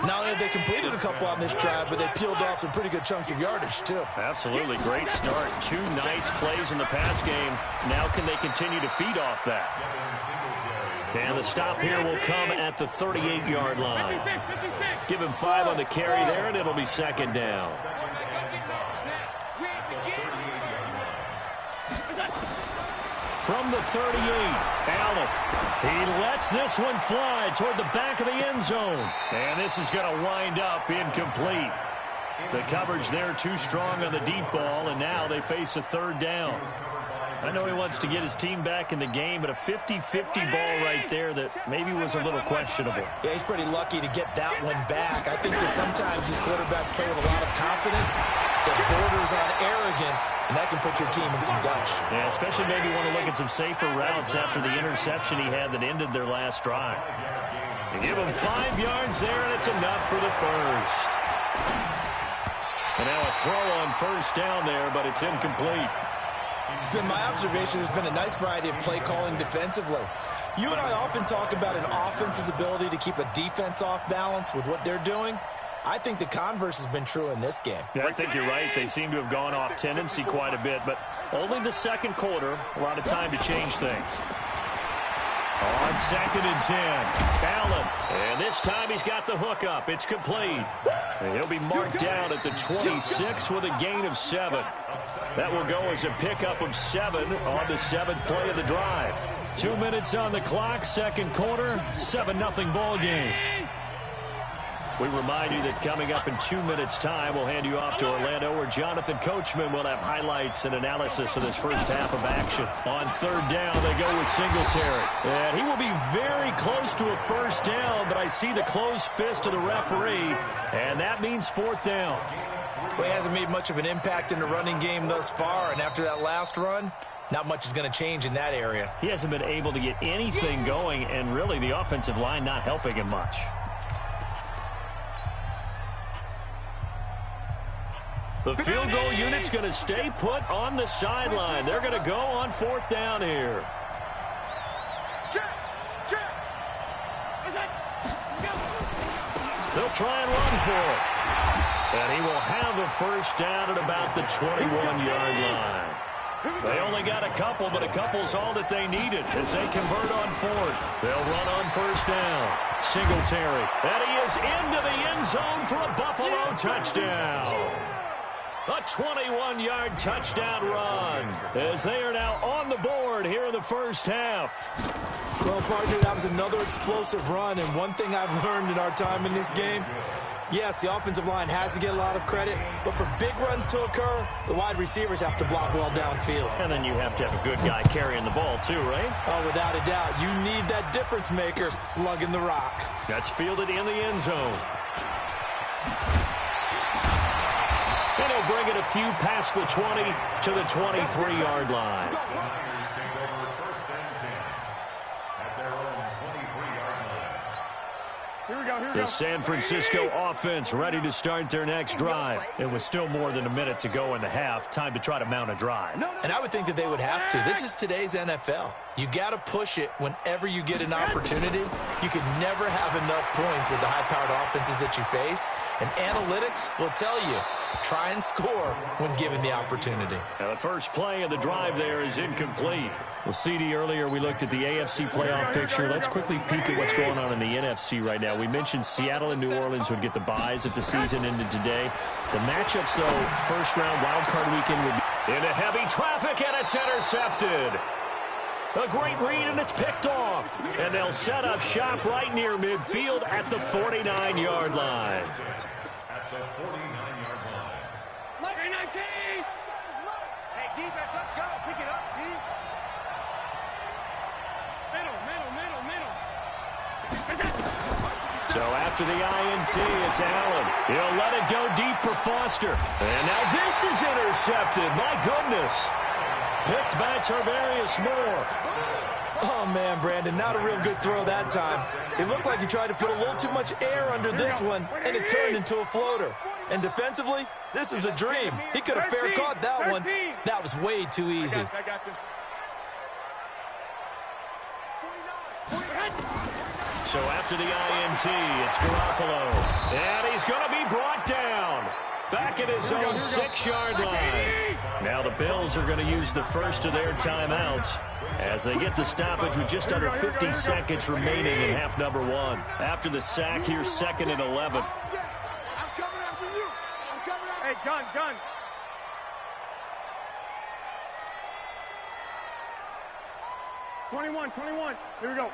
Not only have they completed a couple on this drive, but they peeled off some pretty good chunks of yardage, too. Absolutely. Great start. 2 nice plays in the pass game. Now can they continue to feed off that? And the stop here will come at the 38-yard line. Give him 5 on the carry there, and it'll be second down. From the 38, Allen. He lets this one fly toward the back of the end zone. And this is going to wind up incomplete. The coverage there too strong on the deep ball, and now they face a third down. I know he wants to get his team back in the game, but a 50-50 ball right there that maybe was a little questionable. Yeah, he's pretty lucky to get that one back. I think that sometimes these quarterbacks play with a lot of confidence that borders on arrogance, and that can put your team in some dutch. Yeah, especially maybe want to look at some safer routes after the interception he had that ended their last drive. You give him 5 yards there, and it's enough for the first. And now a throw on first down there, but it's incomplete. It's been my observation there's been a nice variety of play calling defensively. You and I often talk about an offense's ability to keep a defense off balance with what they're doing. I think the converse has been true in this game. Yeah, I think you're right. They seem to have gone off tendency quite a bit, but only the second quarter, a lot of time to change things. On 2nd and 10, Allen. And this time he's got the hook up. It's complete. And he'll be marked down at the 26 with a gain of 7. That will go as a pickup of 7 on the 7th play of the drive. 2 minutes on the clock, second quarter, 7-0 ball game. We remind you that coming up in 2 minutes' time, we'll hand you off to Orlando, where Jonathan Coachman will have highlights and analysis of this first half of action. On third down, they go with Singletary. And he will be very close to a first down, but I see the closed fist of the referee, and that means fourth down. Well, he hasn't made much of an impact in the running game thus far, and after that last run, not much is going to change in that area. He hasn't been able to get anything going, and really the offensive line not helping him much. The field goal unit's going to stay put on the sideline. They're going to go on fourth down here. They'll try and run for it. And he will have a first down at about the 21-yard line. They only got a couple, but a couple's all that they needed as they convert on fourth. They'll run on first down. Singletary. And he is into the end zone for a Buffalo touchdown. A 21-yard touchdown run as they are now on the board here in the first half. Well, partner, that was another explosive run, and one thing I've learned in our time in this game, yes, the offensive line has to get a lot of credit, but for big runs to occur, the wide receivers have to block well downfield. And then you have to have a good guy carrying the ball too, right? Oh, without a doubt. You need that difference maker lugging the rock. That's fielded in the end zone. And he'll bring it a few past the 20 to the 23-yard line. The San Francisco offense ready to start their next drive. And with still more than a minute to go in the half, time to try to mount a drive. And I would think that they would have to. This is today's NFL. You got to push it whenever you get an opportunity. You can never have enough points with the high-powered offenses that you face. And analytics will tell you, try and score when given the opportunity. Now the first play of the drive there is incomplete. Well, CD, earlier we looked at the AFC playoff picture. Let's quickly peek at what's going on in the NFC right now. We mentioned Seattle and New Orleans would get the byes if the season ended today. The matchups, though, first-round wildcard weekend would be into heavy traffic, and it's intercepted. A great read, and it's picked off. And they'll set up shop right near midfield at the 49-yard line. At the 49-yard line. Hey, defense, let's go. Pick it up, D. So after the INT, it's Allen. He'll let it go deep for Foster. And now this is intercepted. My goodness. Picked by Tarvarius Moore. Oh, man, Brandon, not a real good throw that time. It looked like he tried to put a little too much air under this one, and it turned into a floater. And defensively, this is a dream. He could have fair caught that one. That was way too easy. I got you. So after the INT, it's Garoppolo. And he's going to be brought down. Back at his own 6-yard line. Now the Bills are going to use the first of their timeouts as they get the stoppage with just under 50 seconds remaining in half number 1. After the sack, here's 2nd and 11. I'm coming after you. Hey, gun. Twenty-one. Here we go.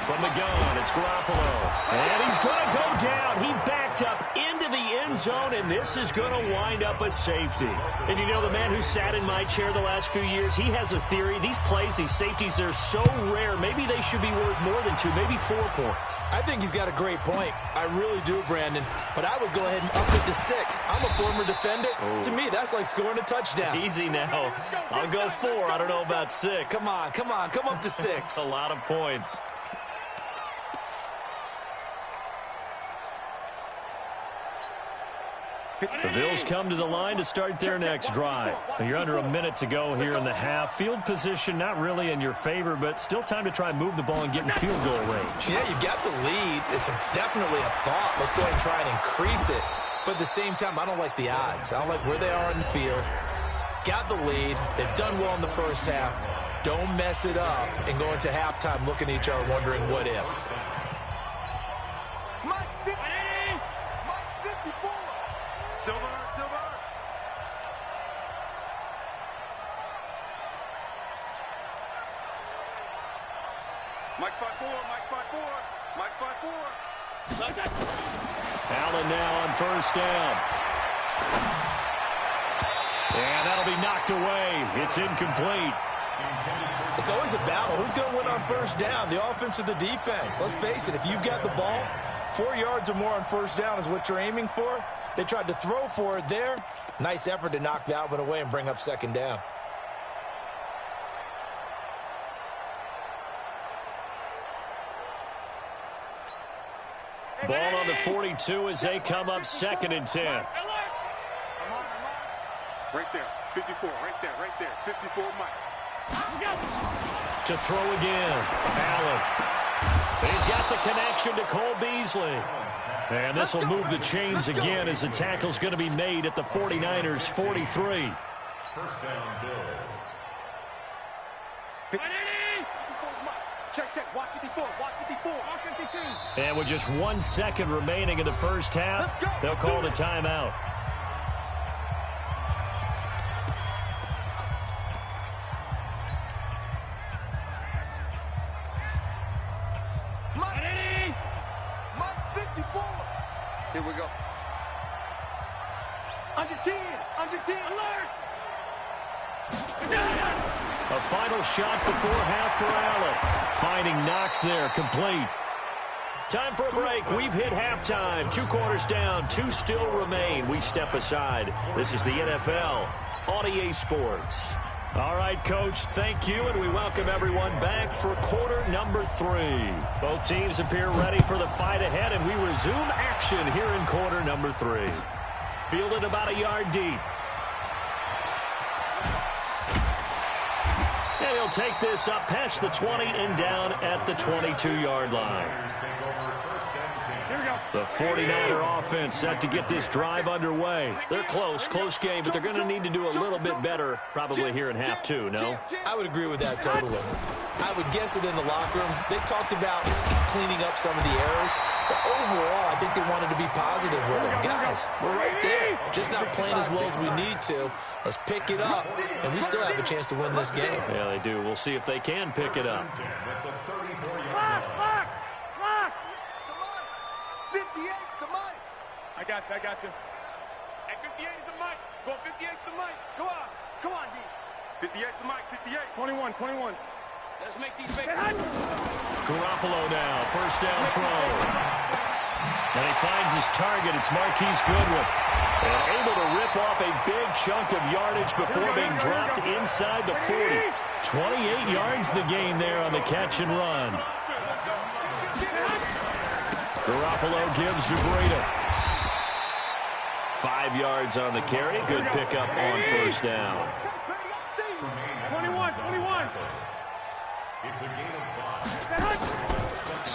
From the gun, it's Garoppolo. And he's going to go down. He backed up into the end zone, and this is going to wind up a safety. And you know, the man who sat in my chair the last few years, he has a theory. These plays, these safeties, they're so rare. Maybe they should be worth more than 2, maybe 4 points. I think he's got a great point. I really do, Brandon. But I would go ahead and up it to 6. I'm a former defender. Oh. To me, that's like scoring a touchdown. Easy now. I'll go 4. I don't know about 6. Come on. Come up to 6. A lot of points. The Bills come to the line to start their next drive. You're under a minute to go here in the half. Field position not really in your favor, but still time to try and move the ball and get in field goal range. Yeah, you got the lead. It's definitely a thought. Let's go ahead and try and increase it. But at the same time, I don't like the odds. I don't like where they are in the field. Got the lead. They've done well in the first half. Don't mess it up and go into halftime looking at each other wondering what if. Silver. Mike 5-4. Allen now on first down. And that'll be knocked away. It's incomplete. It's always a battle. Who's going to win on first down, the offense or the defense? Let's face it, if you've got the ball, 4 yards or more on first down is what you're aiming for. They tried to throw for it there. Nice effort to knock that one away and bring up second down. Ball on the 42 as they come up 2nd and 10. Right there. 54. Right there. 54, Mike. To throw again. Allen. He's got the connection to Cole Beasley. And this will move the chains again as the tackle's going to be made at the 49ers' 43. First down, Bills. Check. Watch 54. Watch 52. And with just 1 second remaining in the first half, they'll call the timeout. Mike 54. Here we go. Under 10. Alert. A final shot before half for Allen. Finding Knox there, complete. Time for a break. We've hit halftime. 2 quarters down, 2 still remain. We step aside. This is the NFL on EA Sports. All right, Coach, thank you, and we welcome everyone back for quarter number 3. Both teams appear ready for the fight ahead, and we resume action here in quarter number 3. Fielded about a yard deep. And he'll take this up past the 20 and down at the 22-yard line. The 49er offense set to get this drive underway. They're close game, but they're going to need to do a little bit better probably here in half 2, no? I would agree with that totally. I would guess it in the locker room. They talked about cleaning up some of the errors, but overall, I think they wanted to be positive with them. Guys, we're right there. Just not playing as well as we need to. Let's pick it up, and we still have a chance to win this game. Yeah, they do. We'll see if they can pick it up. Lock. 58 to Mike. I got you. At 58 is the Mike. Go 58 to the Mike. Come on, D. 58 to Mike. 58. 21. Let's make these big. Garoppolo now, first down throw. And he finds his target. It's Marquise Goodwin. And able to rip off a big chunk of yardage before being dropped inside the 40. 28 yards the gain there on the catch and run. Garoppolo gives to Breida. 5 yards on the carry. Good pickup on first down. 21. It's a gain of 5.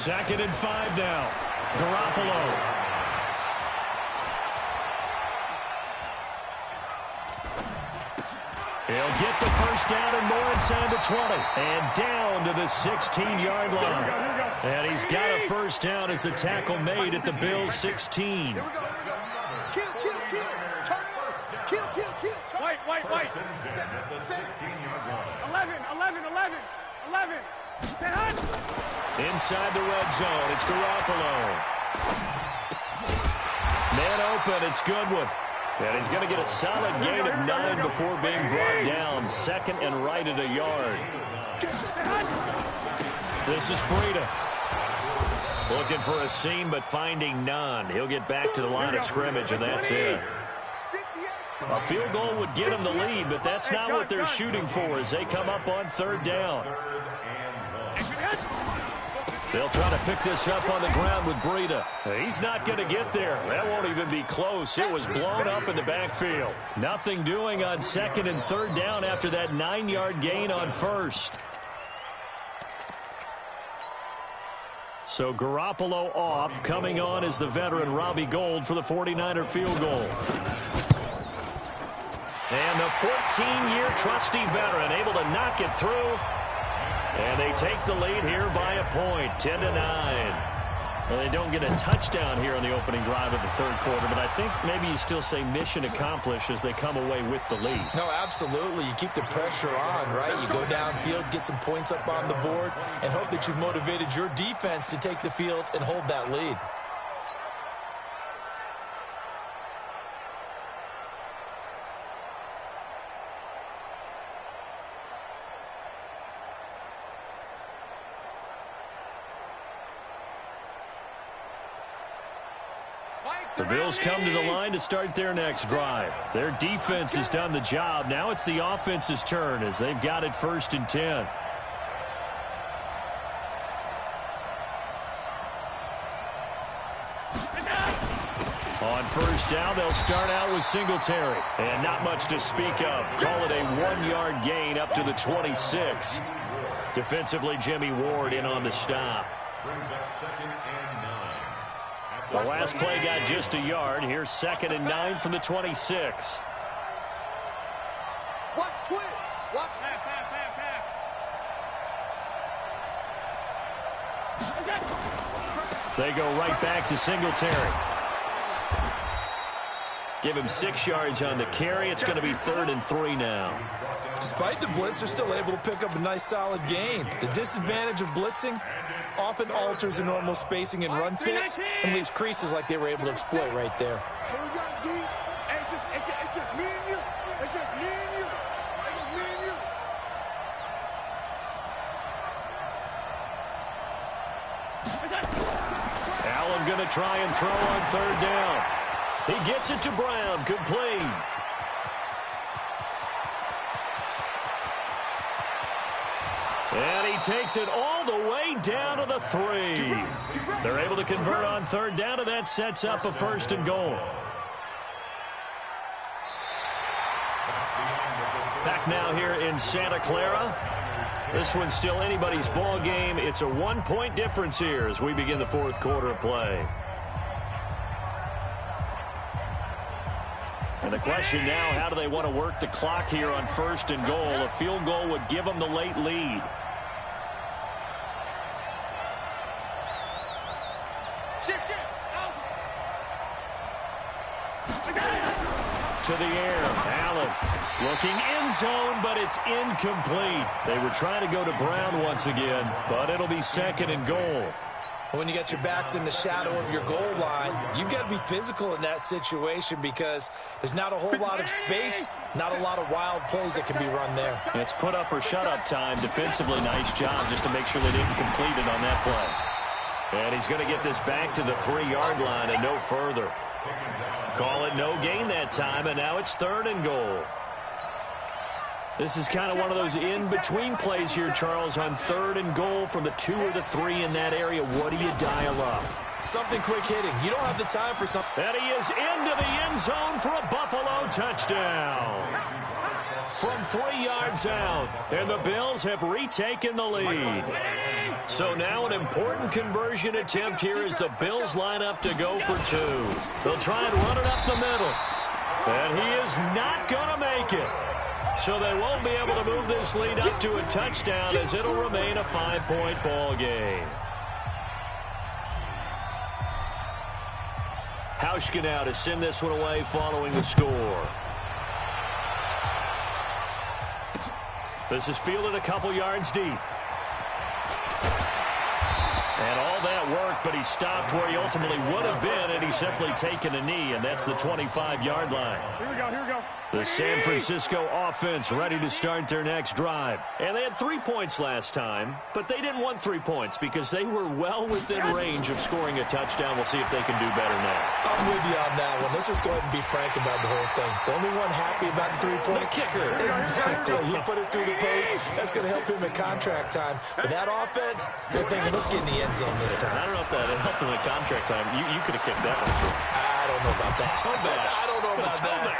2nd and 5 now. Garoppolo. He'll get the first down and more inside the 20. And down to the 16-yard line. And he's got a first down as the tackle made at the Bills' 16. Here we go. Kill. Turn it. Kill. White. 11. Inside the red zone, it's Garoppolo. Man open, it's Goodwin. And he's going to get a solid gain of 9 before being brought down. 2nd and right at a yard. This is Breida. Looking for a seam, but finding none. He'll get back to the line of scrimmage, and that's it. A field goal would get them the lead, but that's not what they're shooting for as they come up on 3rd down. They'll try to pick this up on the ground with Breida. He's not going to get there. That won't even be close. It was blown up in the backfield. Nothing doing on 2nd and 3rd down after that 9-yard gain on 1st. So Garoppolo off. Coming on is the veteran Robbie Gould for the 49er field goal. And the 14-year trusty veteran able to knock it through. And they take the lead here by a point, 10-9. And they don't get a touchdown here on the opening drive of the 3rd quarter, but I think maybe you still say mission accomplished as they come away with the lead. No, absolutely. You keep the pressure on, right? You go downfield, get some points up on the board, and hope that you've motivated your defense to take the field and hold that lead. The Bills come to the line to start their next drive. Their defense has done the job. Now it's the offense's turn as they've got it 1st and 10. On 1st down, they'll start out with Singletary. And not much to speak of. Call it a 1-yard gain up to the 26. Defensively, Jimmy Ward in on the stop. Brings up 2nd and 9. The last play got just a yard. Here's 2nd and 9 from the 26. Watch twitch. Watch. They go right back to Singletary. Give him 6 yards on the carry. It's going to be 3rd and 3 now. Despite the blitz, they're still able to pick up a nice solid gain. The disadvantage of blitzing often alters the normal spacing and run fits and leaves creases like they were able to exploit right there. Here we go, D. It's just me and you. It's just me and you. It's just me and you. Allen going to try and throw on 3rd down. He gets it to Brown. Complete. And he takes it all the way down to the 3. They're able to convert on 3rd down, and that sets up a 1st and goal. Back now here in Santa Clara. This one's still anybody's ball game. It's a 1-point difference here as we begin the 4th quarter of play. And the question now, how do they want to work the clock here on 1st and goal? A field goal would give them the late lead. To the air, Allen looking end zone, but it's incomplete. They were trying to go to Brown once again, but it'll be 2nd and goal. When you got your backs in the shadow of your goal line, you've got to be physical in that situation because there's not a whole lot of space, not a lot of wild plays that can be run there. It's put up or shut up time. Defensively, nice job just to make sure they didn't complete it on that play. And he's going to get this back to the 3-yard line and no further. Call it no gain that time, and now it's 3rd and goal. This is kind of one of those in-between plays here, Charles, on 3rd and goal from the 2 or the 3 in that area. What do you dial up? Something quick hitting. You don't have the time for something. And he is into the end zone for a Buffalo touchdown. from 3 yards out, and the Bills have retaken the lead. So now an important conversion attempt here as the Bills line up to go for 2. They'll try and run it up the middle, and he is not going to make it. So they won't be able to move this lead up to a touchdown as it'll remain a 5-point ball game. Hauschka now to send this one away following the score. This is fielded a couple yards deep. And all that work, but he stopped where he ultimately would have been, and he's simply taken a knee, and that's the 25-yard line. Here we go, here we go. The San Francisco offense ready to start their next drive. And they had 3 points last time, but they didn't want 3 points because they were well within range of scoring a touchdown. We'll see if they can do better now. I'm with you on that one. Let's just go ahead and be frank about the whole thing. The only one happy about the 3-point kicker. Exactly. He put it through the post. That's going to help him in contract time. But that offense, they're thinking, let's get in the end zone this time. I don't know if that helped him in contract time. You could have kicked that one through. I don't know about that. I don't know about that.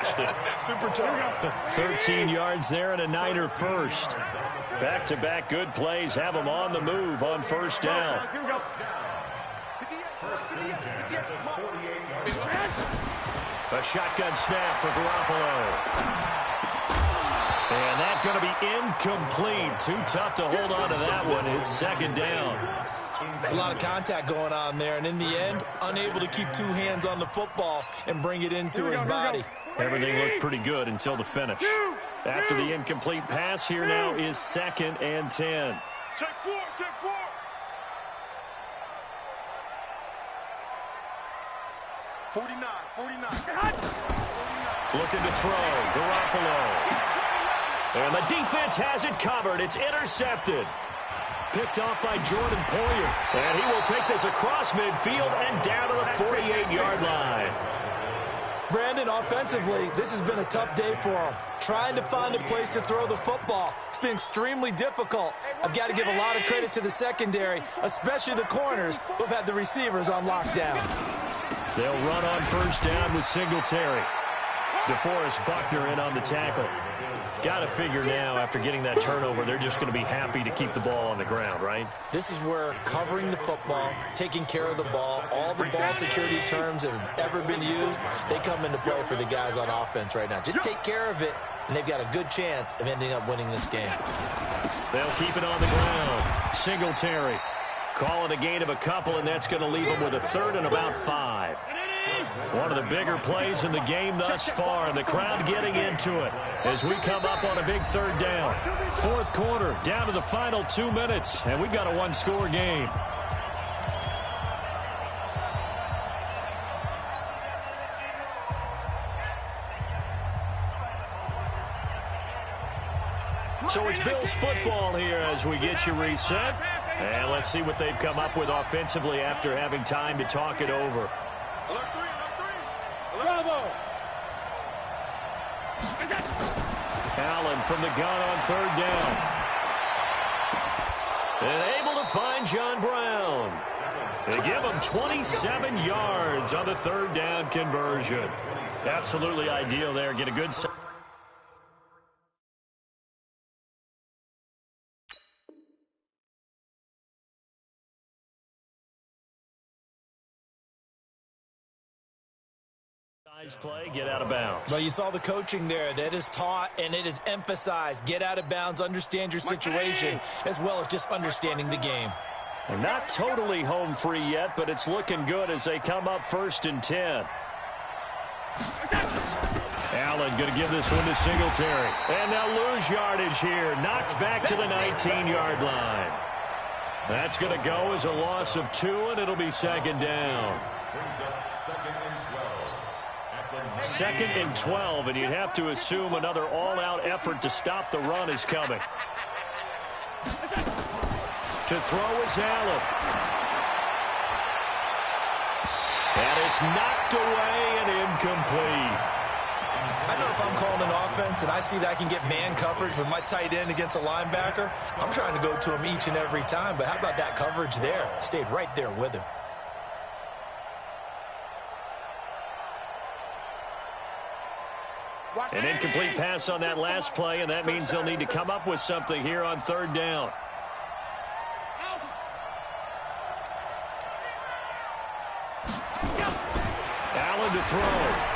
Super tough. 13 yards there and a Niner first. Back-to-back good plays have them on the move on first down. A shotgun snap for Garoppolo. And that's going to be incomplete. Too tough to hold on to that one. It's second down. It's a lot of contact going on there, and in the end, unable to keep 2 hands on the football and bring it into his body. Everything looked pretty good until the finish. After the incomplete pass, here now is 2nd and 10. Check 4, check 4. 49. Looking to throw, Garoppolo. And the defense has it covered. It's intercepted. Picked off by Jordan Poyer. And he will take this across midfield and down to the 48-yard line. Brandon, offensively, this has been a tough day for him. Trying to find a place to throw the football. It's been extremely difficult. I've got to give a lot of credit to the secondary, especially the corners who've had the receivers on lockdown. They'll run on first down with Singletary. DeForest Buckner in on the tackle. Got to figure now, after getting that turnover, they're just going to be happy to keep the ball on the ground, right? This is where covering the football, taking care of the ball, all the ball security terms that have ever been used, they come into play for the guys on offense right now. Just take care of it, and they've got a good chance of ending up winning this game. They'll keep it on the ground. Singletary calling a gain of a couple, and that's going to leave them with a 3rd and about 5. One of the bigger plays in the game thus far, and the crowd getting into it as we come up on a big 3rd down. 4th quarter, down to the final 2 minutes, and we've got a 1-score game. So it's Bills football here as we get you reset. And let's see what they've come up with offensively after having time to talk it over. Bravo! Allen from the gun on 3rd down. And able to find John Brown. They give him 27 yards on the 3rd down conversion. Absolutely ideal there. Get a good... play, get out of bounds. Well, you saw the coaching there. That is taught and it is emphasized. Get out of bounds, understand your situation, as well as just understanding the game. They're not totally home free yet, but it's looking good as they come up 1st and 10. Allen going to give this one to Singletary. And they'll lose yardage here. Knocked back to the 19-yard line. That's going to go as a loss of 2, and it'll be 2nd down. 2nd and 12, and you'd have to assume another all-out effort to stop the run is coming. To throw is Allen. And it's knocked away and incomplete. I know if I'm calling an offense and I see that I can get man coverage with my tight end against a linebacker, I'm trying to go to him each and every time. But how about that coverage there? Stayed right there with him. An incomplete pass on that last play, and that means they'll need to come up with something here on third down. Allen to throw.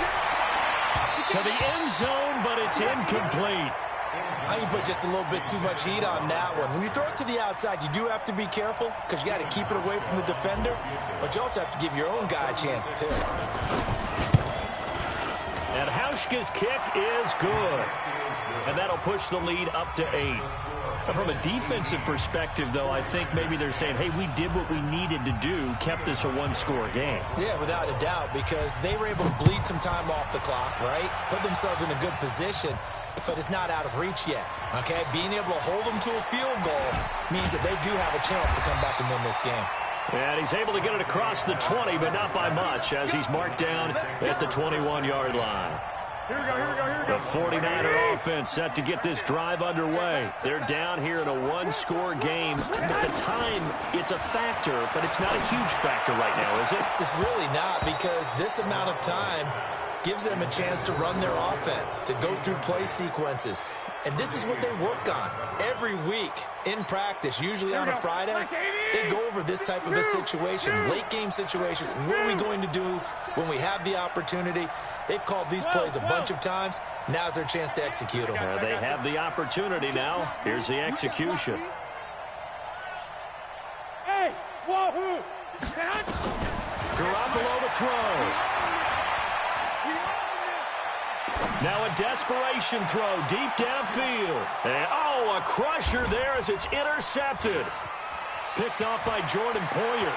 To the end zone, but it's incomplete. I think you put just a little bit too much heat on that one. When you throw it to the outside, you do have to be careful because you got to keep it away from the defender, but you also have to give your own guy a chance, too. And Hauschka's kick is good. And that'll push the lead up to 8. Now, from a defensive perspective, though, I think maybe they're saying, hey, we did what we needed to do, kept this a one-score game. Yeah, without a doubt, because they were able to bleed some time off the clock, right? Put themselves in a good position, but it's not out of reach yet, okay? Being able to hold them to a field goal means that they do have a chance to come back and win this game. And he's able to get it across the 20, but not by much, as he's marked down at the 21-yard line. The 49er offense set to get this drive underway. They're down here in a one-score game. At the time, it's a factor, but it's not a huge factor right now, is it? It's really not, because this amount of time gives them a chance to run their offense, to go through play sequences. And this is what they work on every week in practice, usually on a Friday. They go over this type of a situation, late-game situation. What are we going to do when we have the opportunity? They've called these plays a bunch of times. Now's their chance to execute them. They have the opportunity now. Here's the execution. Hey, wahoo! Garoppolo to throw. Now a desperation throw deep downfield. And, oh, a crusher there as it's intercepted. Picked off by Jordan Poyer.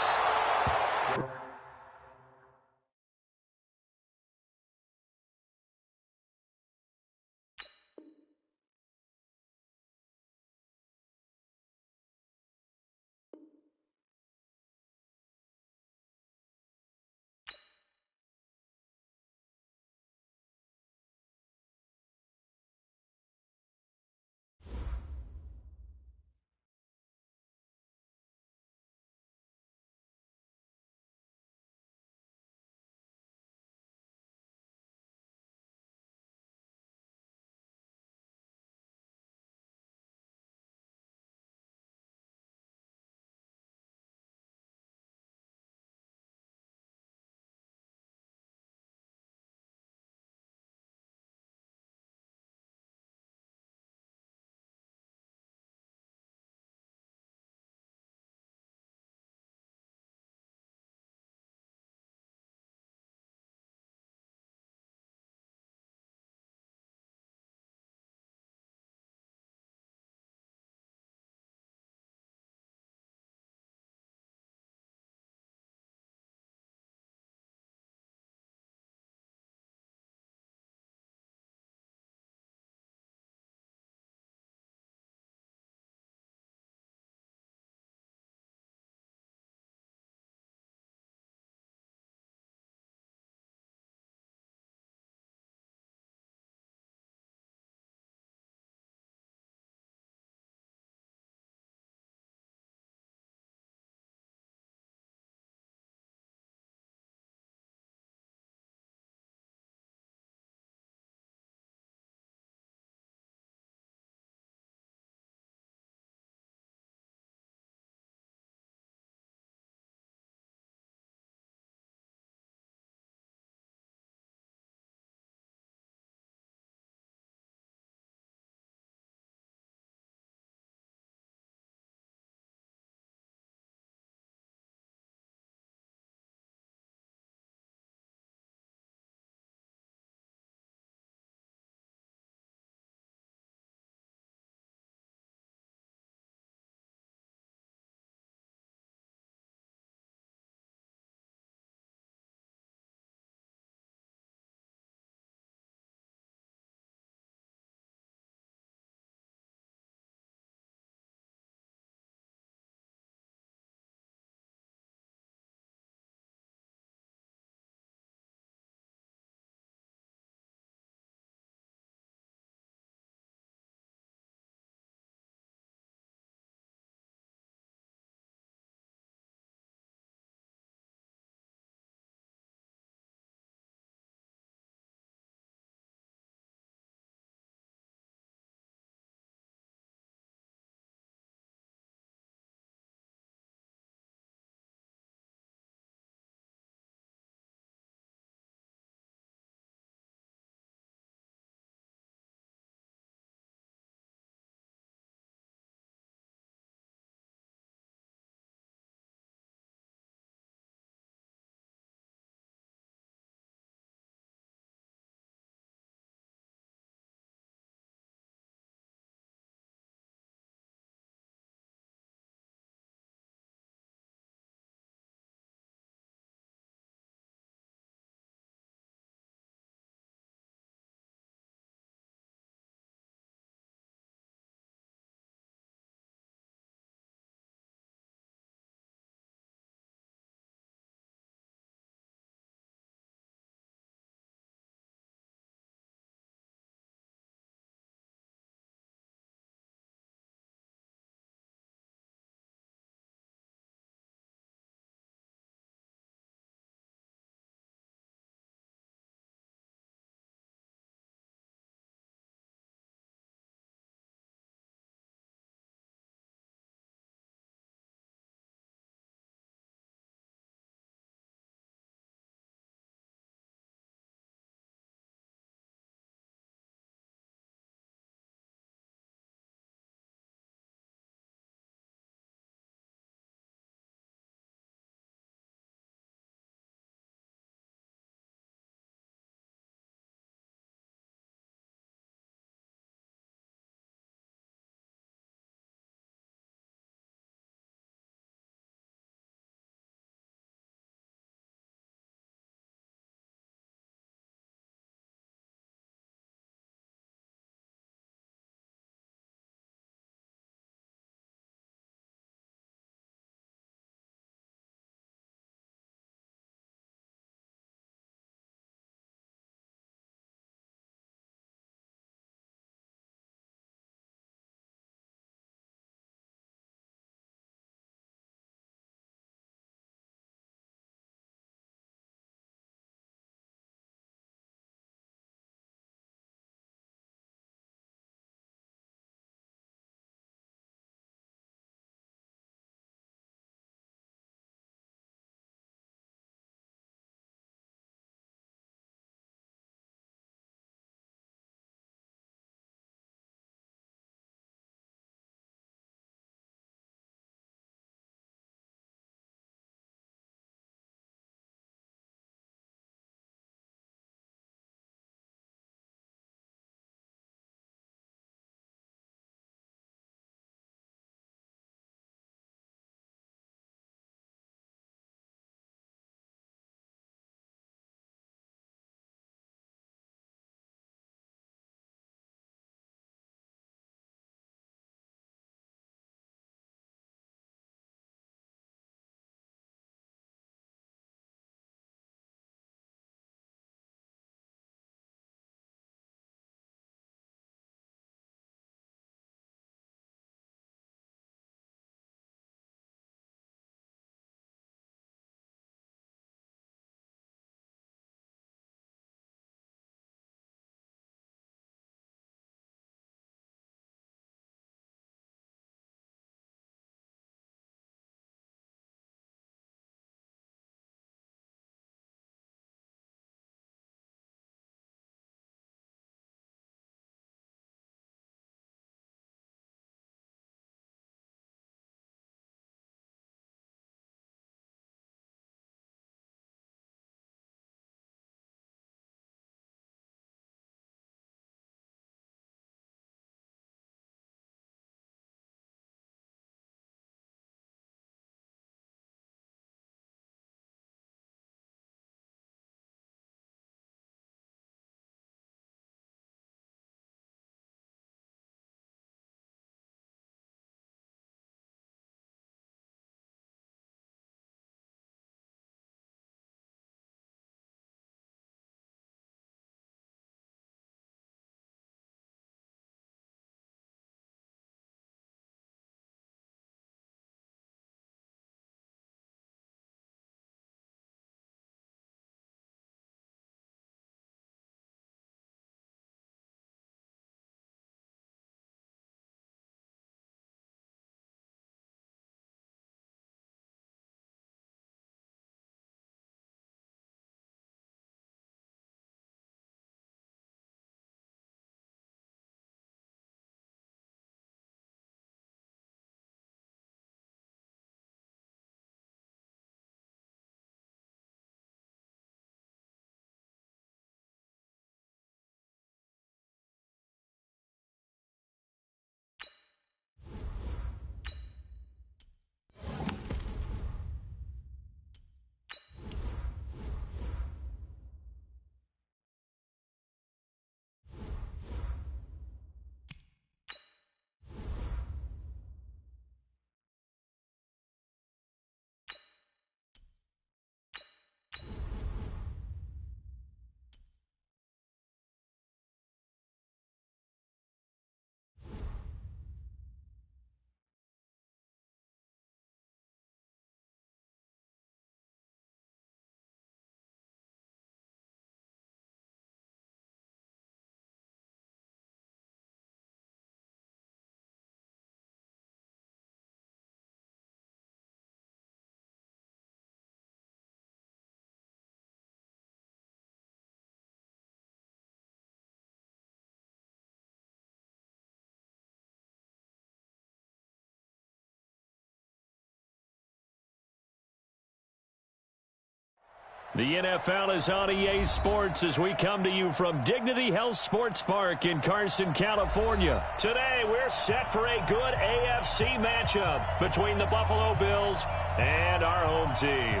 The NFL is on EA Sports as we come to you from Dignity Health Sports Park in Carson, California. Today, we're set for a good AFC matchup between the Buffalo Bills and our home team.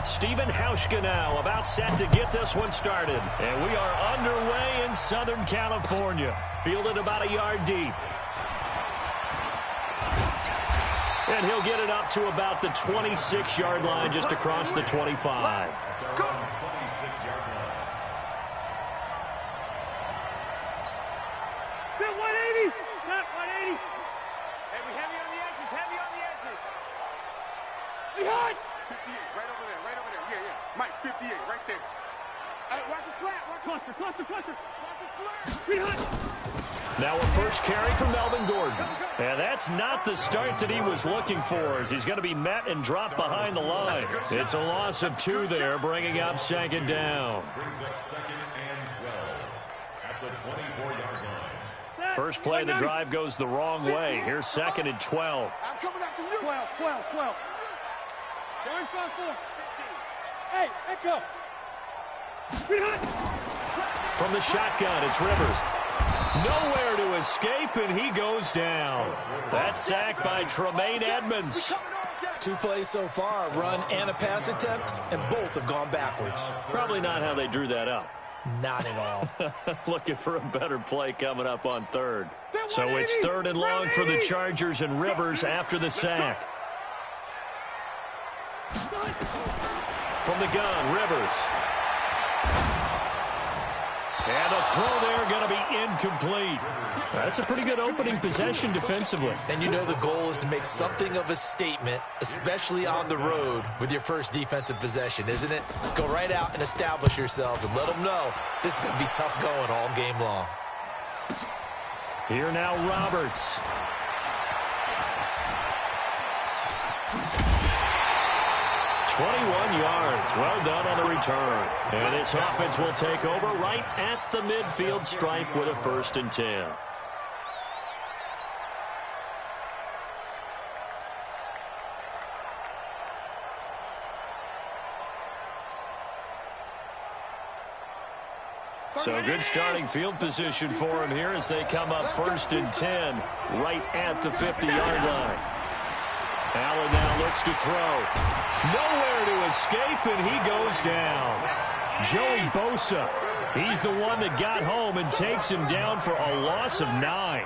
Stephen Hauschka now about set to get this one started. And we are underway in Southern California. Fielded about a yard deep. And he'll get it up to about the 26-yard line just across the 25. Behind! 58, right over there, right over there. Yeah, yeah. Mike, 58, right there. Hey, watch the slap, watch the cluster. Watch the slap. Behind! Now a first carry from Melvin Gordon. And that's not the start that he was looking for, as he's going to be met and dropped behind the line. It's a loss of 2 there, bringing up second down. Brings up 2nd and 12 at the 24-yard line. First play of the drive goes the wrong way. Here's 2nd and 12. I'm coming after you. 12. John 5-4. Hey, echo. From the shotgun, it's Rivers. Nowhere to escape, and he goes down. That's sacked by Tremaine Edmonds. 2 plays so far, a run and a pass attempt, and both have gone backwards. Probably not how they drew that up. Not at all. Looking for a better play coming up on 3rd. So it's 3rd and long for the Chargers, and Rivers after the sack. From the gun, Rivers. And the throw there going to be incomplete. That's a pretty good opening possession defensively. And you know the goal is to make something of a statement, especially on the road with your first defensive possession, isn't it? Go right out and establish yourselves and let them know this is going to be tough going all game long. Here now, Roberts. "21 yards. Well done on the return. And this offense will take over right at the midfield stripe with a 1st and 10. So good starting field position for him here as they come up 1st and 10 right at the 50-yard line. Allen now looks to throw. Nowhere to escape, and he goes down. Joey Bosa, he's the one that got home and takes him down for a loss of 9.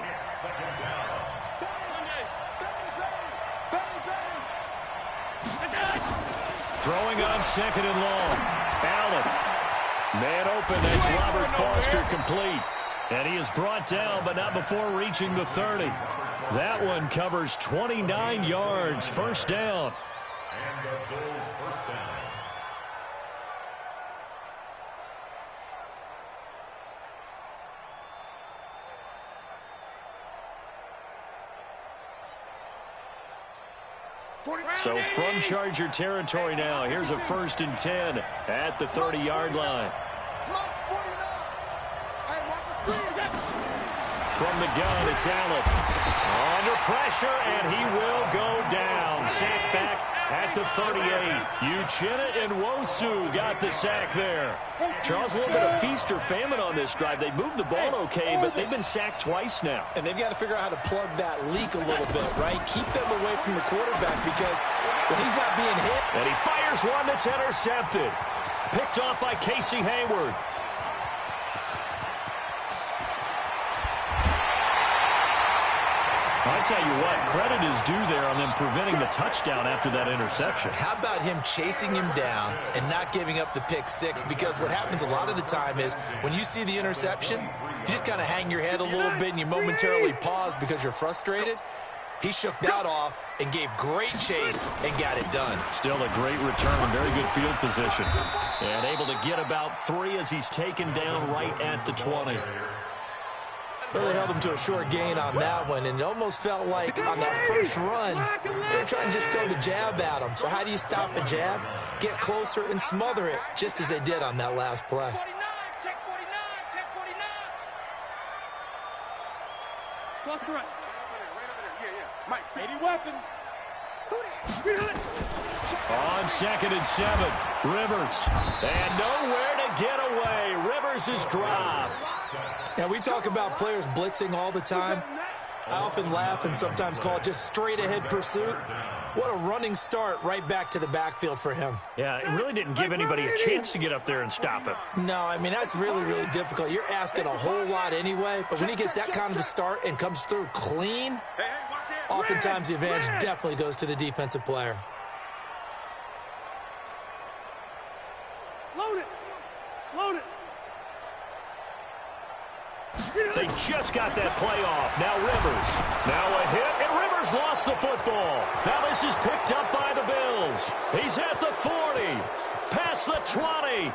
Throwing on 2nd and long. Allen. Man open, that's Robert Foster complete. And he is brought down, but not before reaching the 30. That one covers 29 yards. 1st down. And the Bills' 1st down. So from Charger territory now, here's a 1st and 10 at the 30-yard line. From the gun, it's Allen. Under pressure, and he will go down. Sack back at the 38. Uchenna and Nwosu got the sack there. Charles, a little bit of feast or famine on this drive. They moved the ball okay, but they've been sacked twice now. And they've got to figure out how to plug that leak a little bit, right? Keep them away from the quarterback because when he's not being hit. And he fires one that's intercepted. Picked off by Casey Hayward. I tell you what, credit is due there on them preventing the touchdown after that interception. How about him chasing him down and not giving up the pick 6? Because what happens a lot of the time is when you see the interception, you just kind of hang your head a little bit and you momentarily pause because you're frustrated. He shook that off and gave great chase and got it done. Still a great return and very good field position. And able to get about 3 as he's taken down right at the 20. Really held him to a short gain on that one, and it almost felt like on that first run, they were trying to just throw the jab at him. So how do you stop a jab? Get closer and smother it, just as they did on that last play. Cross to right. Right over there. Yeah, yeah. Mike, 80 weapon. On 2nd and 7, Rivers. And nowhere to get away. Rivers is dropped. Now, we talk about players blitzing all the time. I often laugh and sometimes call it just straight-ahead pursuit. What a running start right back to the backfield for him. Yeah, it really didn't give anybody a chance to get up there and stop him. No, I mean, that's really, really difficult. You're asking a whole lot anyway, but when he gets that kind of a start and comes through clean, oftentimes the advantage definitely goes to the defensive player. Load it. Load it. They just got that play off. Now Rivers. Now a hit, and Rivers lost the football. Now this is picked up by the Bills. He's at the 40, past the 20.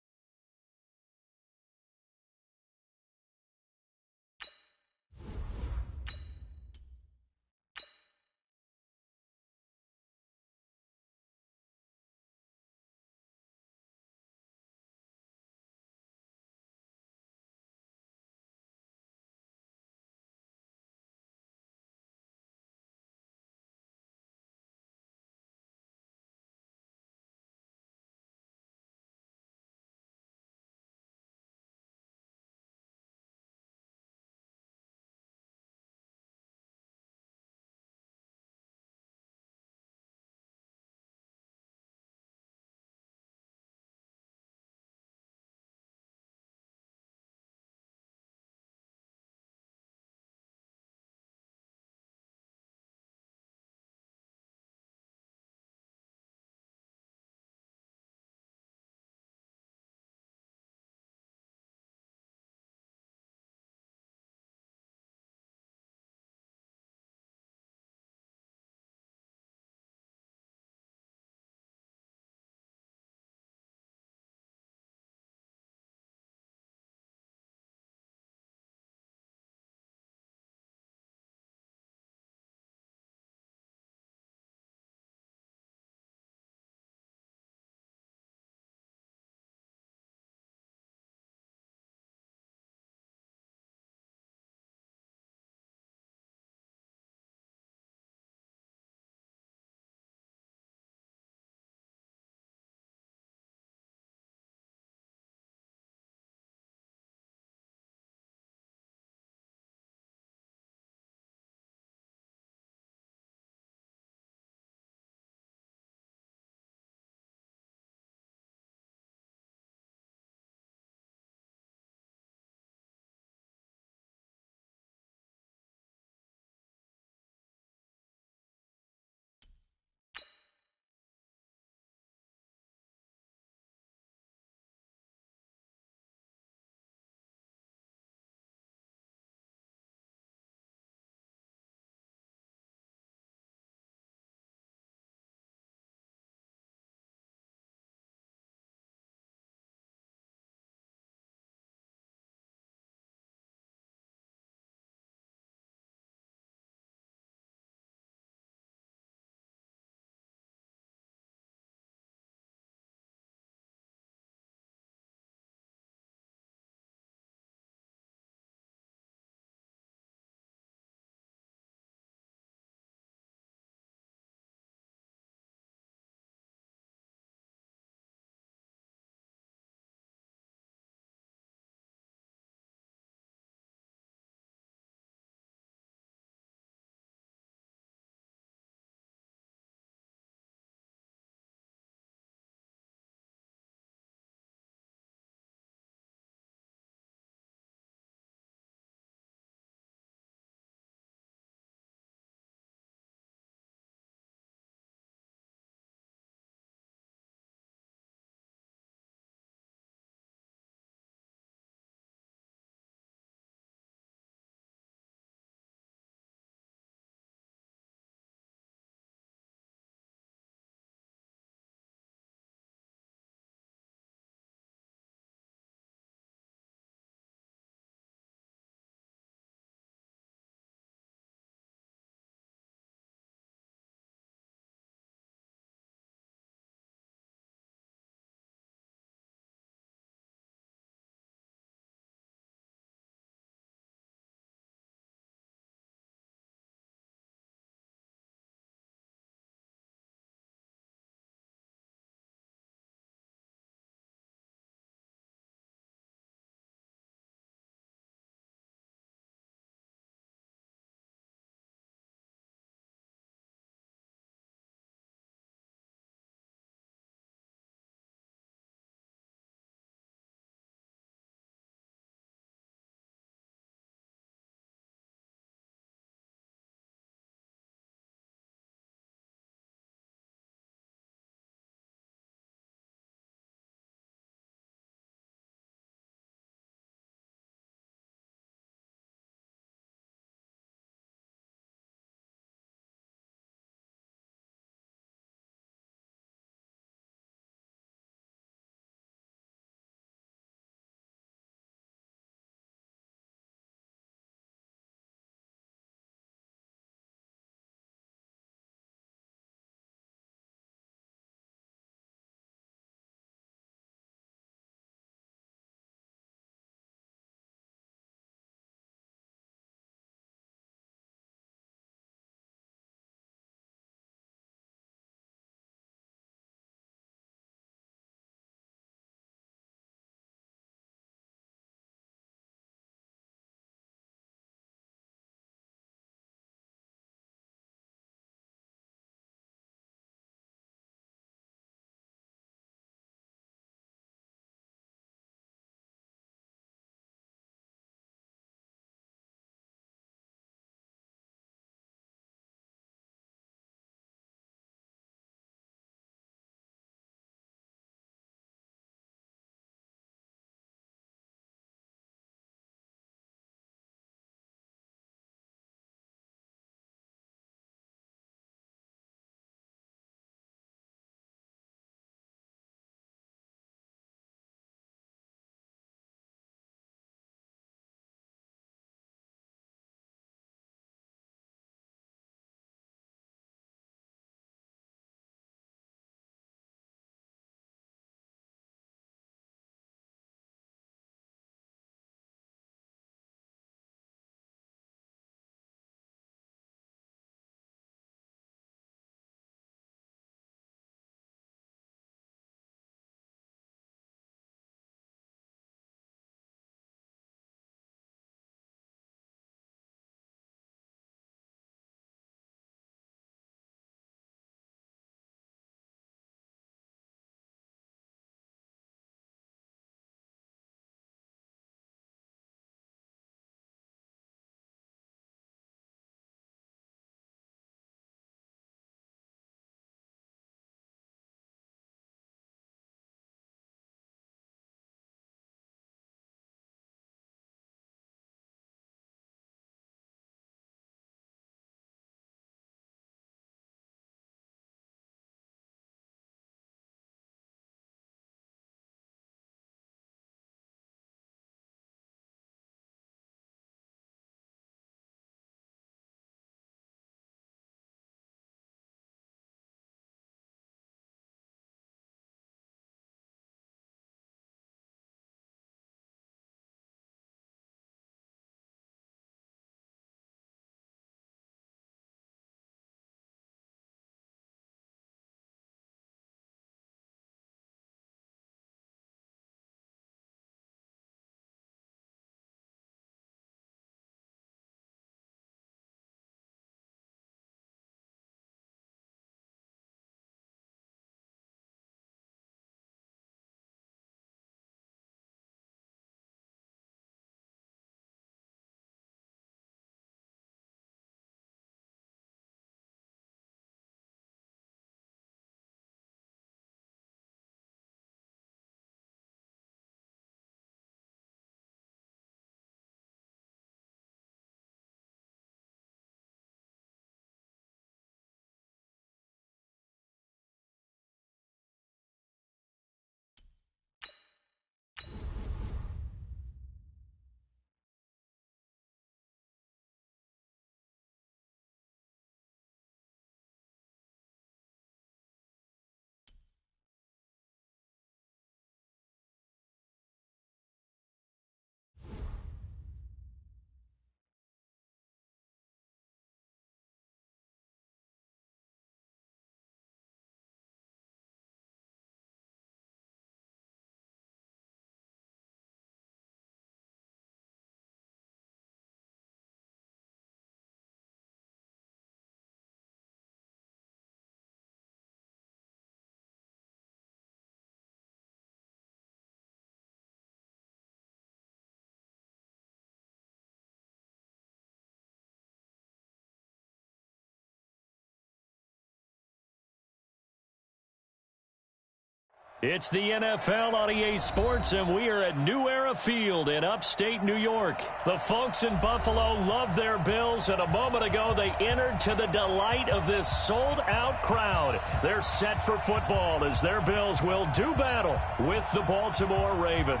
It's the NFL on EA Sports, and we are at New Era Field in upstate New York. The folks in Buffalo love their Bills, and a moment ago they entered to the delight of this sold-out crowd. They're set for football as their Bills will do battle with the Baltimore Ravens.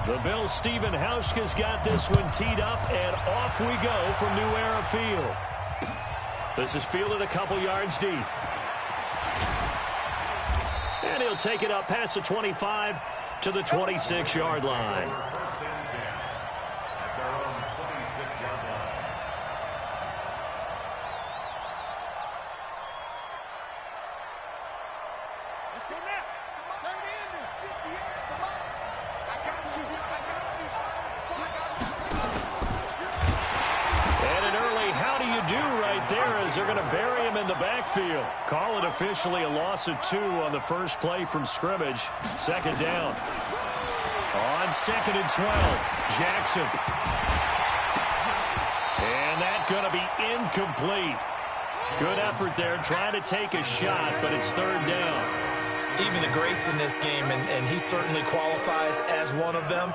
The Bills' Stephen Hauschka's got this one teed up, and off we go from New Era Field. This is fielded a couple yards deep. And he'll take it up past the 25 to the 26-yard line. They're going to bury him in the backfield. Call it officially a loss of 2 on the first play from scrimmage. Second down. On 2nd and 12, Jackson. And that's going to be incomplete. Good effort there, trying to take a shot, but it's 3rd down. Even the greats in this game, and he certainly qualifies as one of them,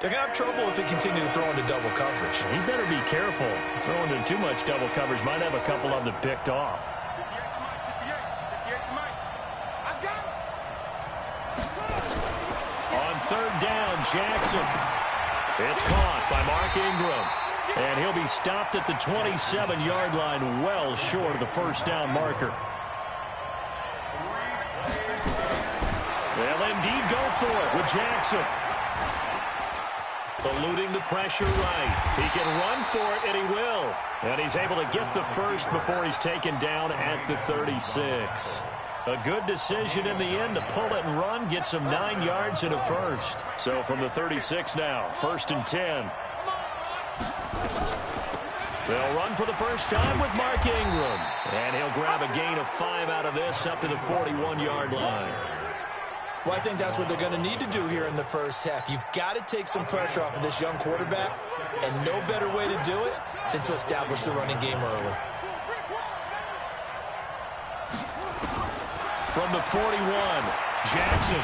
they're going to have trouble if they continue to throw into double coverage. He better be careful. Throwing into too much double coverage might have a couple of them picked off. On 3rd down, Jackson. It's caught by Mark Ingram. And he'll be stopped at the 27-yard line, well short of the first down marker. They'll indeed go for it with Jackson. Eluding the pressure right. He can run for it, and he will. And he's able to get the first before he's taken down at the 36. A good decision in the end to pull it and run, get some 9 yards and a first. So from the 36 now, 1st and 10. They'll run for the first time with Mark Ingram. And he'll grab a gain of 5 out of this up to the 41-yard line. Well, I think that's what they're going to need to do here in the first half. You've got to take some pressure off of this young quarterback, and no better way to do it than to establish the running game early. From the 41, Jackson.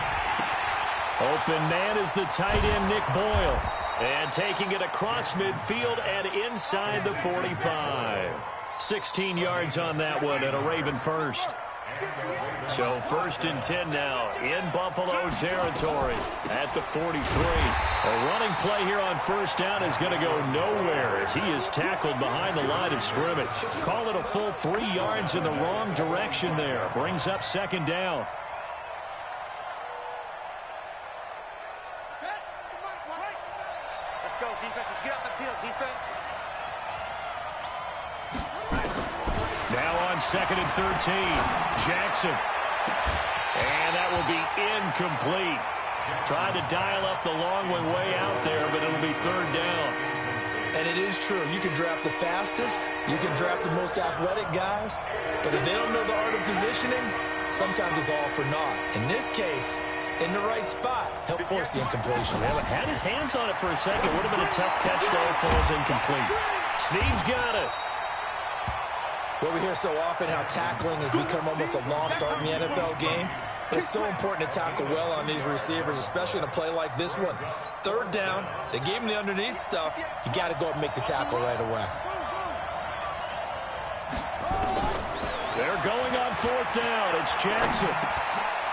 Open man is the tight end, Nick Boyle. And taking it across midfield and inside the 45. 16 yards on that one and a Raven first. So 1st and 10 now in Buffalo territory at the 43. A running play here on 1st down is going to go nowhere as he is tackled behind the line of scrimmage. Call it a full 3 yards in the wrong direction there. Brings up 2nd down. Let's go, defense. Let's get out the field, defense. Now on 2nd and 13, Jackson. And that will be incomplete. Trying to dial up the long one way out there, but it'll be 3rd down. And it is true. You can draft the fastest. You can draft the most athletic guys. But if they don't know the art of positioning, sometimes it's all for naught. In this case, in the right spot, help force the incompletion. Yeah, but had his hands on it for a second. Would have been a tough catch, though. Falls incomplete. Snead's got it. Well, we hear so often how tackling has become almost a lost art in the NFL game. But it's so important to tackle well on these receivers, especially in a play like this one. 3rd down, they gave him the underneath stuff. You got to go up and make the tackle right away. They're going on 4th down. It's Jackson.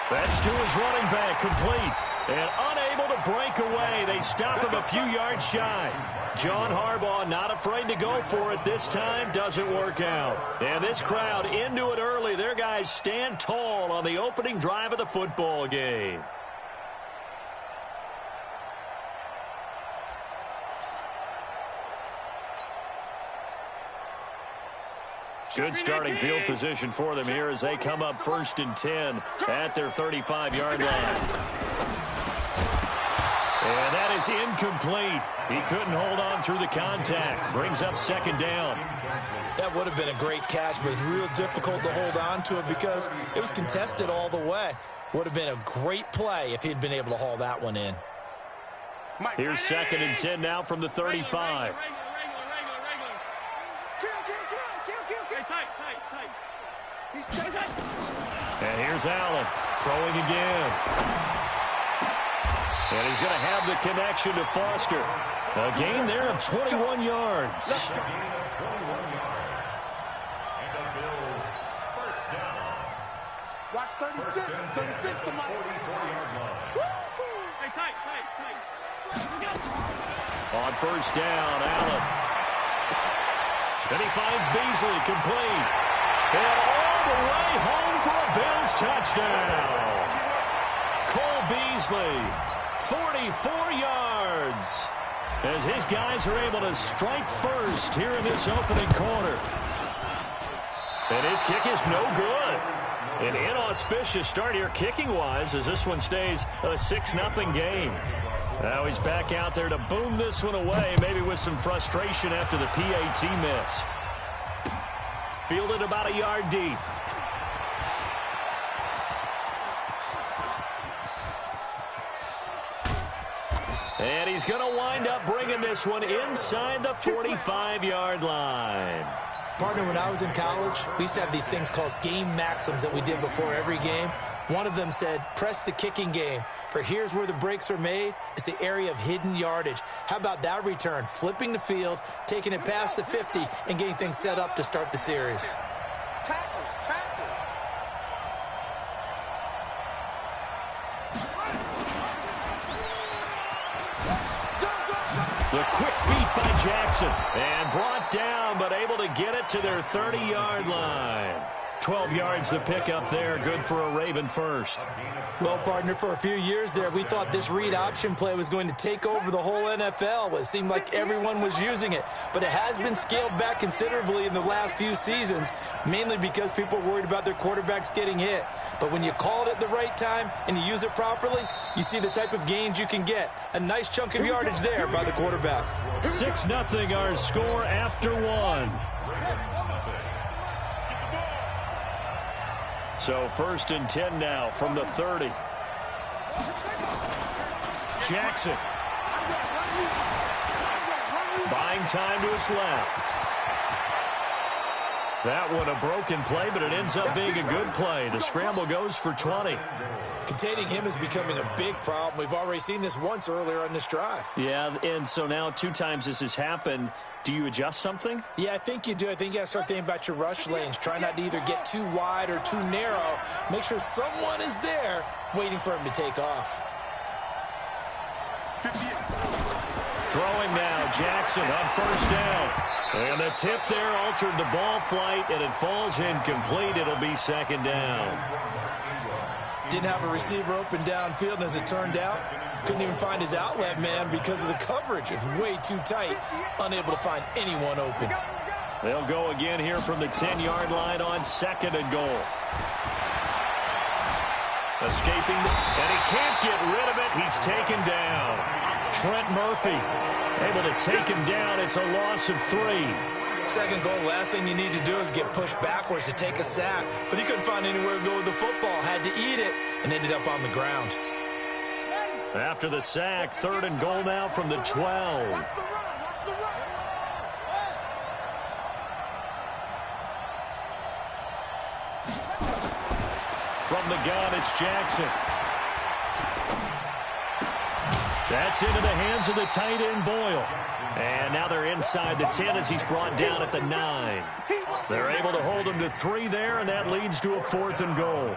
That's to his running back, complete. And unable to break away. They stop him a few yards shy. John Harbaugh not afraid to go for it this time. Doesn't work out. And this crowd into it early. Their guys stand tall on the opening drive of the football game. Good starting field position for them here as they come up 1st and 10 at their 35-yard line. And that is incomplete. He couldn't hold on through the contact. Brings up 2nd down. That would have been a great catch, but it's real difficult to hold on to it because it was contested all the way. Would have been a great play if he'd been able to haul that one in. Here's 2nd and 10 now from the 35. And here's Allen throwing again. And he's going to have the connection to Foster. A gain there of 21 yards. A gain of 21 yards. And the Bills first down. Watch 36. 36 to Mike. 44-yard line. Hey, tight. On first down, Allen. Then he finds Beasley, complete. And all the way home for a Bills touchdown. Cole Beasley, 44 yards. As his guys are able to strike first here in this opening quarter. And his kick is no good. An inauspicious start here kicking-wise as this one stays a 6-0 game. Now he's back out there to boom this one away, maybe with some frustration after the PAT miss. Fielded about a yard deep. And he's going to wind up bringing this one inside the 45-yard line. Partner, when I was in college, we used to have these things called game maxims that we did before every game. One of them said, press the kicking game. For here's where the breaks are made. It's the area of hidden yardage. How about that return? Flipping the field, taking it past the 50, and getting things set up to start the series. The quick feet by Jackson. And brought down, but able to get it to their 30-yard line. 12 yards to pick up there. Good for a Raven first. Well, partner, for a few years there, we thought this read option play was going to take over the whole NFL. It seemed like everyone was using it. But it has been scaled back considerably in the last few seasons, mainly because people are worried about their quarterbacks getting hit. But when you call it at the right time and you use it properly, you see the type of gains you can get. A nice chunk of yardage there by the quarterback. 6-0 our score after one. So 1st and 10 now from the 30. Jackson. Buying time to his left. That one a broken play, but it ends up being a good play. The scramble goes for 20. Containing him is becoming a big problem. We've already seen this once earlier on this drive. Yeah, and so now 2 times this has happened. Do you adjust something? Yeah, I think you do. I think you got to start thinking about your rush lanes. Try not to either get too wide or too narrow. Make sure someone is there waiting for him to take off. Throwing now, Jackson on first down. And the tip there altered the ball flight, and it falls incomplete. It'll be 2nd down. Didn't have a receiver open downfield, and as it turned out, couldn't even find his outlet man because of the coverage. It was way too tight, unable to find anyone open. They'll go again here from the 10-yard line on 2nd and goal. Escaping, and he can't get rid of it. He's taken down. Trent Murphy able to take him down. It's a loss of 3. 2nd goal, last thing you need to do is get pushed backwards to take a sack. But he couldn't find anywhere to go with the football. Had to eat it and ended up on the ground. After the sack, 3rd and goal now from the 12. From the gun, it's Jackson. That's into the hands of the tight end, Boyle. And now they're inside the 10 as he's brought down at the 9. They're able to hold him to 3 there, and that leads to a 4th and goal.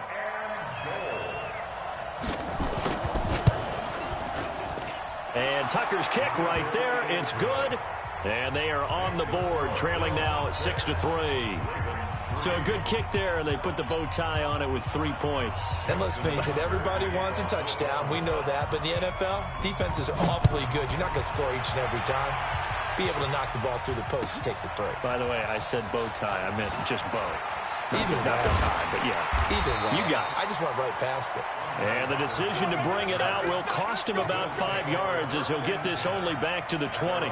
And Tucker's kick right there. It's good. And they are on the board, trailing now 6-3. So a good kick there, and they put the bow tie on it with 3 points. And let's face it, everybody wants a touchdown. We know that. But in the NFL, defenses are awfully good. You're not going to score each and every time. Be able to knock the ball through the post and take the throw. By the way, I said bow tie. I meant just bow. Not the tie, but yeah. Either way. You got it. I just went right past it. And the decision to bring it out will cost him about 5 yards as he'll get this only back to the 20.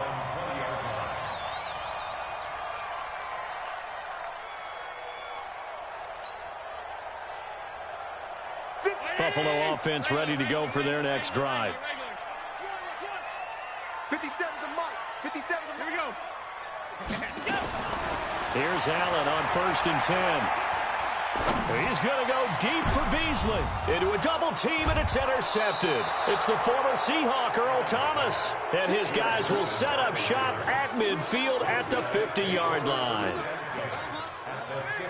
Buffalo offense ready to go for their next drive. 57 to Mike. 57 to Here we go. Here's Allen on 1st and 10. He's going to go deep for Beasley. Into a double team, and it's intercepted. It's the former Seahawk, Earl Thomas. And his guys will set up shop at midfield at the 50-yard line.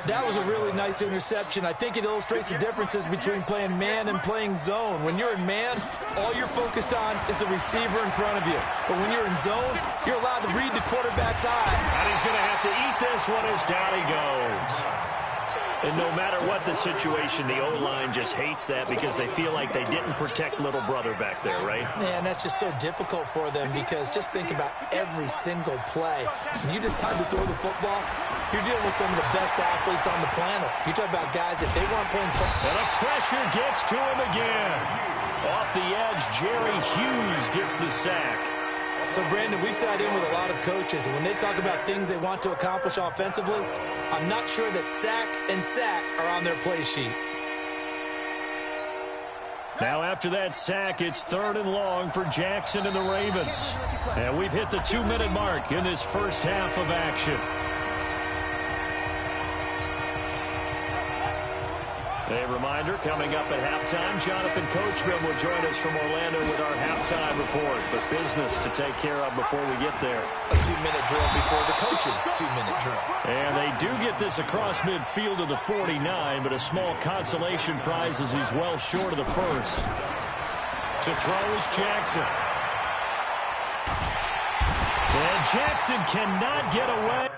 That was a really nice interception. I think it illustrates the differences between playing man and playing zone. When you're in man, all you're focused on is the receiver in front of you. But when you're in zone, you're allowed to read the quarterback's eye. And he's going to have to eat this one as down he goes. And no matter what the situation, the O-line just hates that because they feel like they didn't protect little brother back there, right? Man, that's just so difficult for them because just think about every single play. When you decide to throw the football, you're dealing with some of the best athletes on the planet. You talk about guys that they weren't playing. And the pressure gets to him again. Off the edge, Jerry Hughes gets the sack. So, Brandon, we sat in with a lot of coaches, and when they talk about things they want to accomplish offensively, I'm not sure that sack and sack are on their play sheet. Now, after that sack, it's 3rd and long for Jackson and the Ravens. And we've hit the 2-minute mark in this first half of action. A reminder, coming up at halftime, Jonathan Coachman will join us from Orlando with our halftime report. But business to take care of before we get there. A 2-minute drill before the coach's 2-minute drill. And they do get this across midfield to the 49, but a small consolation prize as he's well short of the first. To throw is Jackson. And Jackson cannot get away.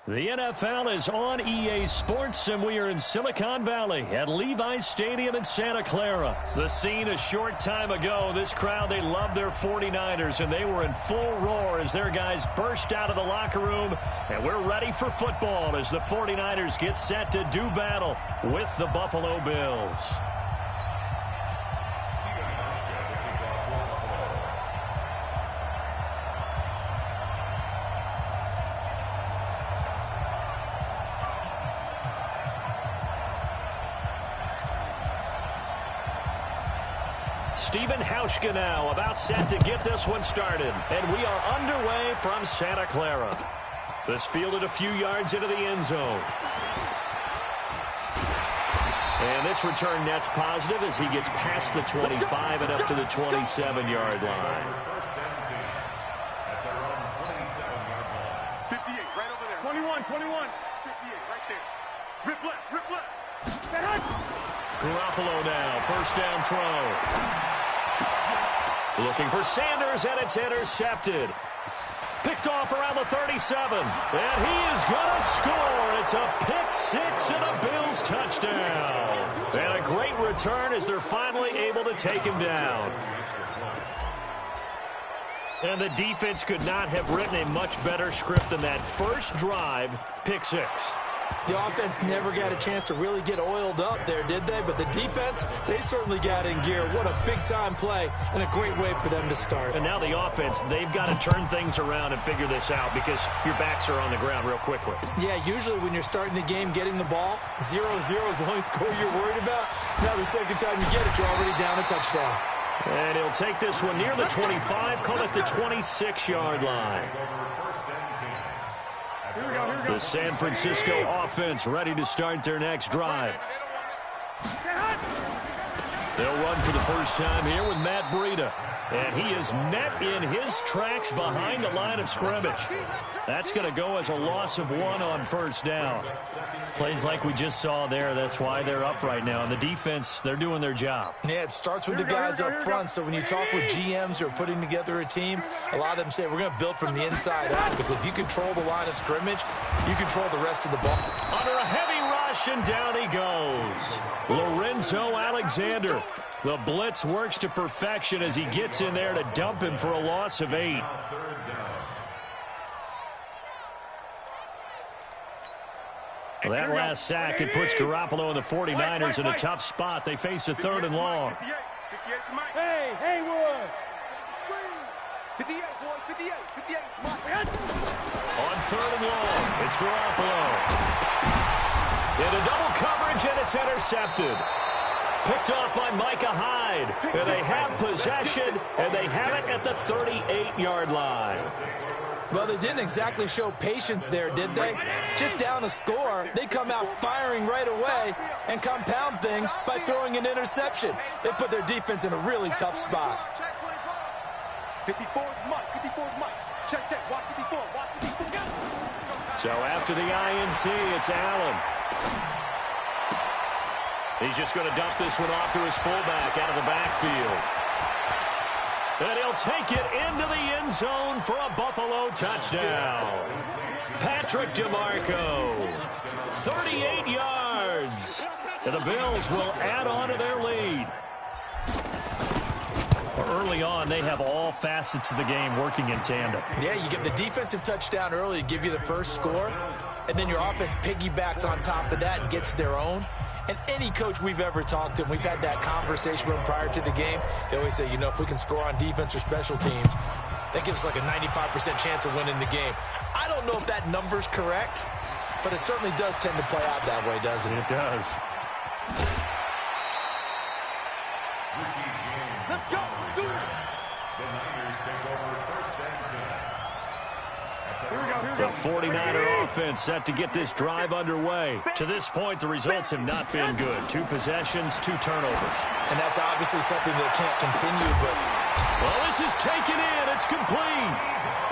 The NFL is on EA Sports, and we are in Silicon Valley at Levi's Stadium in Santa Clara. The scene a short time ago. This crowd, they love their 49ers, and they were in full roar as their guys burst out of the locker room. And we're ready for football as the 49ers get set to do battle with the Buffalo Bills. Stephen Hauschka now about set to get this one started. And we are underway from Santa Clara. This fielded a few yards into the end zone. And this return net's positive as he gets past the 25 and up to the 27-yard line. 58, right over there. 21. 58, right there. Rip left. Garoppolo now, first down throw. Looking for Sanders, and it's intercepted. Picked off around the 37, and he is going to score. It's a pick six and a Bills touchdown. And a great return as they're finally able to take him down. And the defense could not have written a much better script than that first drive, pick six. The offense never got a chance to really get oiled up there, did they? But the defense, they certainly got in gear. What a big-time play and a great way for them to start. And now the offense, they've got to turn things around and figure this out because your backs are on the ground real quickly. Yeah, usually when you're starting the game, getting the ball, 0-0 is the only score you're worried about. Now the second time you get it, you're already down a touchdown. And he'll take this one near the 25, call it the 26-yard line. Here we go. The San Francisco offense ready to start their next drive. They'll run for the first time here with Matt Breida. And he is met in his tracks behind the line of scrimmage. That's going to go as a loss of 1 on first down. Plays like we just saw there. That's why they're up right now. And the defense, they're doing their job. Yeah, it starts with the guys up front. So when you talk with GMs who are putting together a team, a lot of them say we're going to build from the inside out. Because if you control the line of scrimmage, you control the rest of the ball. Under a heavy rush, and down he goes. Lorenzo Alexander. The blitz works to perfection as he gets in there to dump him for a loss of 8. Well, that last sack, it puts Garoppolo and the 49ers in a tough spot. They face a 3rd and long. Hey, Wood. 58, boy, 58. On 3rd and long, it's Garoppolo. Into double coverage, and it's intercepted. Picked off by Micah Hyde. And they have possession, and they have it at the 38-yard line. Well, they didn't exactly show patience there, did they? Just down a score, they come out firing right away and compound things by throwing an interception. They put their defense in a really tough spot. 54 is Mike. Check. Watch 54. So after the INT, it's Allen. He's just going to dump this one off to his fullback out of the backfield. And he'll take it into the end zone for a Buffalo touchdown. Patrick DeMarco, 38 yards. And the Bills will add on to their lead. Early on, they have all facets of the game working in tandem. Yeah, you get the defensive touchdown early to give you the first score, and then your offense piggybacks on top of that and gets their own. And any coach we've ever talked to, and we've had that conversation with them prior to the game, they always say, you know, if we can score on defense or special teams, that gives us like a 95% chance of winning the game. I don't know if that number's correct, but it certainly does tend to play out that way, doesn't it? It does. Let's go. Do it. The Niners take over 1st and 10. Here we go. The 49er offense set to get this drive underway. To this point, the results have not been good. 2 possessions, 2 turnovers. And that's obviously something that can't continue, but... Well, this is taken in. It's complete.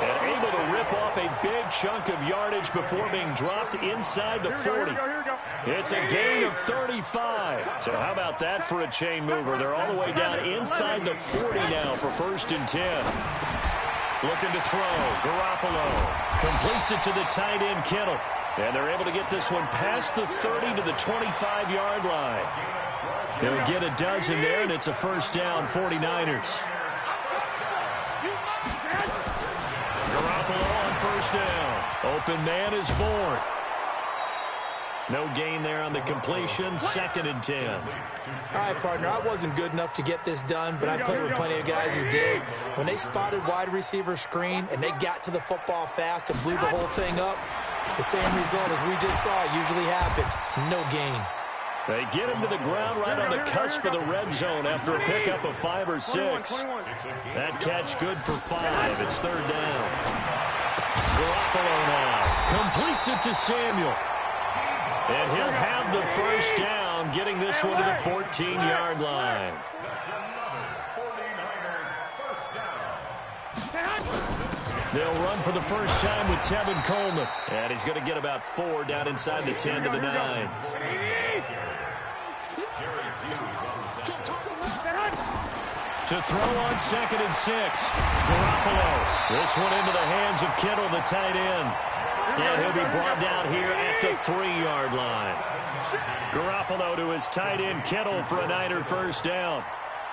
And able to rip off a big chunk of yardage before being dropped inside the 40. Here we go. It's a gain of 35. So how about that for a chain mover? They're all the way down inside the 40 now for 1st and 10. Looking to throw. Garoppolo completes it to the tight end, Kittle. And they're able to get this one past the 30 to the 25-yard line. He'll get a dozen there, and it's a first down, 49ers. Garoppolo on first down. Open man is born. No gain there on the completion. 2nd and 10. All right, partner, I wasn't good enough to get this done, but I played with plenty of guys who did. When they spotted wide receiver screen and they got to the football fast and blew the whole thing up, the same result as we just saw usually happened. No gain. They get him to the ground right on the cusp of the red zone after a pickup of 5 or 6. That catch good for 5. It's 3rd down. Garoppolo now completes it to Samuel. And he'll have the first down, getting this one to the 14-yard line. They'll run for the first time with Tevin Coleman. And he's going to get about 4 down inside the 10 to the 9. To throw on 2nd and 6. Garoppolo. This one into the hands of Kittle, the tight end. And he'll be brought down here at the 3-yard line. Garoppolo to his tight end, Kittle, for a Niner first down.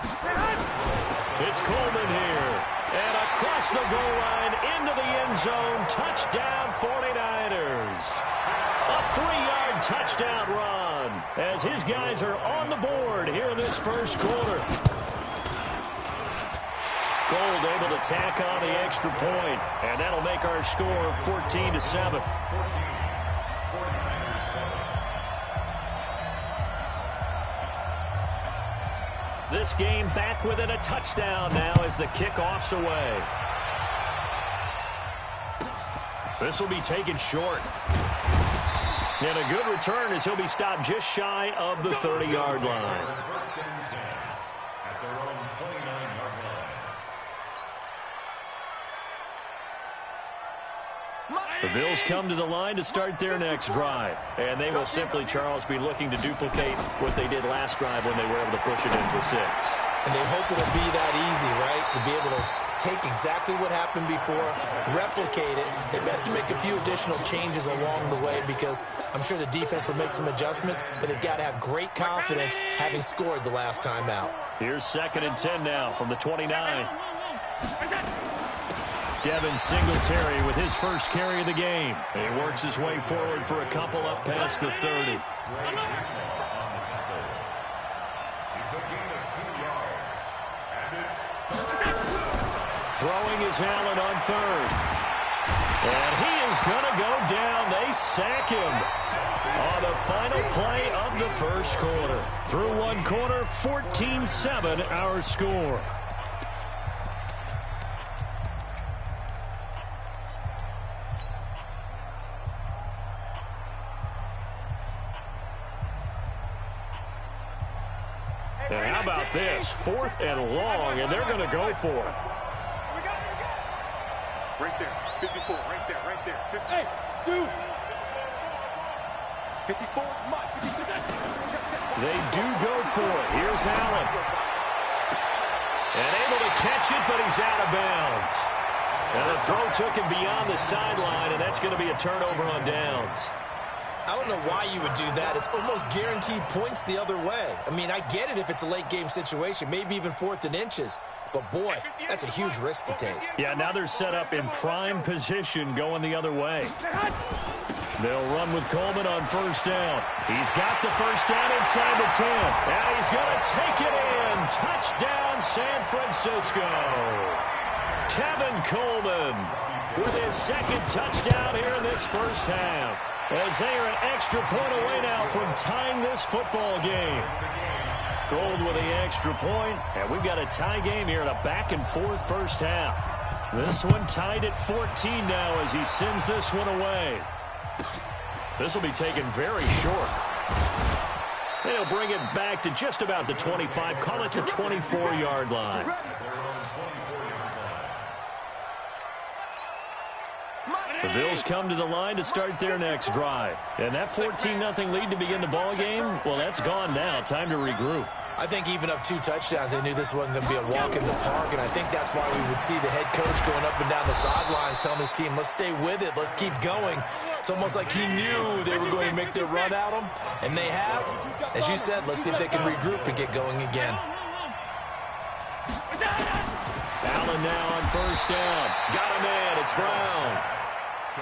It's Coleman here. And across the goal line into the end zone. Touchdown, 49ers. A 3-yard touchdown run as his guys are on the board here in this first quarter. Gold able to tack on the extra point, and that'll make our score 14-7. This game back within a touchdown now as the kickoff's away. This will be taken short. And a good return as he'll be stopped just shy of the 30-yard line. The Bills come to the line to start their next drive. And they will simply, Charles, be looking to duplicate what they did last drive when they were able to push it in for 6. And they hope it'll be that easy, right? To be able to take exactly what happened before, replicate it. They have to make a few additional changes along the way because I'm sure the defense will make some adjustments, but they've got to have great confidence having scored the last time out. Here's 2nd and 10 now from the 29. Devin Singletary with his first carry of the game. He works his way forward for a couple up past the 30. Throwing is Allen on 3rd. And he is going to go down. They sack him on the final play of the first quarter. Through one quarter, 14-7 our score. And how about this? 4th and long, and they're going to go for it. Right there, 54, right there, right there. 50. Hey, dude. 54, Mike. They do go for it. Here's Allen. And able to catch it, but he's out of bounds. And the throw took him beyond the sideline, and that's going to be a turnover on downs. I don't know why you would do that. It's almost guaranteed points the other way. I mean, I get it if it's a late-game situation, maybe even 4th and inches. But, boy, that's a huge risk to take. Yeah, now they're set up in prime position going the other way. They'll run with Coleman on first down. He's got the first down inside the 10. And he's going to take it in. Touchdown, San Francisco. Tevin Coleman with his 2nd touchdown here in this first half. As they are an extra point away now from tying this football game. Gold with the extra point, and we've got a tie game here in a back-and-forth first half. This one tied at 14 now as he sends this one away. This will be taken very short. They'll bring it back to just about the 25, call it the 24-yard line. The Bills come to the line to start their next drive. And that 14-0 lead to begin the ball game, well, that's gone now. Time to regroup. I think even up 2 touchdowns, they knew this wasn't going to be a walk in the park, and I think that's why we would see the head coach going up and down the sidelines telling his team, let's stay with it, let's keep going. It's almost like he knew they were going to make their run at him, and they have. As you said, let's see if they can regroup and get going again. Allen now on first down. Got him in. It's Brown.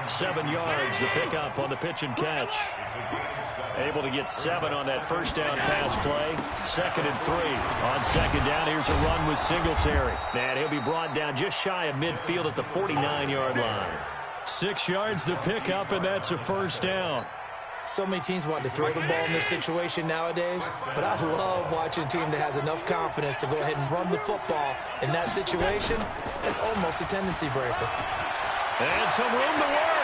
7 yards, the pickup on the pitch and catch. Able to get 7 on that first down pass play. 2nd and 3. On 2nd down, here's a run with Singletary. And he'll be brought down just shy of midfield at the 49-yard line. 6 yards, the pickup, and that's a first down. So many teams want to throw the ball in this situation nowadays, but I love watching a team that has enough confidence to go ahead and run the football. In that situation, it's almost a tendency breaker. And some room to work.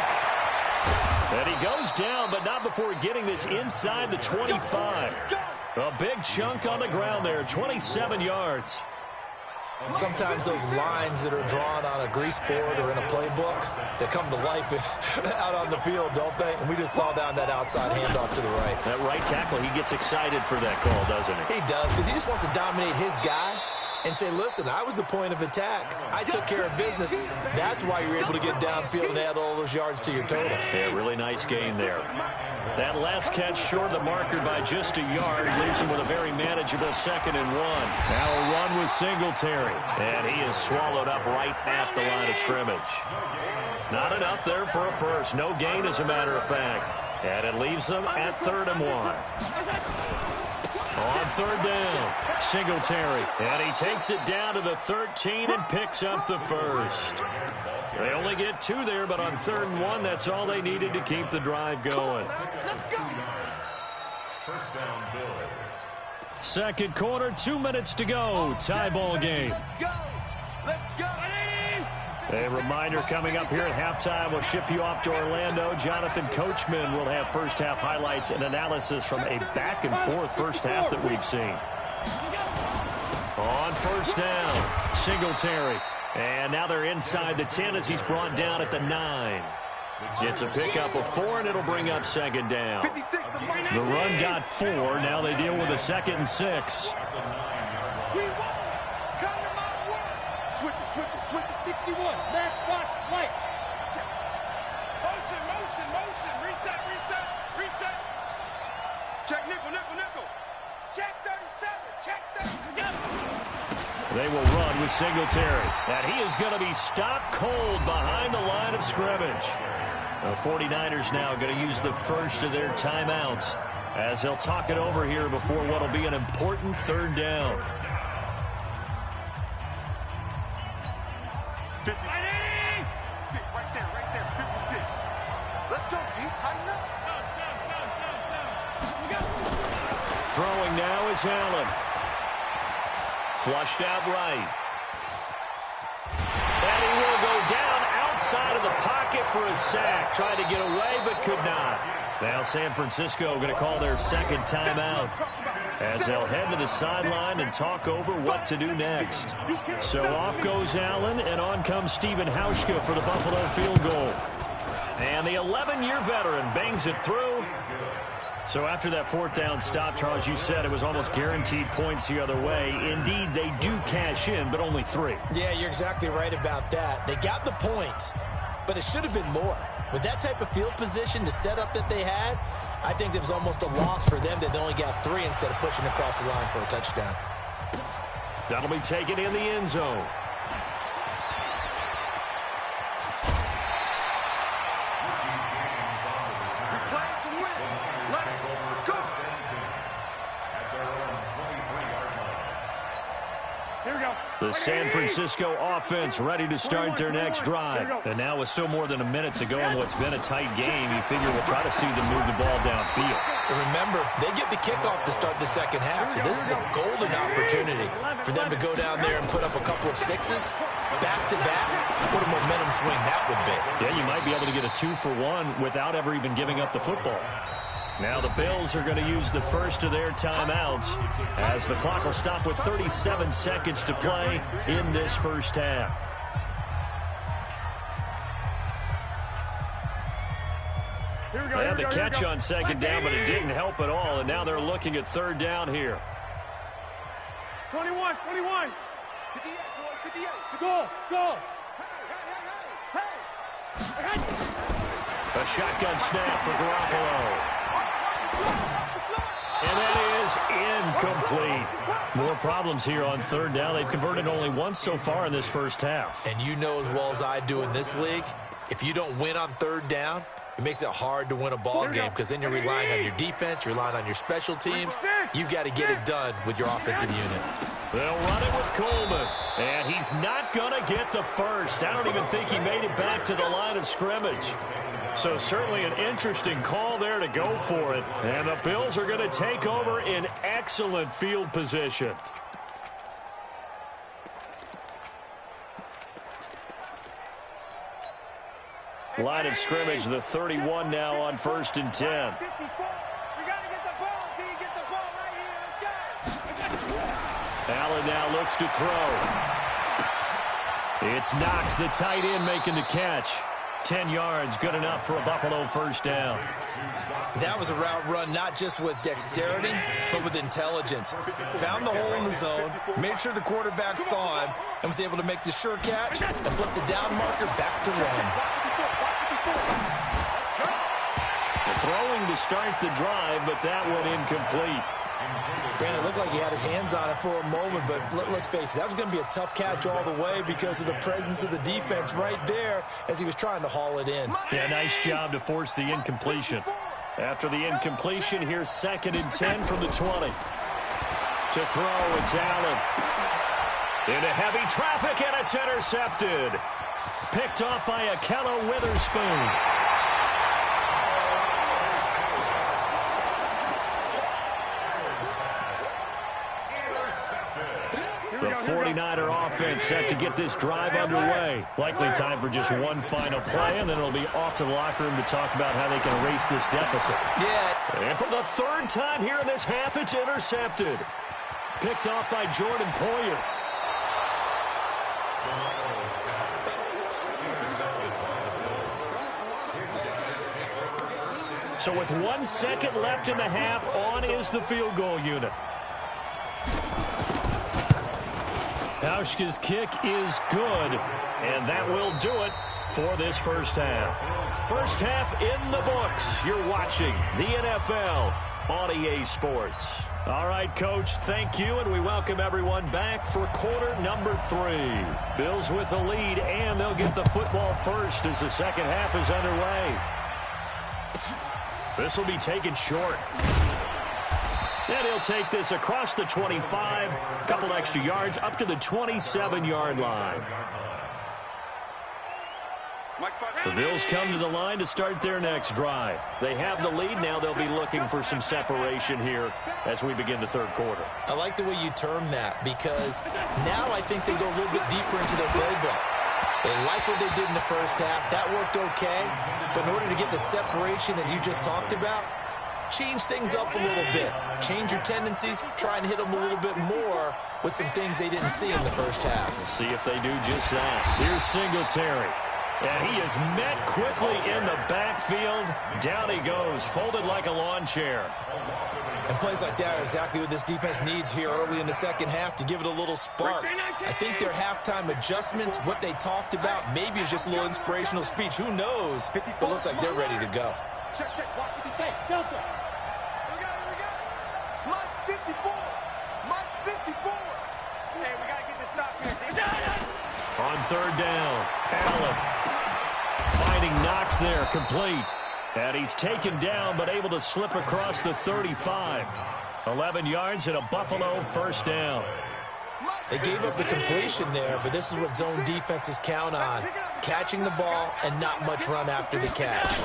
And he goes down, but not before getting this inside the 25. A big chunk on the ground there, 27 yards. Sometimes those lines that are drawn on a grease board or in a playbook, they come to life out on the field, don't they? And we just saw down that outside handoff to the right. That right tackle, he gets excited for that call, doesn't he? He does, because he just wants to dominate his guy and say, listen, I was the point of attack. I took care of business. That's why you're able to get downfield and add all those yards to your total. Yeah, really nice gain there. That last catch short of the marker by just a yard leaves him with a very manageable 2nd and 1. Now a run with Singletary. And he is swallowed up right at the line of scrimmage. Not enough there for a first. No gain, as a matter of fact. And it leaves them at 3rd and 1. On 3rd down, Singletary. And he takes it down to the 13 and picks up the first. They only get 2 there, but on 3rd and 1, that's all they needed to keep the drive going. First down, Bill. 2nd quarter, 2 minutes to go. Tie ball game. A reminder coming up here at halftime. We'll ship you off to Orlando. Jonathan Coachman will have first half highlights and analysis from a back and forth first half that we've seen. On first down, Singletary. And now they're inside the 10 as he's brought down at the 9. Gets a pickup of 4, and it'll bring up 2nd down. The run got 4. Now they deal with a 2nd and 6. Switch it, 61. Match, box, light. Motion. Reset. Check nickel. Check 37. Check 37. They will run with Singletary. And he is going to be stopped cold behind the line of scrimmage. The 49ers now going to use the first of their timeouts as they'll talk it over here before what will be an important 3rd down. 56, right there, 56. Let's go, D, tighten up. Throwing now is Allen. Flushed out right. And he will go down outside of the pocket for a sack. Tried to get away, but could not. Now San Francisco going to call their 2nd timeout as they'll head to the sideline and talk over what to do next. So off goes Allen, and on comes Stephen Hauschka for the Buffalo field goal. And the 11-year veteran bangs it through. So after that 4th down stop, Charles, you said it was almost guaranteed points the other way. Indeed, they do cash in, but only 3. Yeah, you're exactly right about that. They got the points, but it should have been more. With that type of field position, the setup that they had, I think it was almost a loss for them that they only got 3 instead of pushing across the line for a touchdown. That'll be taken in the end zone. The San Francisco offense ready to start their next drive. And now with still more than a minute to go in what's been a tight game, you figure we'll try to see them move the ball downfield. And remember, they get the kickoff to start the 2nd half, so this is a golden opportunity for them to go down there and put up a couple of 6s back-to-back. What a momentum swing that would be. Yeah, you might be able to get a 2-for-1 without ever even giving up the football. Now the Bills are going to use the first of their timeouts as the clock will stop with 37 seconds to play in this first half. They had the catch on 2nd down, but it didn't help at all, and now they're looking at 3rd down here. 21, 21. 58, boys, 58. Go, go. A shotgun snap for Garoppolo. And that is incomplete. More problems here on third down. They've converted only once so far in this first half. And you know as well as I do in this league, if you don't win on third down, it makes it hard to win a ball game because then you're relying on your defense, you're relying on your special teams. You've got to get it done with your offensive unit. They'll run it with Coleman. And he's not going to get the first. I don't even think he made it back to the line of scrimmage. So certainly an interesting call there to go for it. And the Bills are going to take over in excellent field position. Line of scrimmage, the 31 now on 1st and 10. We got to get the ball. D, get the ball right here. Let's go. Allen now looks to throw. It's Knox, the tight end, making the catch. 10 yards, good enough for a Buffalo first down. That was a route run not just with dexterity, but with intelligence. Found the hole in the zone, made sure the quarterback saw him, and was able to make the sure catch and flip the down marker back to run. The throwing to start the drive, but that one incomplete. Brandon, it looked like he had his hands on it for a moment, but let's face it, that was going to be a tough catch all the way because of the presence of the defense right there as he was trying to haul it in. Yeah, nice job to force the incompletion. After the incompletion, here's 2nd and 10 from the 20. To throw, it's Allen. Into heavy traffic, and it's intercepted. Picked off by Akella Witherspoon. The 49er offense set to get this drive underway. Likely time for just one final play, and then it'll be off to the locker room to talk about how they can erase this deficit. Yeah. And for the 3rd time here in this half, it's intercepted. Picked off by Jordan Poyer. So with 1 second left in the half, on is the field goal unit. Hauschka's kick is good, and that will do it for this first half. First half in the books. You're watching the NFL on EA Sports. All right, Coach, thank you, and we welcome everyone back for quarter number 3. Bills with the lead, and they'll get the football first as the second half is underway. This will be taken short. And he'll take this across the 25, a couple extra yards, up to the 27-yard line. The Bills come to the line to start their next drive. They have the lead. Now they'll be looking for some separation here as we begin the third quarter. I like the way you term that because now I think they go a little bit deeper into their playbook. They like what they did in the first half. That worked okay. But in order to get the separation that you just talked about, change things up a little bit. Change your tendencies. Try and hit them a little bit more with some things they didn't see in the first half. We'll see if they do just that. Here's Singletary. And he is met quickly in the backfield. Down he goes, folded like a lawn chair. And plays like that are exactly what this defense needs here early in the second half to give it a little spark. I think their halftime adjustments, what they talked about, maybe it's just a little inspirational speech. Who knows? But it looks like they're ready to go. Check, watch what you think. Delta. We got it. Mike's 54. Mike's 54. Hey, we got to get this stop here. On third down, Allen finding Knox there, complete. And he's taken down, but able to slip across the 35. 11 yards and a Buffalo first down. They gave up the completion there, but this is what zone defenses count on. Catching the ball and not much run after the catch.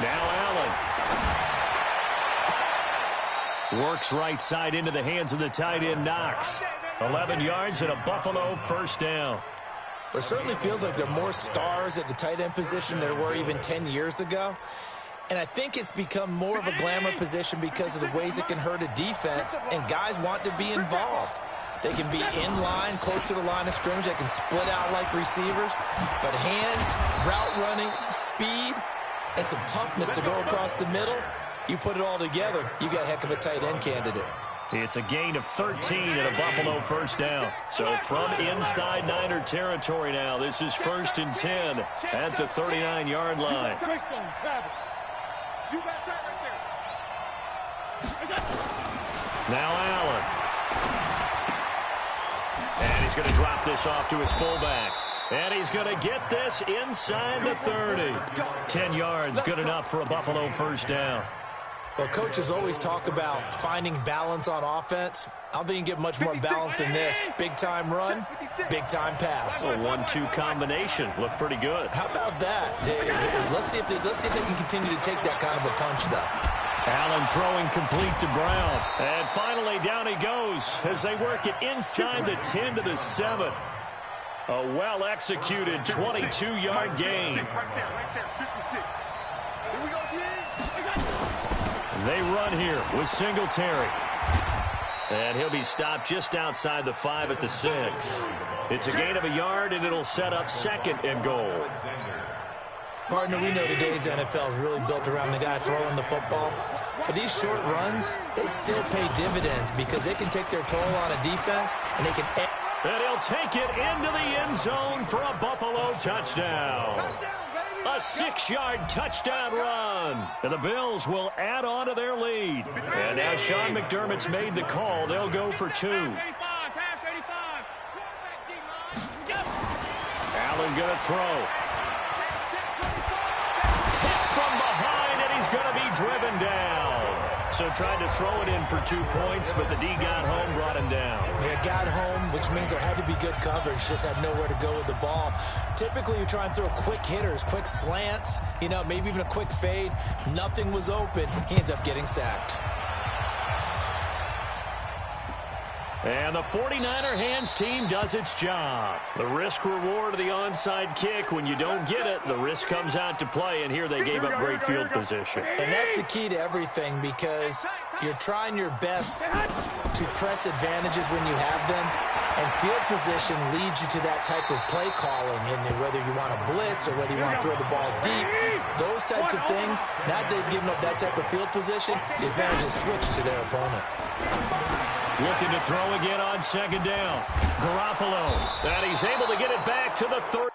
Now Allen works right side into the hands of the tight end Knox. 11 yards and a Buffalo first down. It certainly feels like there are more stars at the tight end position than there were even 10 years ago. And I think it's become more of a glamour position because of the ways it can hurt a defense, and guys want to be involved. They can be in line, close to the line of scrimmage. They can split out like receivers. But hands, route running, speed, and some toughness to go across the middle, you put it all together, you got a heck of a tight end candidate. It's a gain of 13 and a Buffalo first down. So from inside Niner territory now, this is 1st and 10 at the 39-yard line. Now Allen. And he's going to drop this off to his fullback. And he's going to get this inside the 30. 10 yards, good enough for a Buffalo first down. Well, coaches always talk about finding balance on offense. I don't think you can get much more balance than this. Big-time run, big-time pass. A 1-2 combination. Looked pretty good. How about that? Let's see if they can continue to take that kind of a punch, though. Allen throwing complete to Brown. And finally, down he goes as they work it inside the 10 to the 7. A well-executed 22-yard gain. They run here with Singletary. And he'll be stopped just outside the 5 at the 6. It's a gain of a yard, and it'll set up 2nd and goal. Partner, we know today's NFL is really built around the guy throwing the football. But these short runs, they still pay dividends because they can take their toll on a defense, and they can... And he'll take it into the end zone for a Buffalo touchdown. A 6-yard touchdown run. And the Bills will add on to their lead. And now Sean McDermott's made the call. They'll go for 2. Allen going to throw. Hit from behind, and he's going to be driven down. So tried to throw it in for 2 points, but the D got home, brought him down. Yeah, got home, which means there had to be good coverage. Just had nowhere to go with the ball. Typically, you try and throw quick hitters, quick slants, maybe even a quick fade. Nothing was open. He ends up getting sacked. And the 49er hands team does its job. The risk reward of the onside kick. When you don't get it, the risk comes out to play, and here they gave up great field position. And that's the key to everything because you're trying your best to press advantages when you have them, and field position leads you to that type of play calling, and whether you want to blitz or whether you want to throw the ball deep, those types of things, now that they've given up that type of field position, the advantage is switched to their opponent. Looking to throw again on 2nd down. Garoppolo. And he's able to get it back to the 30.